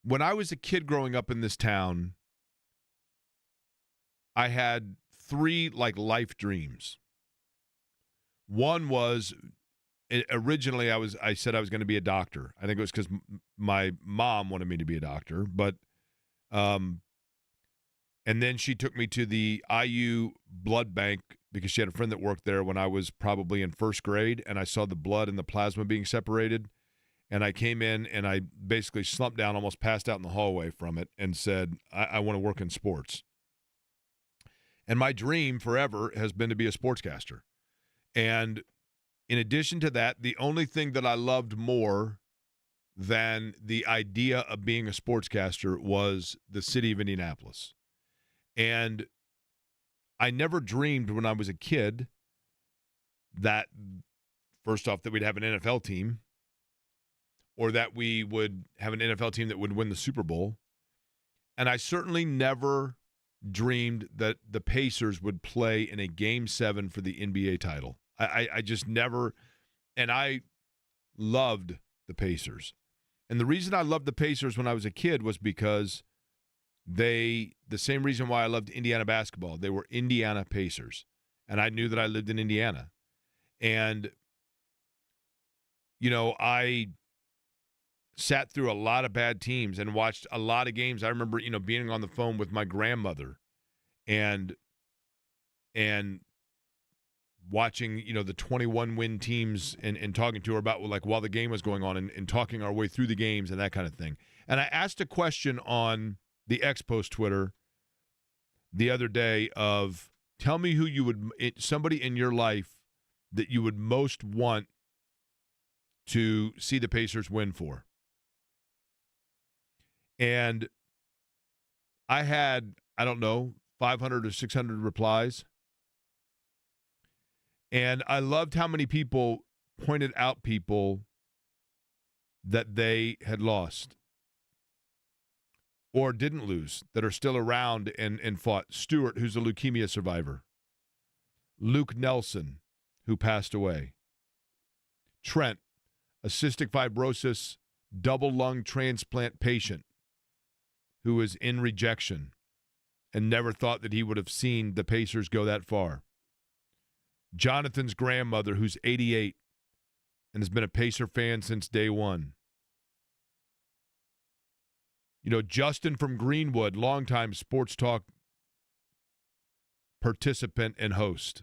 when I was a kid growing up in this town, I had 3 life dreams. One was, originally I said I was going to be a doctor. I think it was because my mom wanted me to be a doctor, but and then she took me to the IU blood bank because she had a friend that worked there when I was probably in first grade, and I saw the blood and the plasma being separated. And I came in and I basically slumped down, almost passed out in the hallway from it, and said, I want to work in sports. And my dream forever has been to be a sportscaster. And in addition to that, the only thing that I loved more than the idea of being a sportscaster was the city of Indianapolis. And I never dreamed when I was a kid that, first off, that we'd have an NFL team or that we would have an NFL team that would win the Super Bowl. And I certainly never dreamed that the Pacers would play in a Game 7 for the NBA title. I just never, and I loved the Pacers. And the reason I loved the Pacers when I was a kid was because the same reason why I loved Indiana basketball, they were Indiana Pacers. And I knew that I lived in Indiana. And, I sat through a lot of bad teams and watched a lot of games. I remember, being on the phone with my grandmother and watching, the 21-win teams and talking to her about, while the game was going on and talking our way through the games and that kind of thing. And I asked a question on the X-Post Twitter the other day of, tell me who you would, somebody in your life that you would most want to see the Pacers win for. And I had, 500 or 600 replies. And I loved how many people pointed out people that they had lost or didn't lose, that are still around and fought. Stewart, who's a leukemia survivor. Luke Nelson, who passed away. Trent, a cystic fibrosis double lung transplant patient who was in rejection and never thought that he would have seen the Pacers go that far. Jonathan's grandmother, who's 88 and has been a Pacer fan since day one. You know, Justin from Greenwood, longtime sports talk participant and host.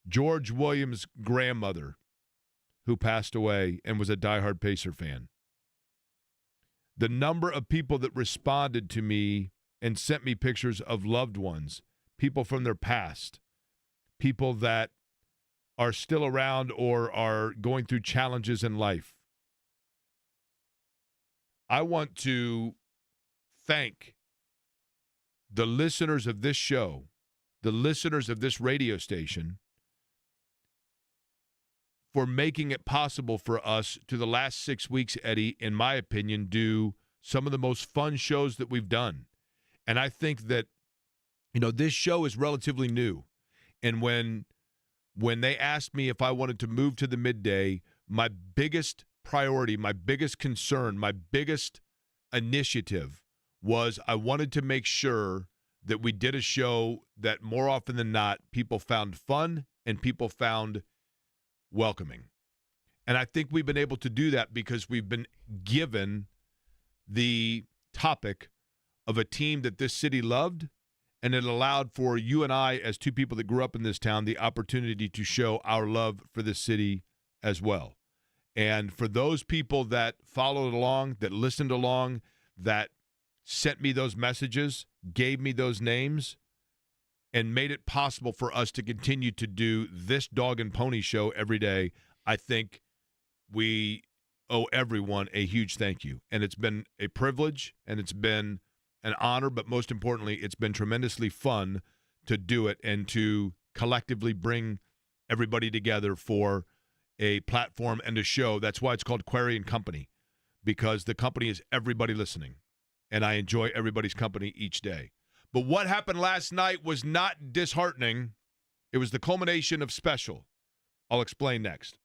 George Williams' grandmother, who passed away and was a diehard Pacer fan. The number of people that responded to me and sent me pictures of loved ones, people from their past, people that are still around or are going through challenges in life. I want to thank the listeners of this show, the listeners of this radio station, for making it possible for us to the last 6 weeks, Eddie, in my opinion, do some of the most fun shows that we've done. And I think that, you know, this show is relatively new. And when they asked me if I wanted to move to the midday, my biggest priority, my biggest concern, my biggest initiative was I wanted to make sure that we did a show that more often than not people found fun and people found welcoming. And I think we've been able to do that because we've been given the topic of a team that this city loved, and it allowed for you and I, as two people that grew up in this town, the opportunity to show our love for this city as well. And for those people that followed along, that listened along, that sent me those messages, gave me those names, and made it possible for us to continue to do this dog and pony show every day, I think we owe everyone a huge thank you. And it's been a privilege, and it's been an honor, but most importantly, it's been tremendously fun to do it and to collectively bring everybody together for a platform and a show. That's why it's called Query and Company, because the company is everybody listening, and I enjoy everybody's company each day. But what happened last night was not disheartening. It was the culmination of special. I'll explain next.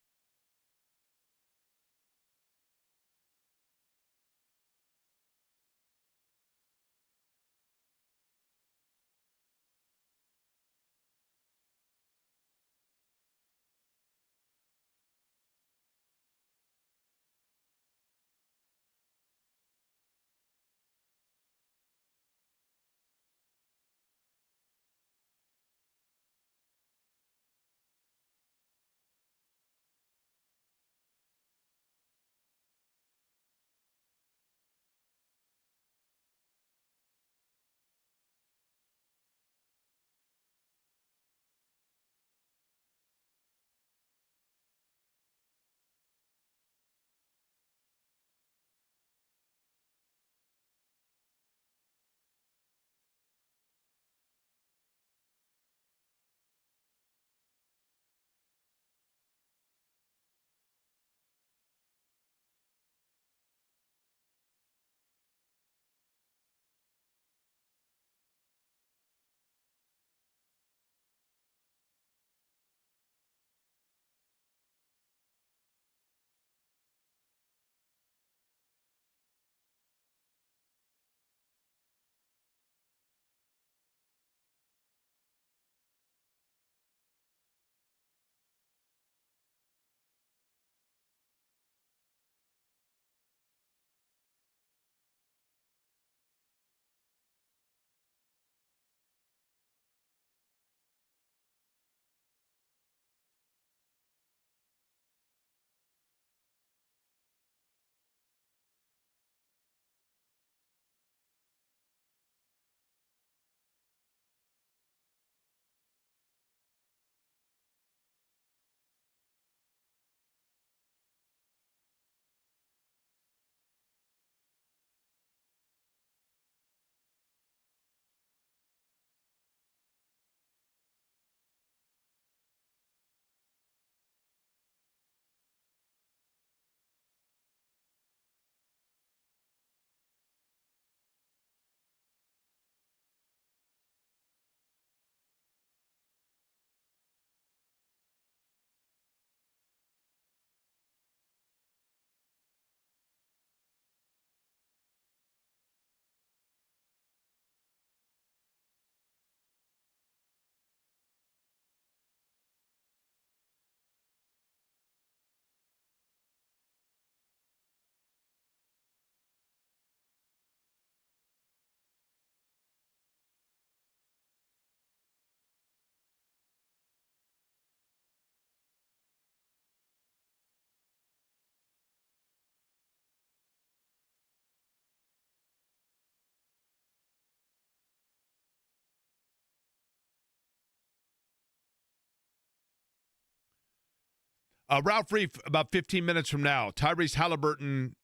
Route free about 15 minutes from now. Tyrese Haliburton,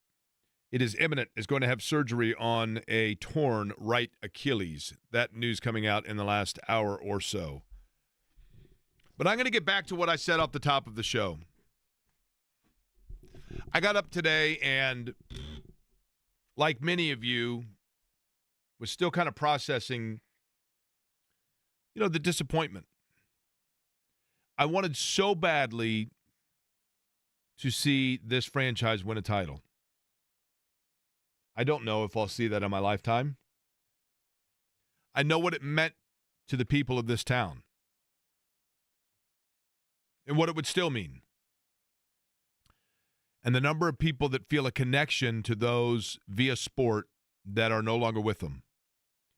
it is imminent, is going to have surgery on a torn right Achilles. That news coming out in the last hour or so. But I'm going to get back to what I said off the top of the show. I got up today and, like many of you, was still kind of processing, the disappointment. I wanted so badly to see this franchise win a title. I don't know if I'll see that in my lifetime. I know what it meant to the people of this town and what it would still mean. And the number of people that feel a connection to those via sport that are no longer with them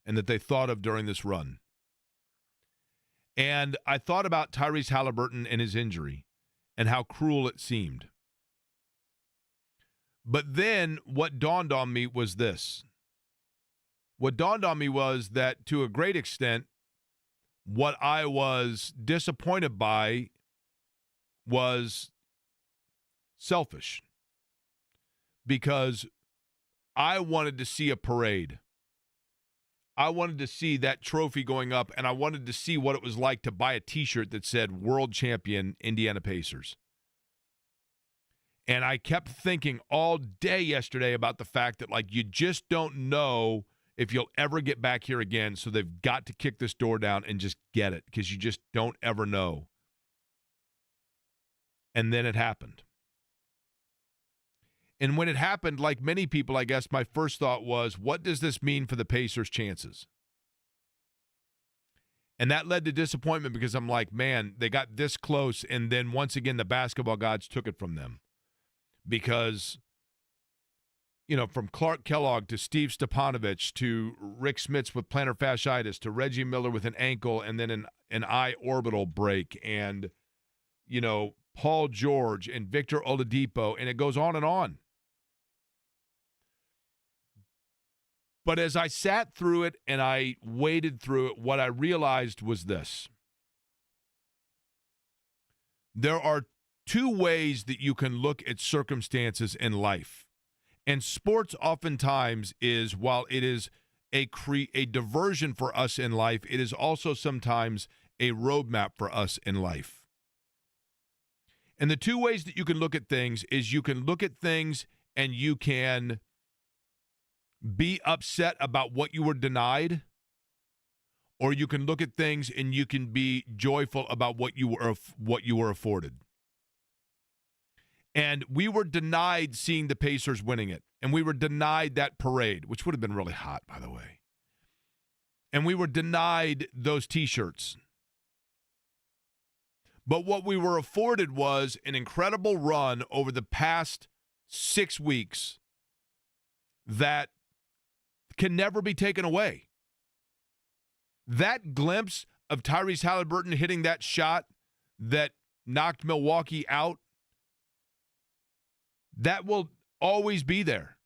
and that they thought of during this run. And I thought about Tyrese Haliburton and his injury and how cruel it seemed. But then what dawned on me was this. What dawned on me was that to a great extent, what I was disappointed by was selfish. Because I wanted to see a parade. I wanted to see that trophy going up, and I wanted to see what it was like to buy a T-shirt that said World Champion Indiana Pacers. And I kept thinking all day yesterday about the fact that, you just don't know if you'll ever get back here again, so they've got to kick this door down and just get it, because you just don't ever know. And then it happened. And when it happened, like many people, I guess my first thought was, what does this mean for the Pacers' chances? And that led to disappointment because I'm like, man, they got this close, and then once again the basketball gods took it from them. Because, from Clark Kellogg to Steve Stepanovich to Rick Smits with plantar fasciitis to Reggie Miller with an ankle and then an eye orbital break and, Paul George and Victor Oladipo, and it goes on and on. But as I sat through it and I waded through it, what I realized was this. There are two ways that you can look at circumstances in life. And sports oftentimes is, while it is a diversion for us in life, it is also sometimes a roadmap for us in life. And the two ways that you can look at things is you can look at things and you can be upset about what you were denied, or you can look at things and you can be joyful about what you were afforded. And we were denied seeing the Pacers winning it, and we were denied that parade, which would have been really hot, by the way. And we were denied those T-shirts. But what we were afforded was an incredible run over the past 6 weeks that can never be taken away. That glimpse of Tyrese Haliburton hitting that shot that knocked Milwaukee out, that will always be there.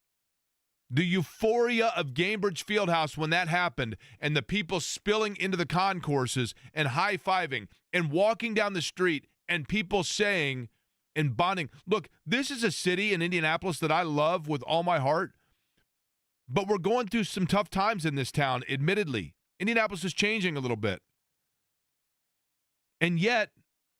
The euphoria of Gainbridge Fieldhouse when that happened and the people spilling into the concourses and high-fiving and walking down the street and people saying and bonding. Look, this is a city in Indianapolis that I love with all my heart, but we're going through some tough times in this town, admittedly. Indianapolis is changing a little bit. And yet,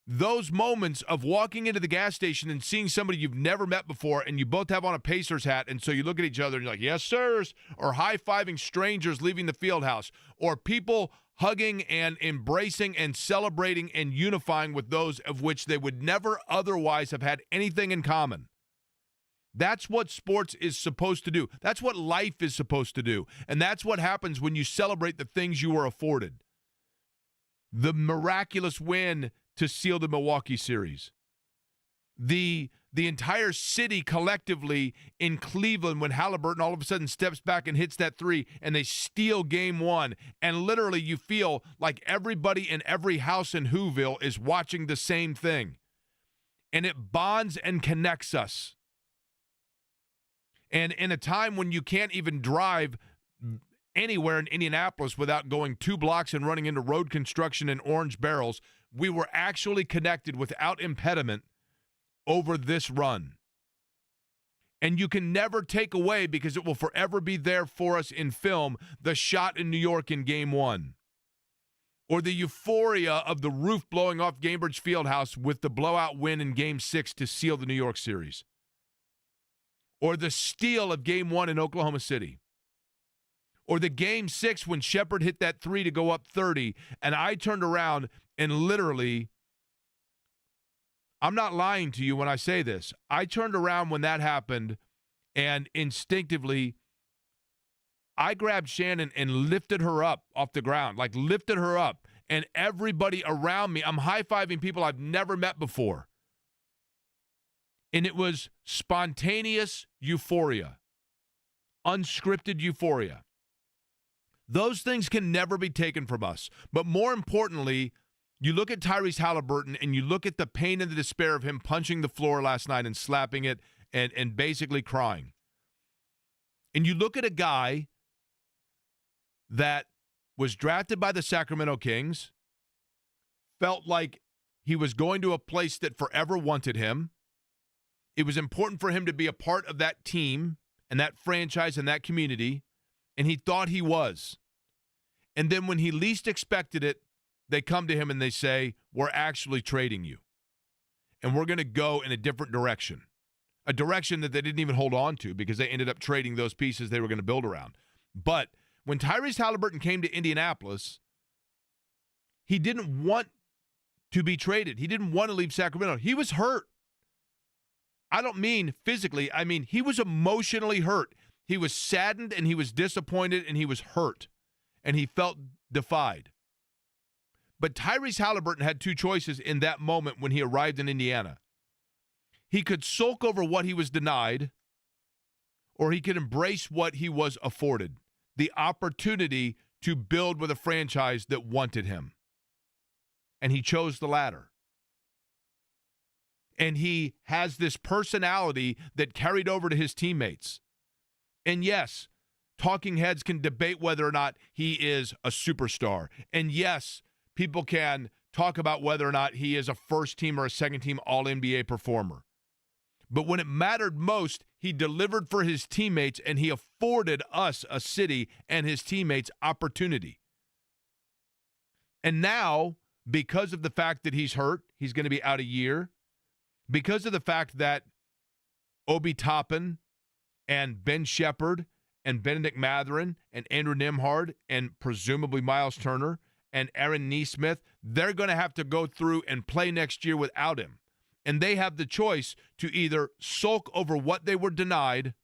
those moments of walking into the gas station and seeing somebody you've never met before and you both have on a Pacers hat, and so you look at each other and you're like, yes, sirs, or high-fiving strangers leaving the field house, or people hugging and embracing and celebrating and unifying with those of which they would never otherwise have had anything in common. That's what sports is supposed to do. That's what life is supposed to do. And that's what happens when you celebrate the things you were afforded. The miraculous win to seal the Milwaukee series. The entire city collectively in Cleveland when Haliburton all of a sudden steps back and hits that three and they steal game one. And literally you feel like everybody in every house in Whoville is watching the same thing. And it bonds and connects us. And in a time when you can't even drive anywhere in Indianapolis without going 2 blocks and running into road construction and orange barrels, we were actually connected without impediment over this run. And you can never take away, because it will forever be there for us in film, the shot in New York in Game 1. Or the euphoria of the roof blowing off Gainbridge Fieldhouse with the blowout win in Game 6 to seal the New York series. Or the steal of Game 1 in Oklahoma City. Or the Game 6 when Shepard hit that 3 to go up 30, and I turned around and literally, I'm not lying to you when I say this, I turned around when that happened, and instinctively, I grabbed Shannon and lifted her up off the ground, like lifted her up, and everybody around me, I'm high-fiving people I've never met before. And it was spontaneous euphoria, unscripted euphoria. Those things can never be taken from us. But more importantly, you look at Tyrese Haliburton and you look at the pain and the despair of him punching the floor last night and slapping it and basically crying. And you look at a guy that was drafted by the Sacramento Kings, felt like he was going to a place that forever wanted him. It was important for him to be a part of that team and that franchise and that community, and he thought he was. And then when he least expected it, they come to him and they say, we're actually trading you. And we're going to go in a different direction. A direction that they didn't even hold on to because they ended up trading those pieces they were going to build around. But when Tyrese Haliburton came to Indianapolis, he didn't want to be traded. He didn't want to leave Sacramento. He was hurt. I don't mean physically. I mean, he was emotionally hurt. He was saddened and he was disappointed and he was hurt. And he felt defied. But Tyrese Haliburton had two choices in that moment when he arrived in Indiana. He could sulk over what he was denied, or he could embrace what he was afforded, the opportunity to build with a franchise that wanted him. And he chose the latter. And he has this personality that carried over to his teammates. And yes, talking heads can debate whether or not he is a superstar. And yes, people can talk about whether or not he is a first-team or a second-team All-NBA performer. But when it mattered most, he delivered for his teammates, and he afforded us, a city, and his teammates opportunity. And now, because of the fact that he's hurt, he's going to be out a year, because of the fact that Obi Toppin and Ben Shepard and Benedict Mathurin and Andrew Nembhard and presumably Miles Turner and Aaron Nesmith, they're going to have to go through and play next year without him. And they have the choice to either sulk over what they were denied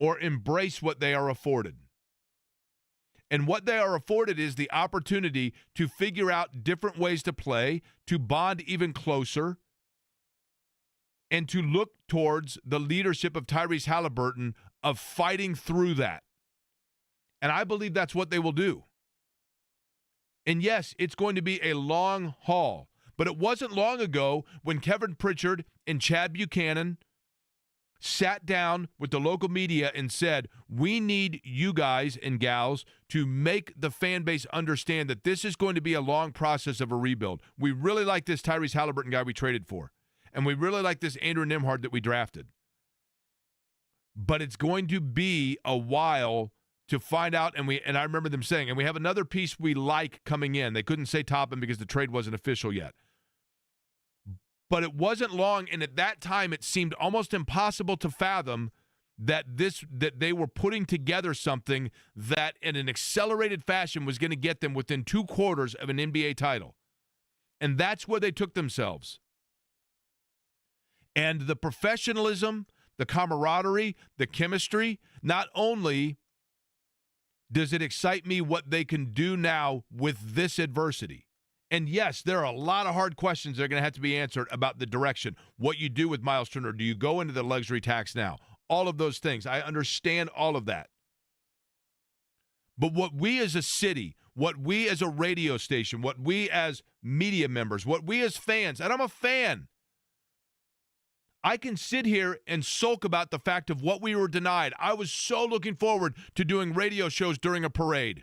or embrace what they are afforded. And what they are afforded is the opportunity to figure out different ways to play, to bond even closer, and to look towards the leadership of Tyrese Haliburton of fighting through that. And I believe that's what they will do. And yes, it's going to be a long haul. But it wasn't long ago when Kevin Pritchard and Chad Buchanan sat down with the local media and said, we need you guys and gals to make the fan base understand that this is going to be a long process of a rebuild. We really like this Tyrese Haliburton guy we traded for. And we really like this Andrew Nembhard that we drafted. But it's going to be a while to find out, and I remember them saying, and we have another piece we like coming in. They couldn't say Toppin because the trade wasn't official yet. But it wasn't long, and at that time it seemed almost impossible to fathom that they were putting together something that in an accelerated fashion was going to get them within 2 quarters of an NBA title. And that's where they took themselves. And the professionalism, the camaraderie, the chemistry, not only does it excite me what they can do now with this adversity. And yes, there are a lot of hard questions that are going to have to be answered about the direction. What you do with Miles Turner. Do you go into the luxury tax now? All of those things. I understand all of that. But what we as a city, what we as a radio station, what we as media members, what we as fans, and I'm a fan, I can sit here and sulk about the fact of what we were denied. I was so looking forward to doing radio shows during a parade.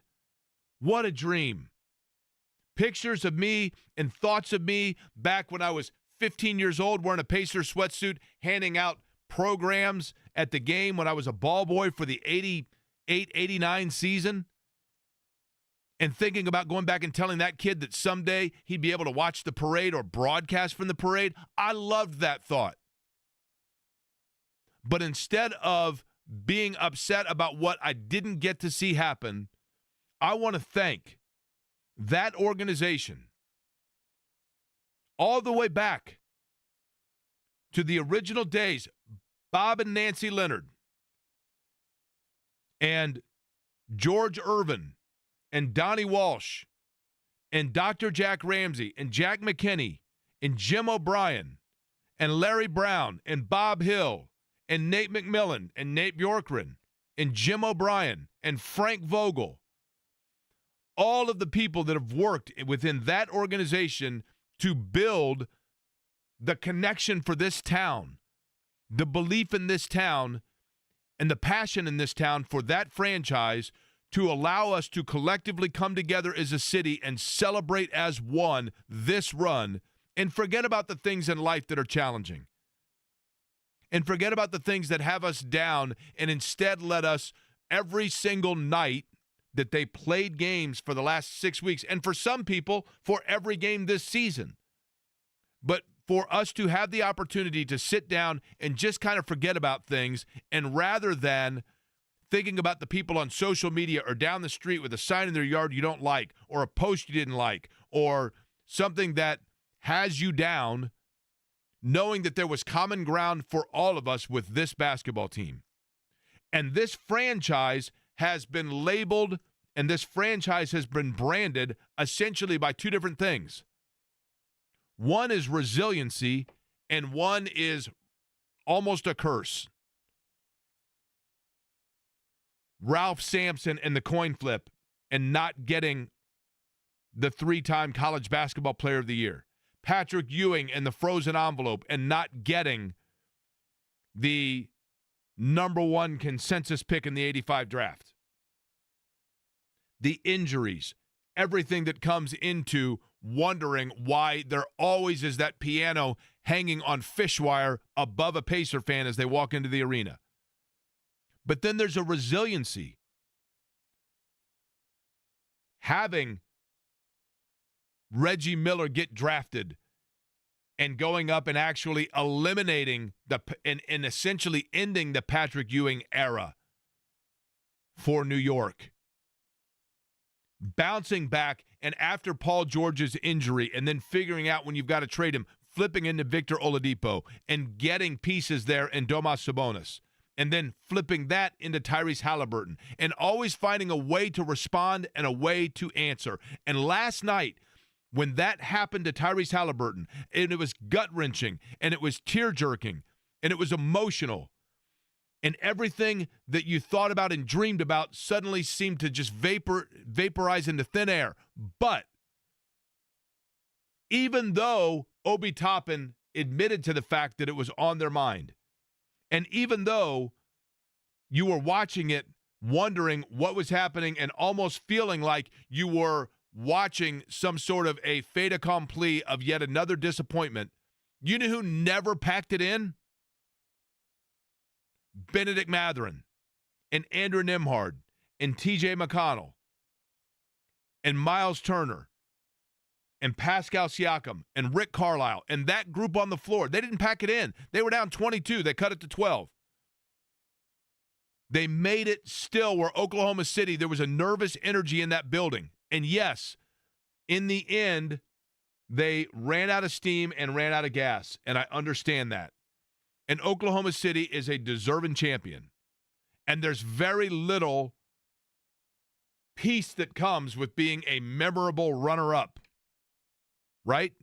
What a dream. Pictures of me and thoughts of me back when I was 15 years old wearing a Pacers sweatsuit, handing out programs at the game when I was a ball boy for the 88-89 season, and thinking about going back and telling that kid that someday he'd be able to watch the parade or broadcast from the parade. I loved that thought. But instead of being upset about what I didn't get to see happen, I want to thank that organization all the way back to the original days, Bob and Nancy Leonard and George Irvin and Donnie Walsh and Dr. Jack Ramsey and Jack McKinney and Jim O'Brien and Larry Brown and Bob Hill and Nate McMillan and Nate Bjorkgren and Jim O'Brien and Frank Vogel. All of the people that have worked within that organization to build the connection for this town, the belief in this town, and the passion in this town for that franchise to allow us to collectively come together as a city and celebrate as one this run and forget about the things in life that are challenging. And forget about the things that have us down and instead let us every single night that they played games for the last 6 weeks, and for some people, for every game this season. But for us to have the opportunity to sit down and just kind of forget about things, and rather than thinking about the people on social media or down the street with a sign in their yard you don't like, or a post you didn't like, or something that has you down, knowing that there was common ground for all of us with this basketball team. And this franchise has been labeled and this franchise has been branded essentially by two different things. One is resiliency, and one is almost a curse. Ralph Sampson and the coin flip and not getting the 3-time college basketball player of the year. Patrick Ewing and the frozen envelope and not getting the number 1 consensus pick in the 85 draft. The injuries, everything that comes into wondering why there always is that piano hanging on fish wire above a Pacer fan as they walk into the arena. But then there's a resiliency. Having Reggie Miller get drafted and going up and actually eliminating and essentially ending the Patrick Ewing era for New York. Bouncing back, and after Paul George's injury, and then figuring out when you've got to trade him, flipping into Victor Oladipo and getting pieces there in Domas Sabonis, and then flipping that into Tyrese Haliburton, and always finding a way to respond and a way to answer. And last night, when that happened to Tyrese Haliburton, and it was gut-wrenching, and it was tear-jerking, and it was emotional, and everything that you thought about and dreamed about suddenly seemed to just vaporize into thin air. But even though Obi Toppin admitted to the fact that it was on their mind, and even though you were watching it, wondering what was happening and almost feeling like you were watching some sort of a fait accompli of yet another disappointment, you know who never packed it in? Benedict Mathurin and Andrew Nembhard and TJ McConnell and Miles Turner and Pascal Siakam and Rick Carlisle and that group on the floor. They didn't pack it in. They were down 22. They cut it to 12. They made it still where Oklahoma City, there was a nervous energy in that building. And yes, in the end, they ran out of steam and ran out of gas, and I understand that. And Oklahoma City is a deserving champion. And there's very little peace that comes with being a memorable runner-up, right?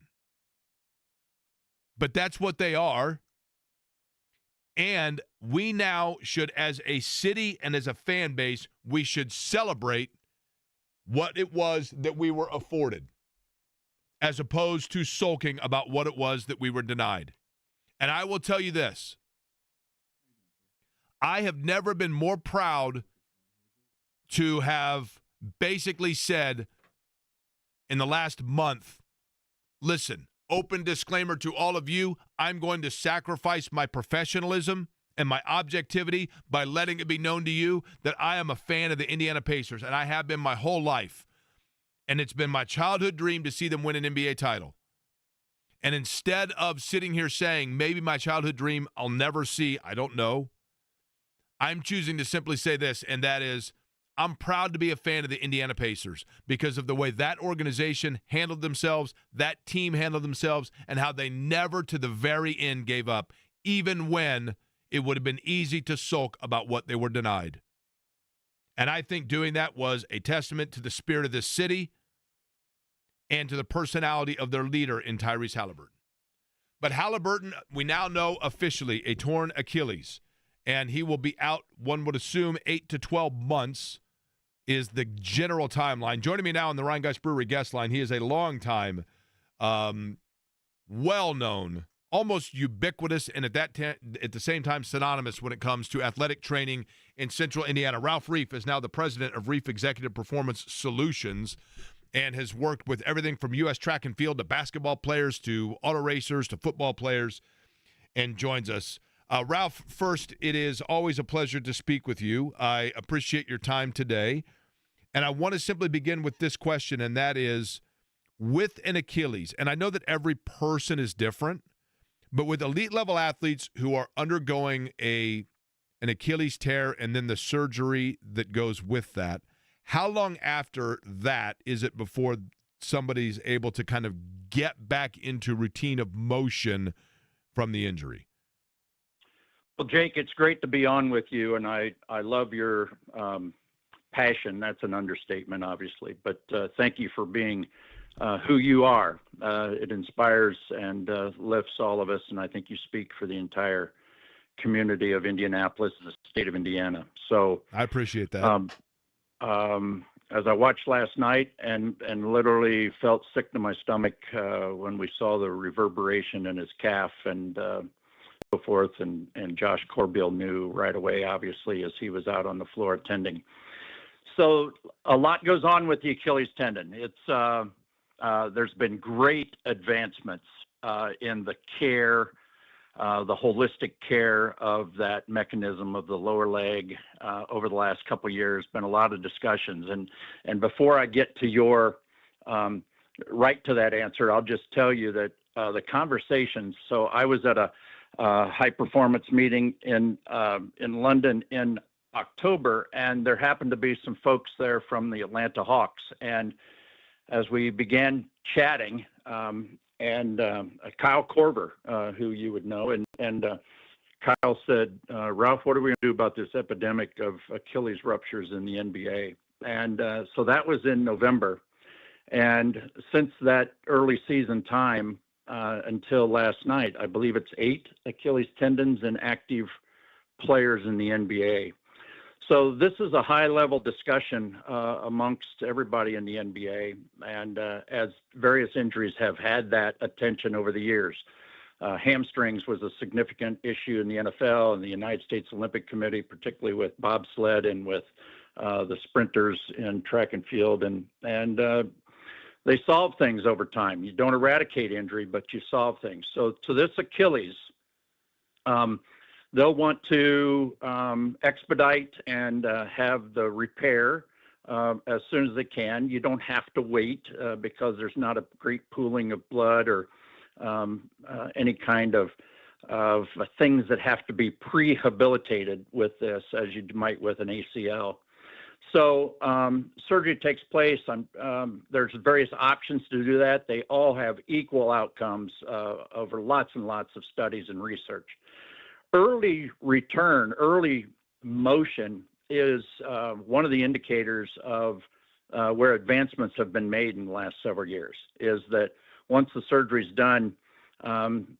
But that's what they are. And we now should, as a city and as a fan base, we should celebrate what it was that we were afforded, as opposed to sulking about what it was that we were denied. And I will tell you this. I have never been more proud to have basically said in the last month, listen, open disclaimer to all of you, I'm going to sacrifice my professionalism and my objectivity by letting it be known to you that I am a fan of the Indiana Pacers, and I have been my whole life. And it's been my childhood dream to see them win an NBA title. And instead of sitting here saying, maybe my childhood dream I'll never see, I don't know, I'm choosing to simply say this, and that is, I'm proud to be a fan of the Indiana Pacers because of the way that organization handled themselves, that team handled themselves, and how they never to the very end gave up, even when it would have been easy to sulk about what they were denied. And I think doing that was a testament to the spirit of this city and to the personality of their leader in Tyrese Haliburton. But Haliburton, we now know officially a torn Achilles, and he will be out, one would assume, 8 to 12 months is the general timeline. Joining me now on the Ryan Geist Brewery guest line, he is a long-time, well-known, almost ubiquitous, and at the same time synonymous when it comes to athletic training in Central Indiana. Ralph Reif is now the president of Reif Executive Performance Solutions and has worked with everything from U.S. track and field to basketball players to auto racers to football players, and joins us. Ralph, first, it is always a pleasure to speak with you. I appreciate your time today. And I want to simply begin with this question, and that is, with an Achilles, and I know that every person is different, but with elite-level athletes who are undergoing an Achilles tear and then the surgery that goes with that, how long after that is it before somebody's able to kind of get back into routine of motion from the injury? Well, Jake, it's great to be on with you, and I love your passion. That's an understatement, obviously, but thank you for being who you are. It inspires and lifts all of us, and I think you speak for the entire community of Indianapolis and the state of Indiana. So I appreciate that. As I watched last night and literally felt sick to my stomach when we saw the reverberation in his calf and so forth, and Josh Corbeil knew right away, obviously, as he was out on the floor attending. So a lot goes on with the Achilles tendon. It's there's been great advancements in the care, the holistic care of that mechanism of the lower leg over the last couple of years. Been a lot of discussions, and before I get to your right to that answer, I'll just tell you that the conversations. So I was at a high performance meeting in London in October, and there happened to be some folks there from the Atlanta Hawks. And as we began chatting, and Kyle Korver, who you would know, and Kyle said, Ralph, what are we going to do about this epidemic of Achilles ruptures in the NBA? And so that was in November. And since that early season time until last night, I believe it's 8 Achilles tendons in active players in the NBA. So this is a high-level discussion amongst everybody in the NBA, and as various injuries have had that attention over the years. Hamstrings was a significant issue in the NFL and the United States Olympic Committee, particularly with bobsled and with the sprinters in track and field, and they solve things over time. You don't eradicate injury, but you solve things. So to this Achilles, they'll want to expedite and have the repair as soon as they can. You don't have to wait because there's not a great pooling of blood or any kind of things that have to be prehabilitated with this as you might with an ACL. So surgery takes place. There's various options to do that. They all have equal outcomes over lots and lots of studies and research. Early return, early motion is one of the indicators of where advancements have been made in the last several years, is that once the surgery is done,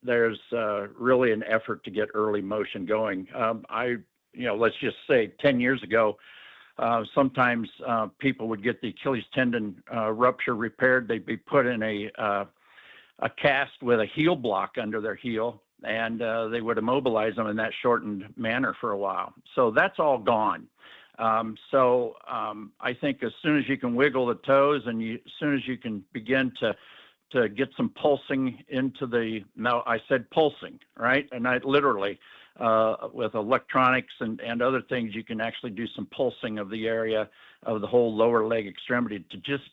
there's really an effort to get early motion going. Let's just say 10 years ago, sometimes people would get the Achilles tendon rupture repaired. They'd be put in a cast with a heel block under their heel, and they would immobilize them in that shortened manner for a while. So that's all gone. I think as soon as you can wiggle the toes and as soon as you can begin to to get some pulsing into the, now I said pulsing, right? And I literally, with electronics and other things, you can actually do some pulsing of the area of the whole lower leg extremity to just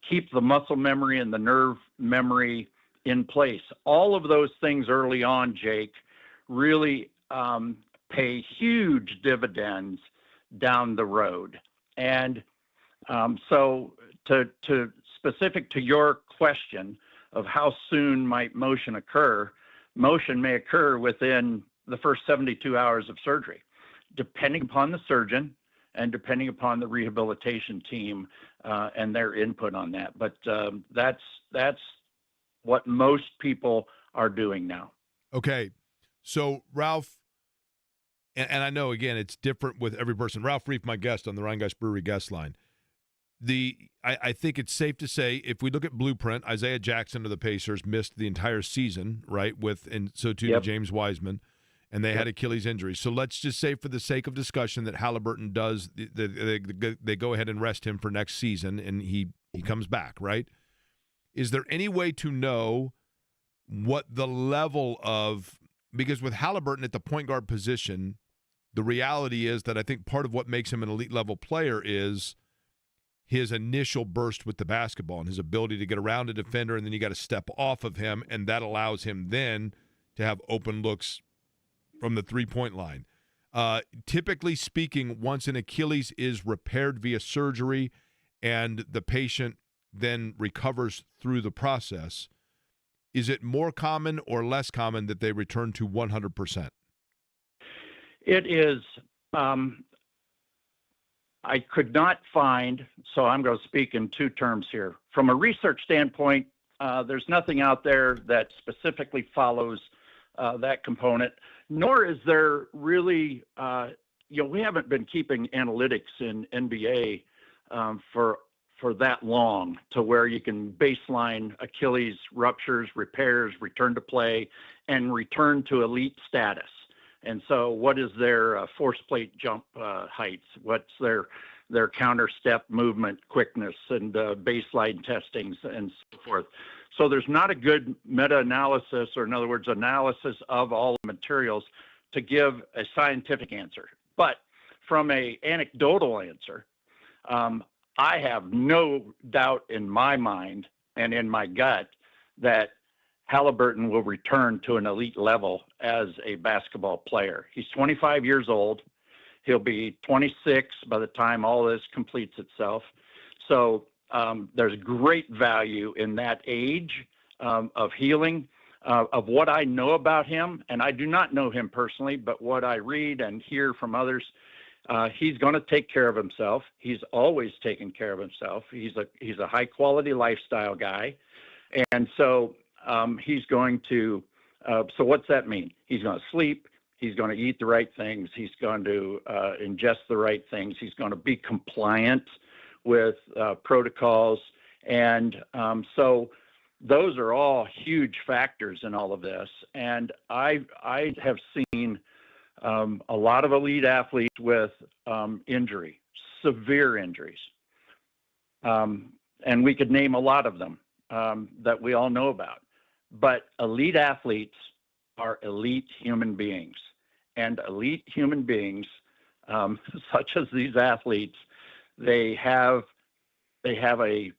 keep the muscle memory and the nerve memory in place. All of those things early on, Jake, really pay huge dividends down the road. And so to specific to your question of how soon might motion occur, motion may occur within the first 72 hours of surgery, depending upon the surgeon and depending upon the rehabilitation team and their input on that. But that's what most people are doing now. Okay. So Ralph, and I know, again, it's different with every person. Ralph Reef, my guest on the Rhinegeist Brewery guest line. I think it's safe to say, if we look at Blueprint, Isaiah Jackson of the Pacers missed the entire season, right? And so too did James Wiseman, and they had Achilles injuries. So let's just say, for the sake of discussion, that Haliburton does. They go ahead and rest him for next season, and he comes back, right? Is there any way to know what the level of, because with Haliburton at the point guard position, the reality is that I think part of what makes him an elite level player is his initial burst with the basketball and his ability to get around a defender, and then you got to step off of him, and that allows him then to have open looks from the three-point line. Typically speaking, once an Achilles is repaired via surgery and the patient then recovers through the process, is it more common or less common that they return to 100%? It is. I could not find, so I'm going to speak in two terms here. From a research standpoint, there's nothing out there that specifically follows that component, nor is there really, we haven't been keeping analytics in NBA for that long to where you can baseline Achilles ruptures, repairs, return to play, and return to elite status. And so what is their force plate jump heights? What's their counter step movement quickness and baseline testings and so forth? So there's not a good meta-analysis, or in other words, analysis of all the materials to give a scientific answer. But from an anecdotal answer, I have no doubt in my mind and in my gut that Haliburton will return to an elite level as a basketball player. He's 25 years old. He'll be 26 by the time all this completes itself. So there's great value in that age of healing. Of what I know about him, and I do not know him personally, but what I read and hear from others, he's going to take care of himself. He's always taken care of himself. He's a high quality lifestyle guy, and so he's going to. So what's that mean? He's going to sleep. He's going to eat the right things. He's going to ingest the right things. He's going to be compliant with protocols, and so those are all huge factors in all of this. And I have seen a lot of elite athletes with injury, severe injuries. And we could name a lot of them that we all know about. But elite athletes are elite human beings. And elite human beings, such as these athletes, they have a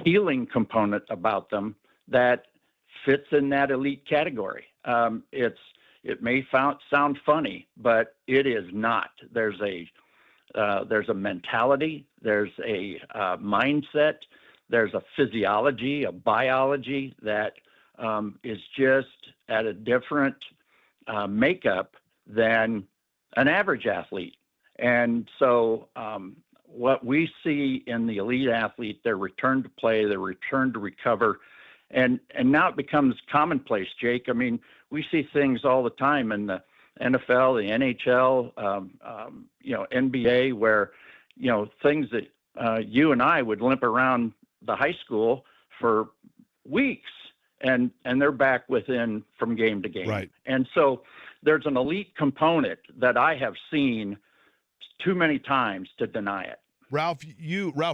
healing component about them that fits in that elite category. It may sound funny, but it is not. There's a mentality, there's a mindset, there's a physiology, a biology that is just at a different makeup than an average athlete. And so what we see in the elite athlete, their return to play, their return to recover, and now it becomes commonplace, Jake. I mean, we see things all the time in the NFL, the NHL, NBA, where, things that you and I would limp around the high school for weeks, and they're back from game to game. Right. And so there's an elite component that I have seen too many times to deny it. Ralph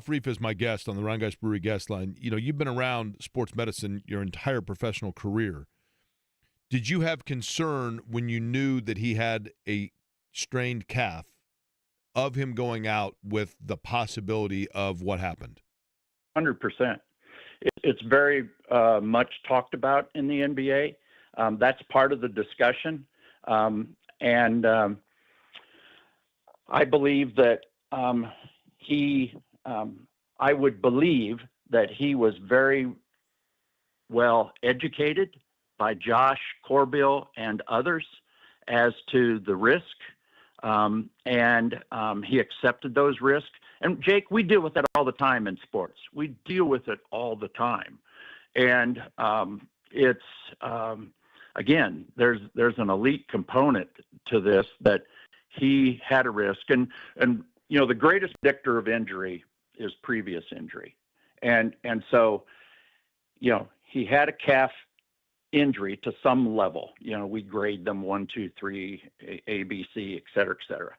Reef is my guest on the Rhinegeist Brewery guest line. You know, you've been around sports medicine your entire professional career. Did you have concern when you knew that he had a strained calf of him going out with the possibility of what happened? 100%. It's very much talked about in the NBA. That's part of the discussion. And I believe that I would believe that he was very well educated by Josh Corbill and others as to the risk. And he accepted those risks. And Jake, we deal with that all the time in sports. We deal with it all the time. And it's, again, there's an elite component to this that he had a risk. And you know, the greatest predictor of injury is previous injury. And so, you know, he had a calf injury to some level. You know, we grade them 1, 2, 3, A, B, C, et cetera, et cetera.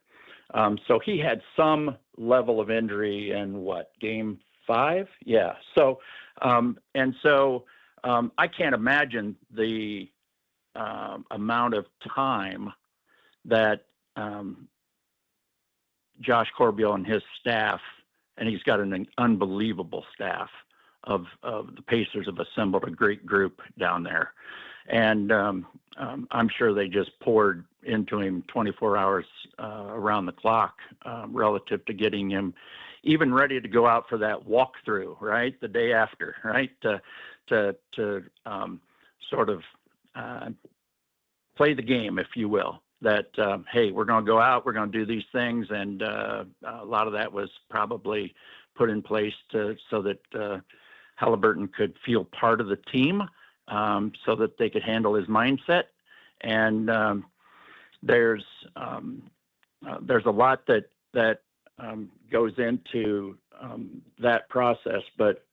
So he had some level of injury in game 5? Yeah. So, I can't imagine the amount of time that Josh Corbill and his staff, and he's got an unbelievable staff of the Pacers, have assembled a great group down there. And I'm sure they just poured into him 24 hours around the clock relative to getting him even ready to go out for that walkthrough, right? The day after, right? To sort of play the game, if you will, that, hey, we're going to go out, we're going to do these things. And a lot of that was probably put in place so that Haliburton could feel part of the team, so that they could handle his mindset. And there's a lot that goes into that process. But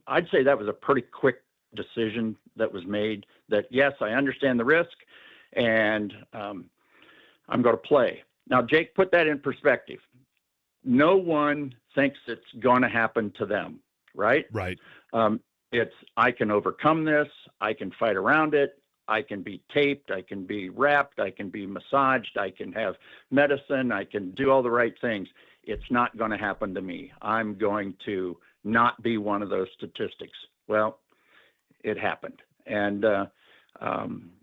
I'd say that was a pretty quick decision that was made, that, yes, I understand the risk, and I'm going to play. Now, Jake, put that in perspective. No one thinks it's going to happen to them, right? Right. It's, I can overcome this. I can fight around it. I can be taped. I can be wrapped. I can be massaged. I can have medicine. I can do all the right things. It's not going to happen to me. I'm going to not be one of those statistics. Well, it happened. And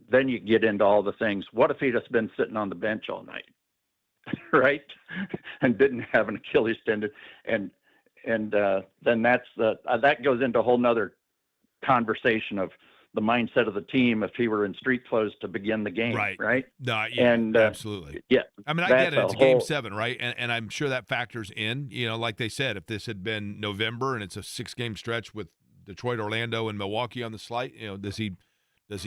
then you get into all the things. What if he'd just been sitting on the bench all night, right? And didn't have an Achilles tendon, and then that goes into a whole nother conversation of the mindset of the team if he were in street clothes to begin the game, right? No, yeah, and absolutely. Yeah, I mean, I get it. It's game 7, right? And I'm sure that factors in. You know, like they said, if this had been November and it's a 6-game stretch with Detroit, Orlando, and Milwaukee on the slate, you know, does he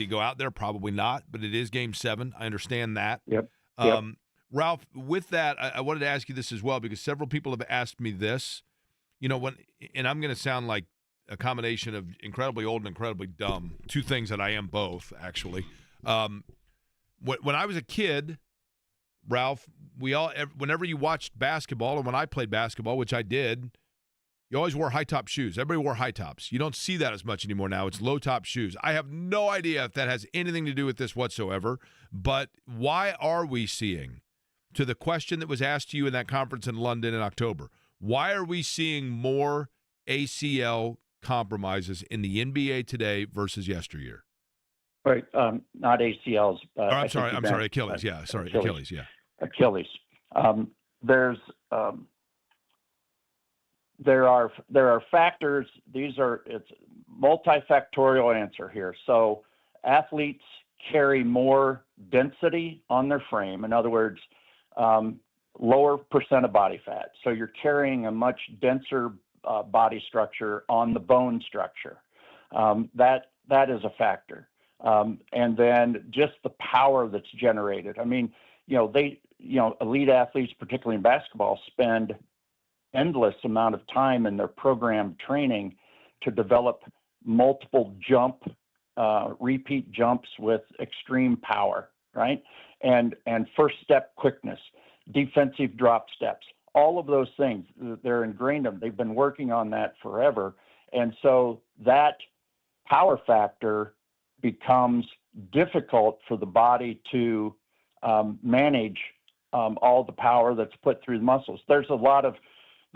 go out there? Probably not. But it is game 7. I understand that. Yep. Ralph, with that, I wanted to ask you this as well, because several people have asked me this. You know, and I'm going to sound like a combination of incredibly old and incredibly dumb, two things that I am both, actually. When I was a kid, Ralph, whenever you watched basketball, and when I played basketball, which I did, you always wore high-top shoes. Everybody wore high tops. You don't see that as much anymore now. It's low-top shoes. I have no idea if that has anything to do with this whatsoever, but why are we seeing, to the question that was asked to you in that conference in London in October, why are we seeing more ACL compromises in the NBA today versus yesteryear? Right, not ACLs. I'm sorry, Achilles. Yeah, sorry, Achilles. Yeah, Achilles. There are factors. It's multifactorial answer here. So athletes carry more density on their frame. In other words, lower percent of body fat. So you're carrying a much denser body structure on the bone structure. That is a factor. And then just the power that's generated. I mean, elite athletes, particularly in basketball, spend endless amount of time in their programmed training to develop multiple repeat jumps with extreme power, right? And first step quickness, defensive drop steps, all of those things, they're ingrained in them. They've been working on that forever. And so that power factor becomes difficult for the body to manage all the power that's put through the muscles. There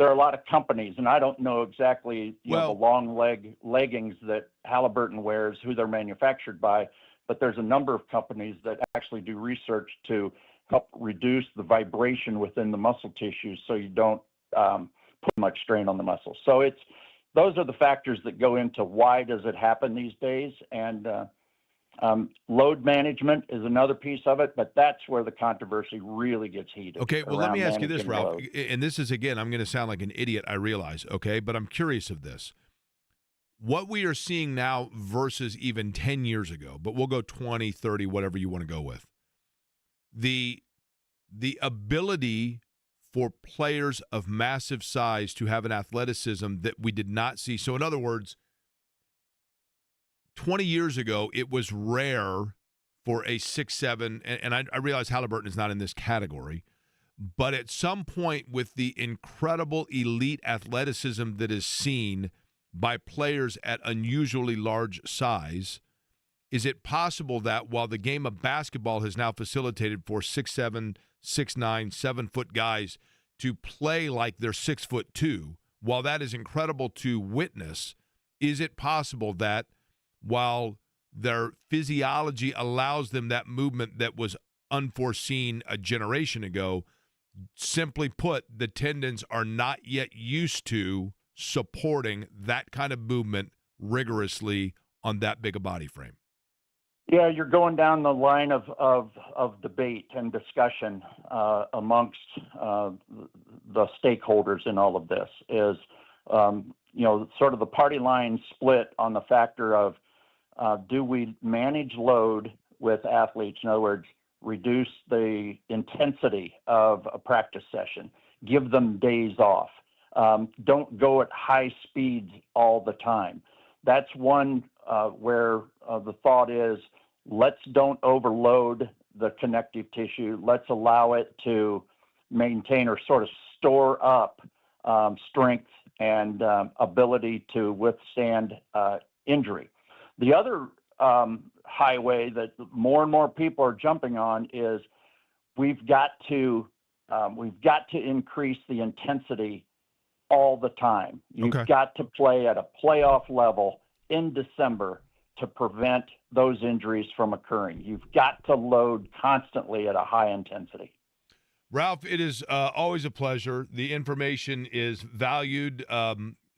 are a lot of companies, and I don't know exactly the long leggings that Haliburton wears, who they're manufactured by, but there's a number of companies that actually do research to help reduce the vibration within the muscle tissues so you don't put much strain on the muscles. So those are the factors that go into why does it happen these days. And load management is another piece of it, but that's where the controversy really gets heated. Okay, well, let me ask you this, managing Ralph. load. And this is, again, I'm going to sound like an idiot, I realize, okay? But I'm curious of this. What we are seeing now versus even 10 years ago, but we'll go 20, 30, whatever you want to go with. The ability for players of massive size to have an athleticism that we did not see. So, in other words, 20 years ago, it was rare for a 6'7", and I realize Haliburton is not in this category, but at some point with the incredible elite athleticism that is seen by players at unusually large size, is it possible that while the game of basketball has now facilitated for 6'7", 6'9", 7-foot guys to play like they're 6'2", while that is incredible to witness, is it possible that while their physiology allows them that movement that was unforeseen a generation ago, simply put, the tendons are not yet used to supporting that kind of movement rigorously on that big a body frame? Yeah, you're going down the line of debate and discussion amongst the stakeholders in all of this is, sort of the party line split on the factor of do we manage load with athletes? In other words, reduce the intensity of a practice session, give them days off, don't go at high speeds all the time. That's one where the thought is, let's don't overload the connective tissue. Let's allow it to maintain or sort of store up strength and ability to withstand injury. The other highway that more and more people are jumping on is we've got to increase the intensity all the time. You've got to play at a playoff level in December to prevent those injuries from occurring. You've got to load constantly at a high intensity. Ralph, it is always a pleasure. The information is valued.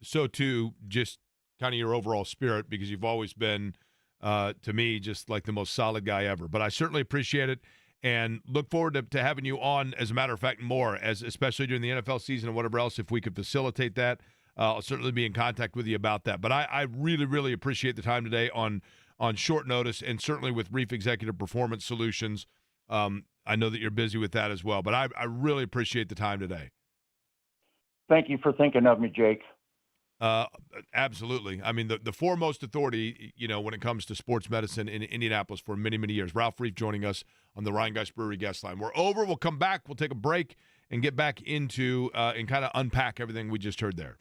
So too, just kind of your overall spirit, because you've always been, to me, just like the most solid guy ever. But I certainly appreciate it and look forward to having you on, as a matter of fact, more, especially during the NFL season and whatever else, if we could facilitate that. I'll certainly be in contact with you about that. But I really, really appreciate the time today on short notice, and certainly with Reef Executive Performance Solutions. I know that you're busy with that as well, but I really appreciate the time today. Thank you for thinking of me, Jake. Absolutely. I mean, the foremost authority, when it comes to sports medicine in Indianapolis for many, many years. Ralph Reef joining us on the Rhinegeist Brewery guest line. We're over. We'll come back. We'll take a break and get back into and kind of unpack everything we just heard there.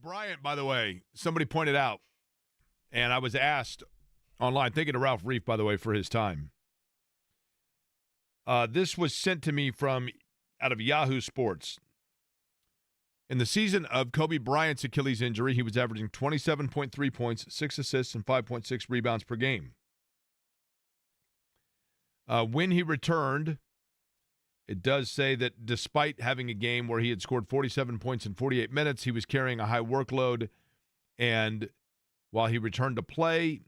Bryant, by the way, somebody pointed out, and I was asked online, thank you to Ralph Reef, by the way, for his time. This was sent to me from out of Yahoo Sports. In the season of Kobe Bryant's Achilles injury, he was averaging 27.3 points, 6 assists, and 5.6 rebounds per game. When he returned, it does say that despite having a game where he had scored 47 points in 48 minutes, he was carrying a high workload. And while he returned to play,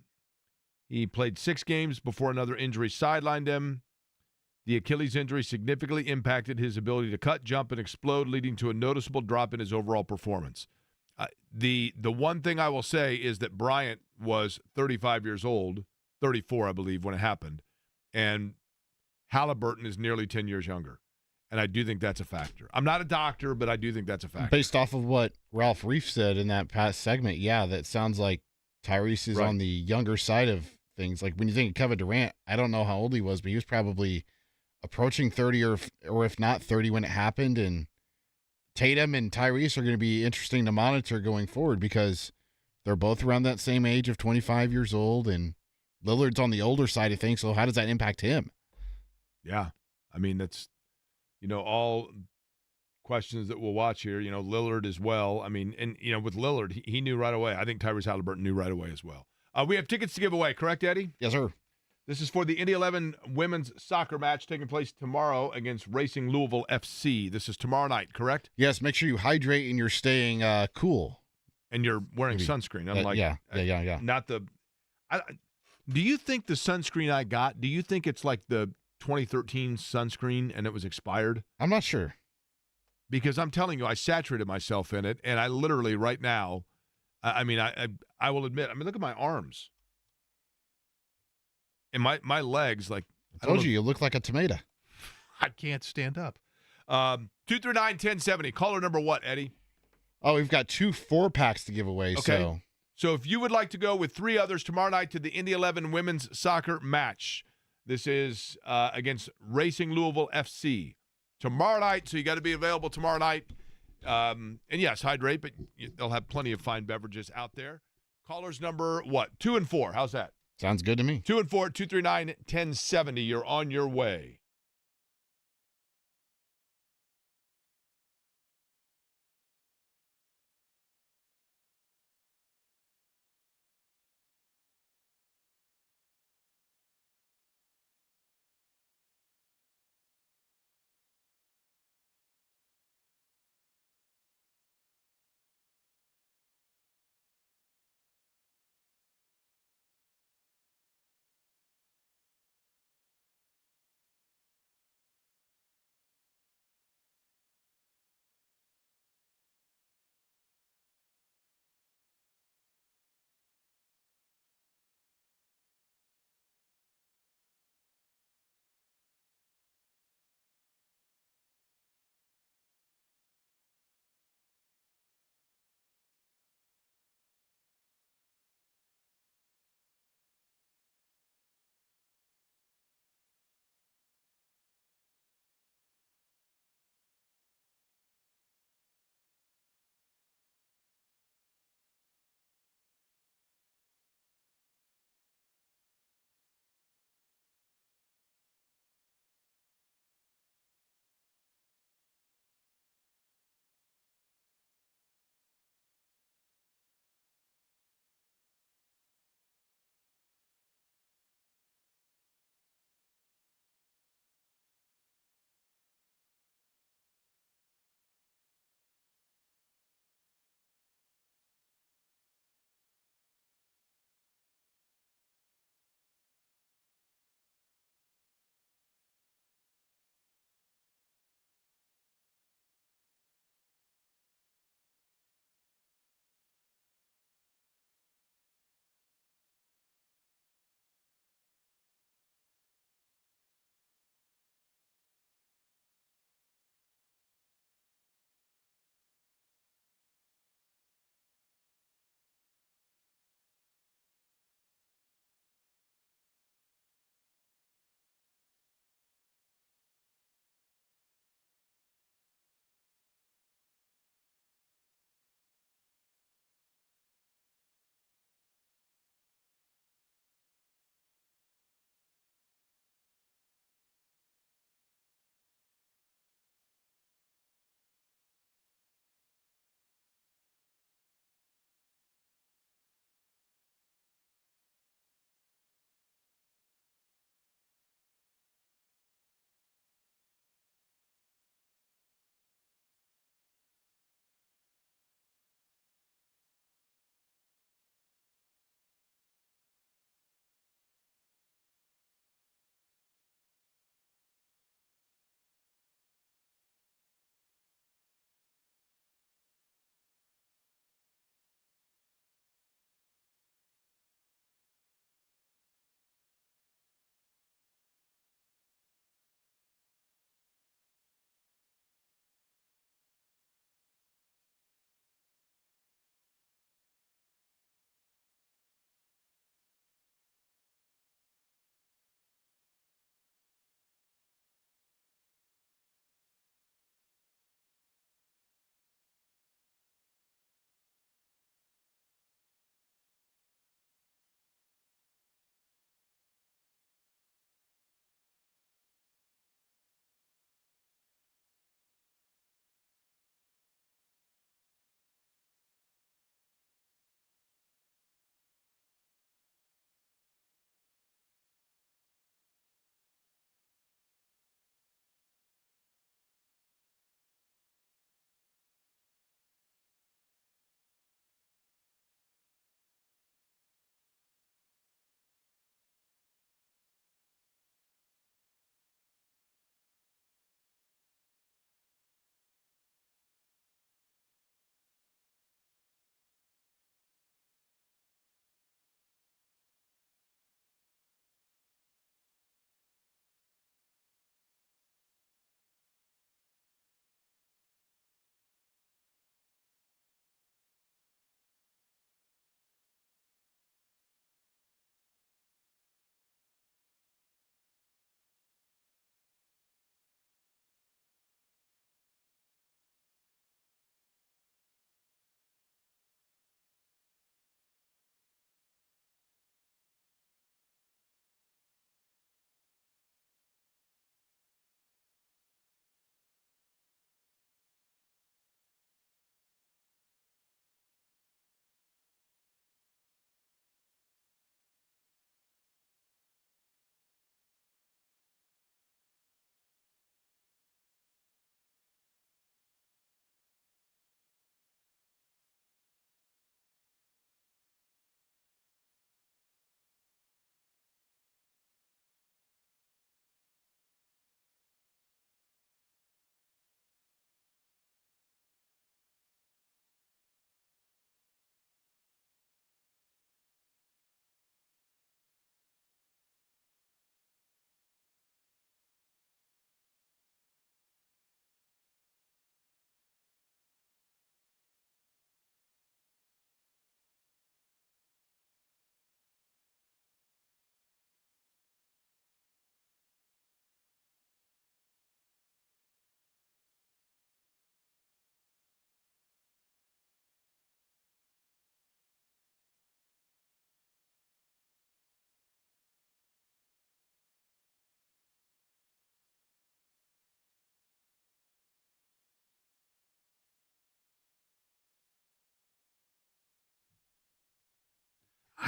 he played 6 games before another injury sidelined him. The Achilles injury significantly impacted his ability to cut, jump, and explode, leading to a noticeable drop in his overall performance. The one thing I will say is that Bryant was 35 years old, 34, I believe, when it happened. And Haliburton is nearly 10 years younger. And I do think that's a factor. I'm not a doctor, but I do think that's a factor. Based off of what Ralph Reef said in that past segment, yeah, that sounds like Tyrese is on the younger side of things. Like when you think of Kevin Durant, I don't know how old he was, but he was probably approaching 30 or if not 30 when it happened. And Tatum and Tyrese are going to be interesting to monitor going forward because they're both around that same age of 25 years old, and Lillard's on the older side of things. So how does that impact him? Yeah. I mean, that's, all questions that we'll watch here, Lillard as well. I mean, and, with Lillard, he knew right away. I think Tyrese Haliburton knew right away as well. We have tickets to give away, correct, Eddie? Yes, sir. This is for the Indy 11 women's soccer match taking place tomorrow against Racing Louisville FC. This is tomorrow night, correct? Yes, make sure you hydrate and you're staying cool. And you're wearing sunscreen. Yeah. Not the do you think the sunscreen I got, do you think it's like the 2013 sunscreen and it was expired? I'm not sure. Because I'm telling you, I saturated myself in it, and I literally right now, I will admit, look at my arms. And my legs, like I told you look like a tomato. I can't stand up. 239-1070. Caller number what, Eddie? Oh, we've got 2 4-packs to give away. Okay. So if you would like to go with 3 others tomorrow night to the Indy 11 women's soccer match, this is against Racing Louisville FC tomorrow night. So you got to be available tomorrow night. And yes, hydrate, but they'll have plenty of fine beverages out there. Callers number what? 2 and 4. How's that? Sounds good to me. 2 and 4, 239-1070. You're on your way.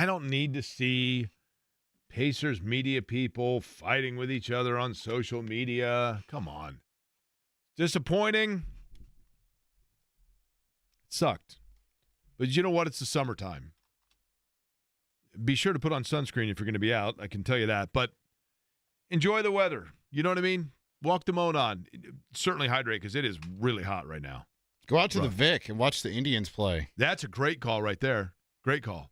I don't need to see Pacers media people fighting with each other on social media. Come on. Disappointing. It sucked. But you know what? It's the summertime. Be sure to put on sunscreen if you're going to be out. I can tell you that. But enjoy the weather. You know what I mean? Walk the moan on. Certainly hydrate because it is really hot right now. Go out to the Vic and watch the Indians play. That's a great call right there. Great call.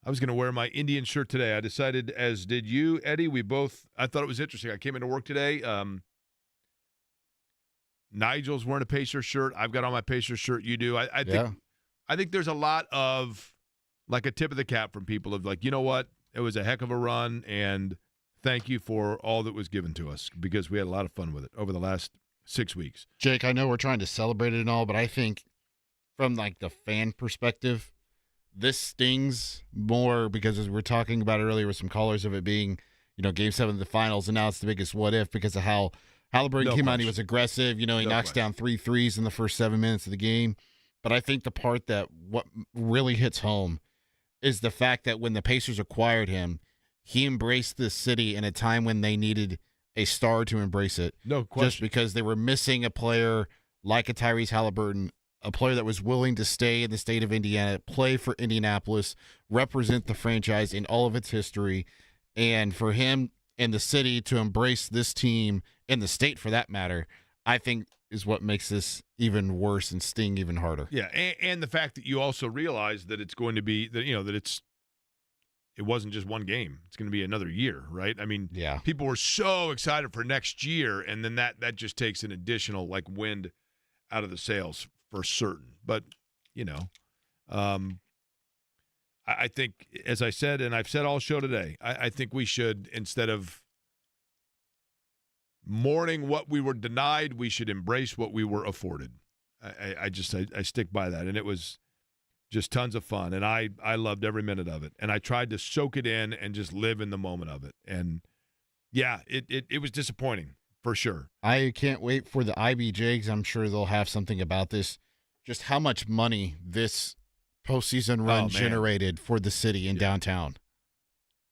I was going to wear my Indian shirt today. I decided, as did you, Eddie. I thought it was interesting. I came into work today. Nigel's wearing a Pacers shirt. I've got on my Pacers shirt. You do. I think there's a lot of, like, a tip of the cap from people of, like, you know what? It was a heck of a run, and thank you for all that was given to us because we had a lot of fun with it over the last 6 weeks. Jake, I know we're trying to celebrate it and all, but I think from, like, the fan perspective, this stings more because, as we were talking about earlier with some callers of it being, Game 7 of the finals, and now it's the biggest what if because of how Haliburton came out. He was aggressive. He knocks down 3 threes in the first 7 minutes of the game. But I think the part that what really hits home is the fact that when the Pacers acquired him, he embraced this city in a time when they needed a star to embrace it. No question. Just because they were missing a player like a Tyrese Haliburton, a player that was willing to stay in the state of Indiana, play for Indianapolis, represent the franchise in all of its history, and for him and the city to embrace this team, and the state for that matter, I think is what makes this even worse and sting even harder. Yeah, and the fact that you also realize that it's going to be, that it wasn't just one game. It's going to be another year, right? I mean, people were so excited for next year, and then that just takes an additional, like, wind out of the sails for certain. But, I think, as I said, and I've said all show today, I think we should, instead of mourning what we were denied, we should embrace what we were afforded. I stick by that. And it was just tons of fun. And I loved every minute of it. And I tried to soak it in and just live in the moment of it. And, yeah, it was disappointing for sure. I can't wait for the IBJs. I'm sure they'll have something about this. Just how much money this postseason run generated for the city in downtown.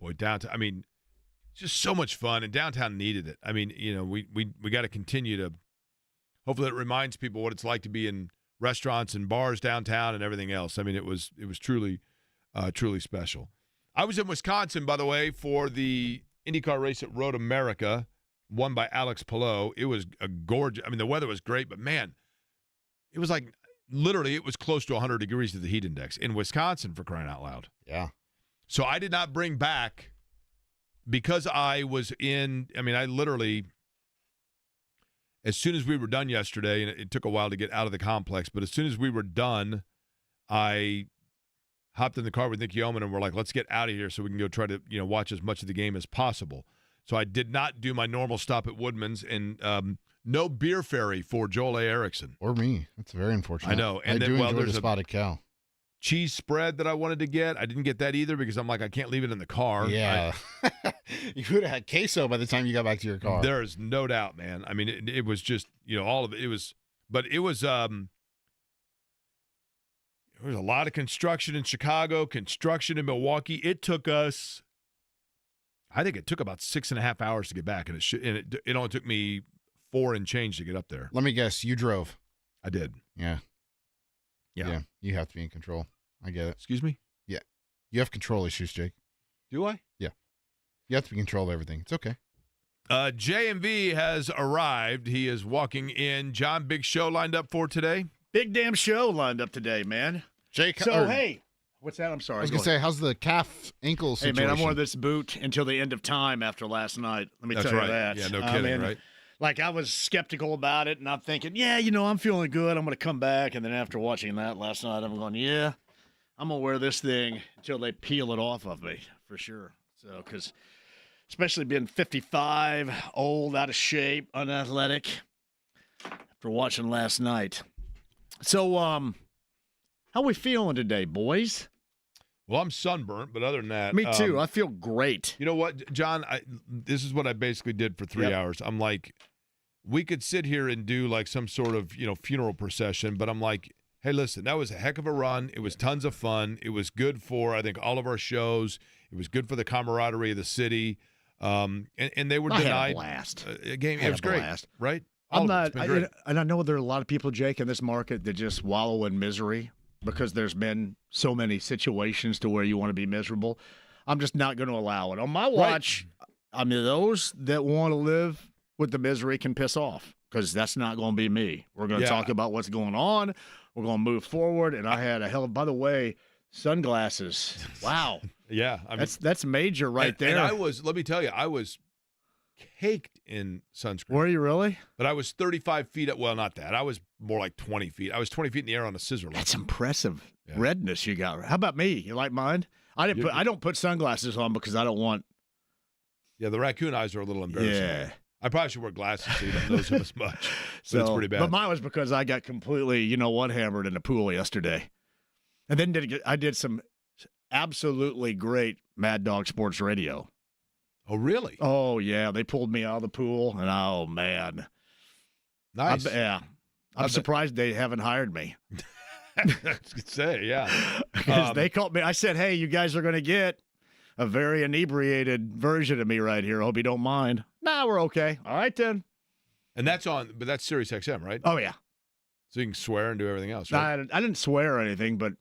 Boy, downtown. I mean, just so much fun, and downtown needed it. I mean, we got to continue to. Hopefully, it reminds people what it's like to be in restaurants and bars downtown and everything else. I mean, it was truly, truly special. I was in Wisconsin, by the way, for the IndyCar race at Road America, won by Alex Palou. It was a gorgeous. I mean, the weather was great, but man, it was like. Literally, it was close to 100 degrees to the heat index in Wisconsin, for crying out loud. Yeah. So I did not bring back, because I was I literally, as soon as we were done yesterday, and it took a while to get out of the complex, but as soon as we were done, I hopped in the car with Nick Yeoman and we're like, let's get out of here so we can go try to, watch as much of the game as possible. So I did not do my normal stop at Woodman's, and no beer ferry for Joel A. Erickson. Or me. That's very unfortunate. I know. And I then, do enjoy there's the spotted cow. Cheese spread that I wanted to get. I didn't get that either because I'm like, I can't leave it in the car. Yeah. You would have had queso by the time you got back to your car. There is no doubt, man. I mean, it was just, all of it. There was a lot of construction in Chicago, construction in Milwaukee. It took us, I think it took about 6.5 hours to get back, and it only took me 4 and change to get up there. Let me guess, you drove. I did. Yeah. You have to be in control. I get it. Excuse me? Yeah. You have control issues, Jake. Do I? Yeah. You have to be in control of everything. It's okay. JMV has arrived. He is walking in. John, big show lined up for today? Big damn show lined up today, man. Jake, hey. What's that? I'm sorry. I was going to say, how's the calf ankle situation? Hey, man, I wore this boot until the end of time after last night. Let me tell you that. Yeah, no kidding, right? Like, I was skeptical about it, and I'm thinking, I'm feeling good. I'm going to come back. And then after watching that last night, I'm going, I'm going to wear this thing until they peel it off of me, for sure. So, because especially being 55, old, out of shape, unathletic, after watching last night. So, how we feeling today, boys? Well, I'm sunburnt, but other than that. Me too. I feel great. You know what, John? This is what I basically did for 3 hours. I'm like, we could sit here and do like some sort of, funeral procession, but I'm like, Hey, listen, that was a heck of a run. It was tons of fun. It was good for, I think, all of our shows. It was good for the camaraderie of the city. And they were I denied had a blast. a game. I had It was a great, blast. right? I'm All of not, it's been great. and I know there are a lot of people, Jake, in this market that just wallow in misery because there's been so many situations to where you want to be miserable. I'm just not going to allow it. On my watch, I mean, those that want to live with the misery can piss off because that's not going to be me. We're going to talk about what's going on. We're going to move forward. And I had by the way, sunglasses. Wow. Yeah. I mean, that's major right there. And let me tell you, I was caked in sunscreen. Were you really? But I was 35 feet up. Well, not that. I was more like 20 feet. I was 20 feet in the air on a scissor lift. That's impressive redness you got. How about me? You like mine? I don't put sunglasses on because I don't want. Yeah, the raccoon eyes are a little embarrassing. Yeah. I probably should wear glasses so you don't notice them as much. But it's pretty bad. But mine was because I got completely, hammered in the pool yesterday. And then I did some absolutely great Mad Dog Sports Radio. Oh, really? Oh, yeah. They pulled me out of the pool, and oh, man. Nice. I'm surprised they haven't hired me. I was going to say, yeah. Because they called me. I said, hey, you guys are going to get a very inebriated version of me right here. I hope you don't mind. Nah, we're okay. All right, then. And that's Sirius XM, right? Oh, yeah. So you can swear and do everything else, right? I didn't swear or anything, but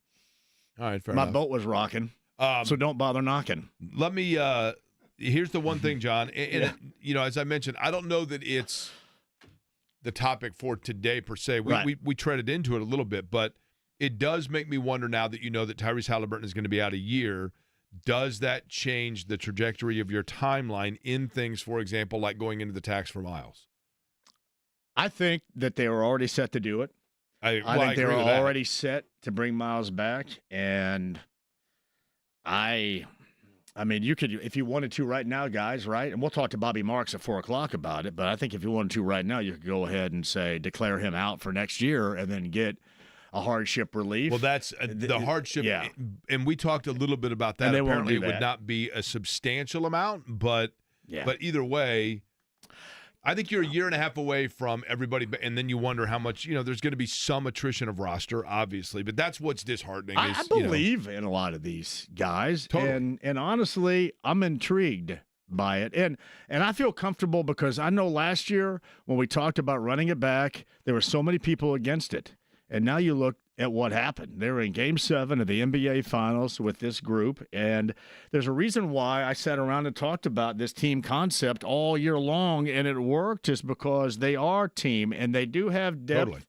all right, fair my enough. boat was rocking, so don't bother knocking. Let me here's the one thing, John. And as I mentioned, I don't know that it's the topic for today per se. We treaded into it a little bit, but it does make me wonder now that you know that Tyrese Haliburton is going to be out a year. Does that change the trajectory of your timeline in things, for example, like going into the tax for Miles? I think that they were already set to do it. I think they were already set to bring Miles back, and I mean, you could, if you wanted to right now, guys, right? And we'll talk to Bobby Marks at 4:00 about it, but I think if you wanted to right now, you could go ahead and say, declare him out for next year and then get a hardship relief. Well, that's the hardship. Yeah. And we talked a little bit about that. And they won't Apparently, do it would that. not be a substantial amount, but either way, I think you're a year and a half away from everybody, and then you wonder how much, there's going to be some attrition of roster, obviously, but that's what's disheartening. I believe in a lot of these guys, Totally. and honestly, I'm intrigued by it, and I feel comfortable because I know last year when we talked about running it back, there were so many people against it, and now you look at what happened. They were in Game 7 of the NBA Finals with this group, and there's a reason why I sat around and talked about this team concept all year long, and it worked is because they are a team, and they do have depth. Totally.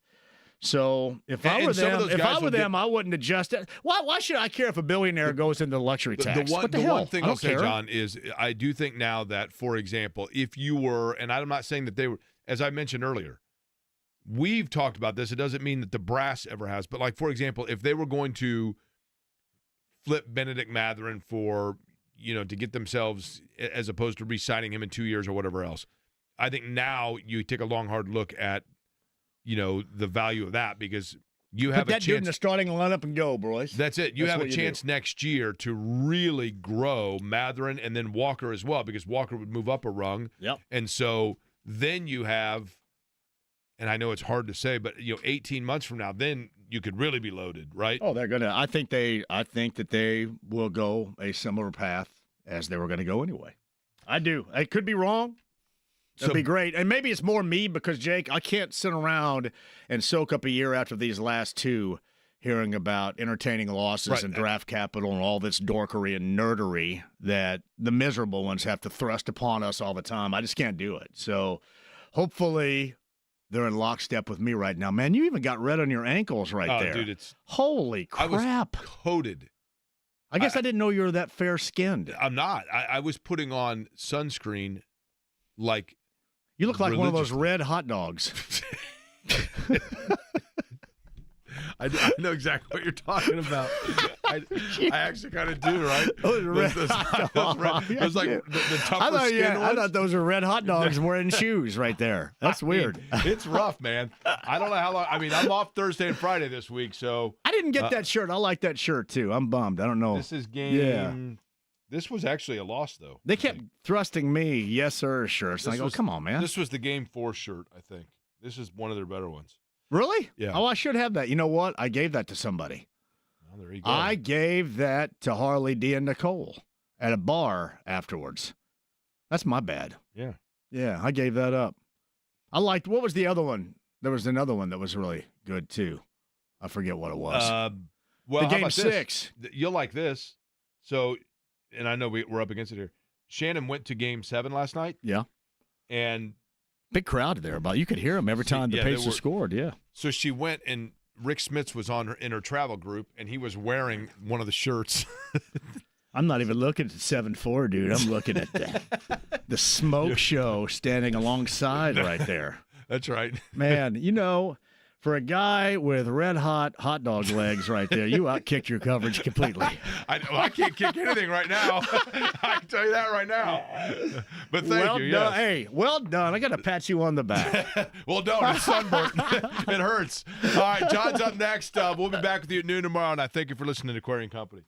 So if I were them, I wouldn't adjust it. Why should I care if a billionaire goes into luxury tax? The hell? one thing I I'll don't say, care. John, is I do think now that, for example, if you were, and I'm not saying that they were, as I mentioned earlier, we've talked about this. It doesn't mean that the brass ever has, but like, for example, if they were going to flip Benedict Mathurin for, to get themselves, as opposed to re-signing him in 2 years or whatever else, I think now you take a long, hard look at, the value of that because you have Put a that dude in chance. the starting lineup and go, boys. That's it. You That's have a what you chance next year to really grow Mathurin and then Walker as well because Walker would move up a rung. Yep. And so then you have, and I know it's hard to say, but 18 months from now, then you could really be loaded, right? Oh, they're gonna. I think that they will go a similar path as they were going to go anyway. I do. I could be wrong. That'd be great. And maybe it's more me because, Jake, I can't sit around and soak up a year after these last two hearing about entertaining losses and draft capital and all this dorkery and nerdery that the miserable ones have to thrust upon us all the time. I just can't do it. So hopefully they're in lockstep with me right now. Man, you even got red on your ankles right there. Dude, it's holy crap. I was coated. I guess I didn't know you were that fair-skinned. I'm not. I was putting on sunscreen like you look like one of those religiously. red hot dogs. I know exactly what you're talking about. I actually kind of do, right? Those red hot dogs. Those like the tougher skin ones. I thought those were red hot dogs wearing shoes right there. That's weird. It's rough, man. I don't know how long. I mean, I'm off Thursday and Friday this week, so I didn't get that shirt. I like that shirt too. I'm bummed. I don't know. This is game. Yeah. This was actually a loss, though. They kept thrusting me, yes sir, shirts. And I go, come on, man. This was the Game 4 shirt, I think. This is one of their better ones. Really? Yeah. Oh, I should have that. You know what? I gave that to somebody. Well, there you go. I gave that to Harley D and Nicole at a bar afterwards. That's my bad. Yeah. Yeah, I gave that up. I liked, what was the other one? There was another one that was really good, too. I forget what it was. Well, the how game about 6. This? You'll like this. So, and I know we're up against it here. Shannon went to game 7 last night. Yeah. And big crowd there. You could hear them every time the Pacers scored, yeah. So she went, and Rick Smits was in her travel group, and he was wearing one of the shirts. I'm not even looking at 7-4, dude. I'm looking at the smoke show standing alongside right there. That's right. Man, for a guy with red-hot hot dog legs right there, you outkicked your coverage completely. I can't kick anything right now. I can tell you that right now. But thank you. Done. Yes. Hey, well done. I got to pat you on the back. Well, don't. It's sunburnt. It hurts. All right, John's up next. We'll be back with you at noon tomorrow, and I thank you for listening to Aquarian Company.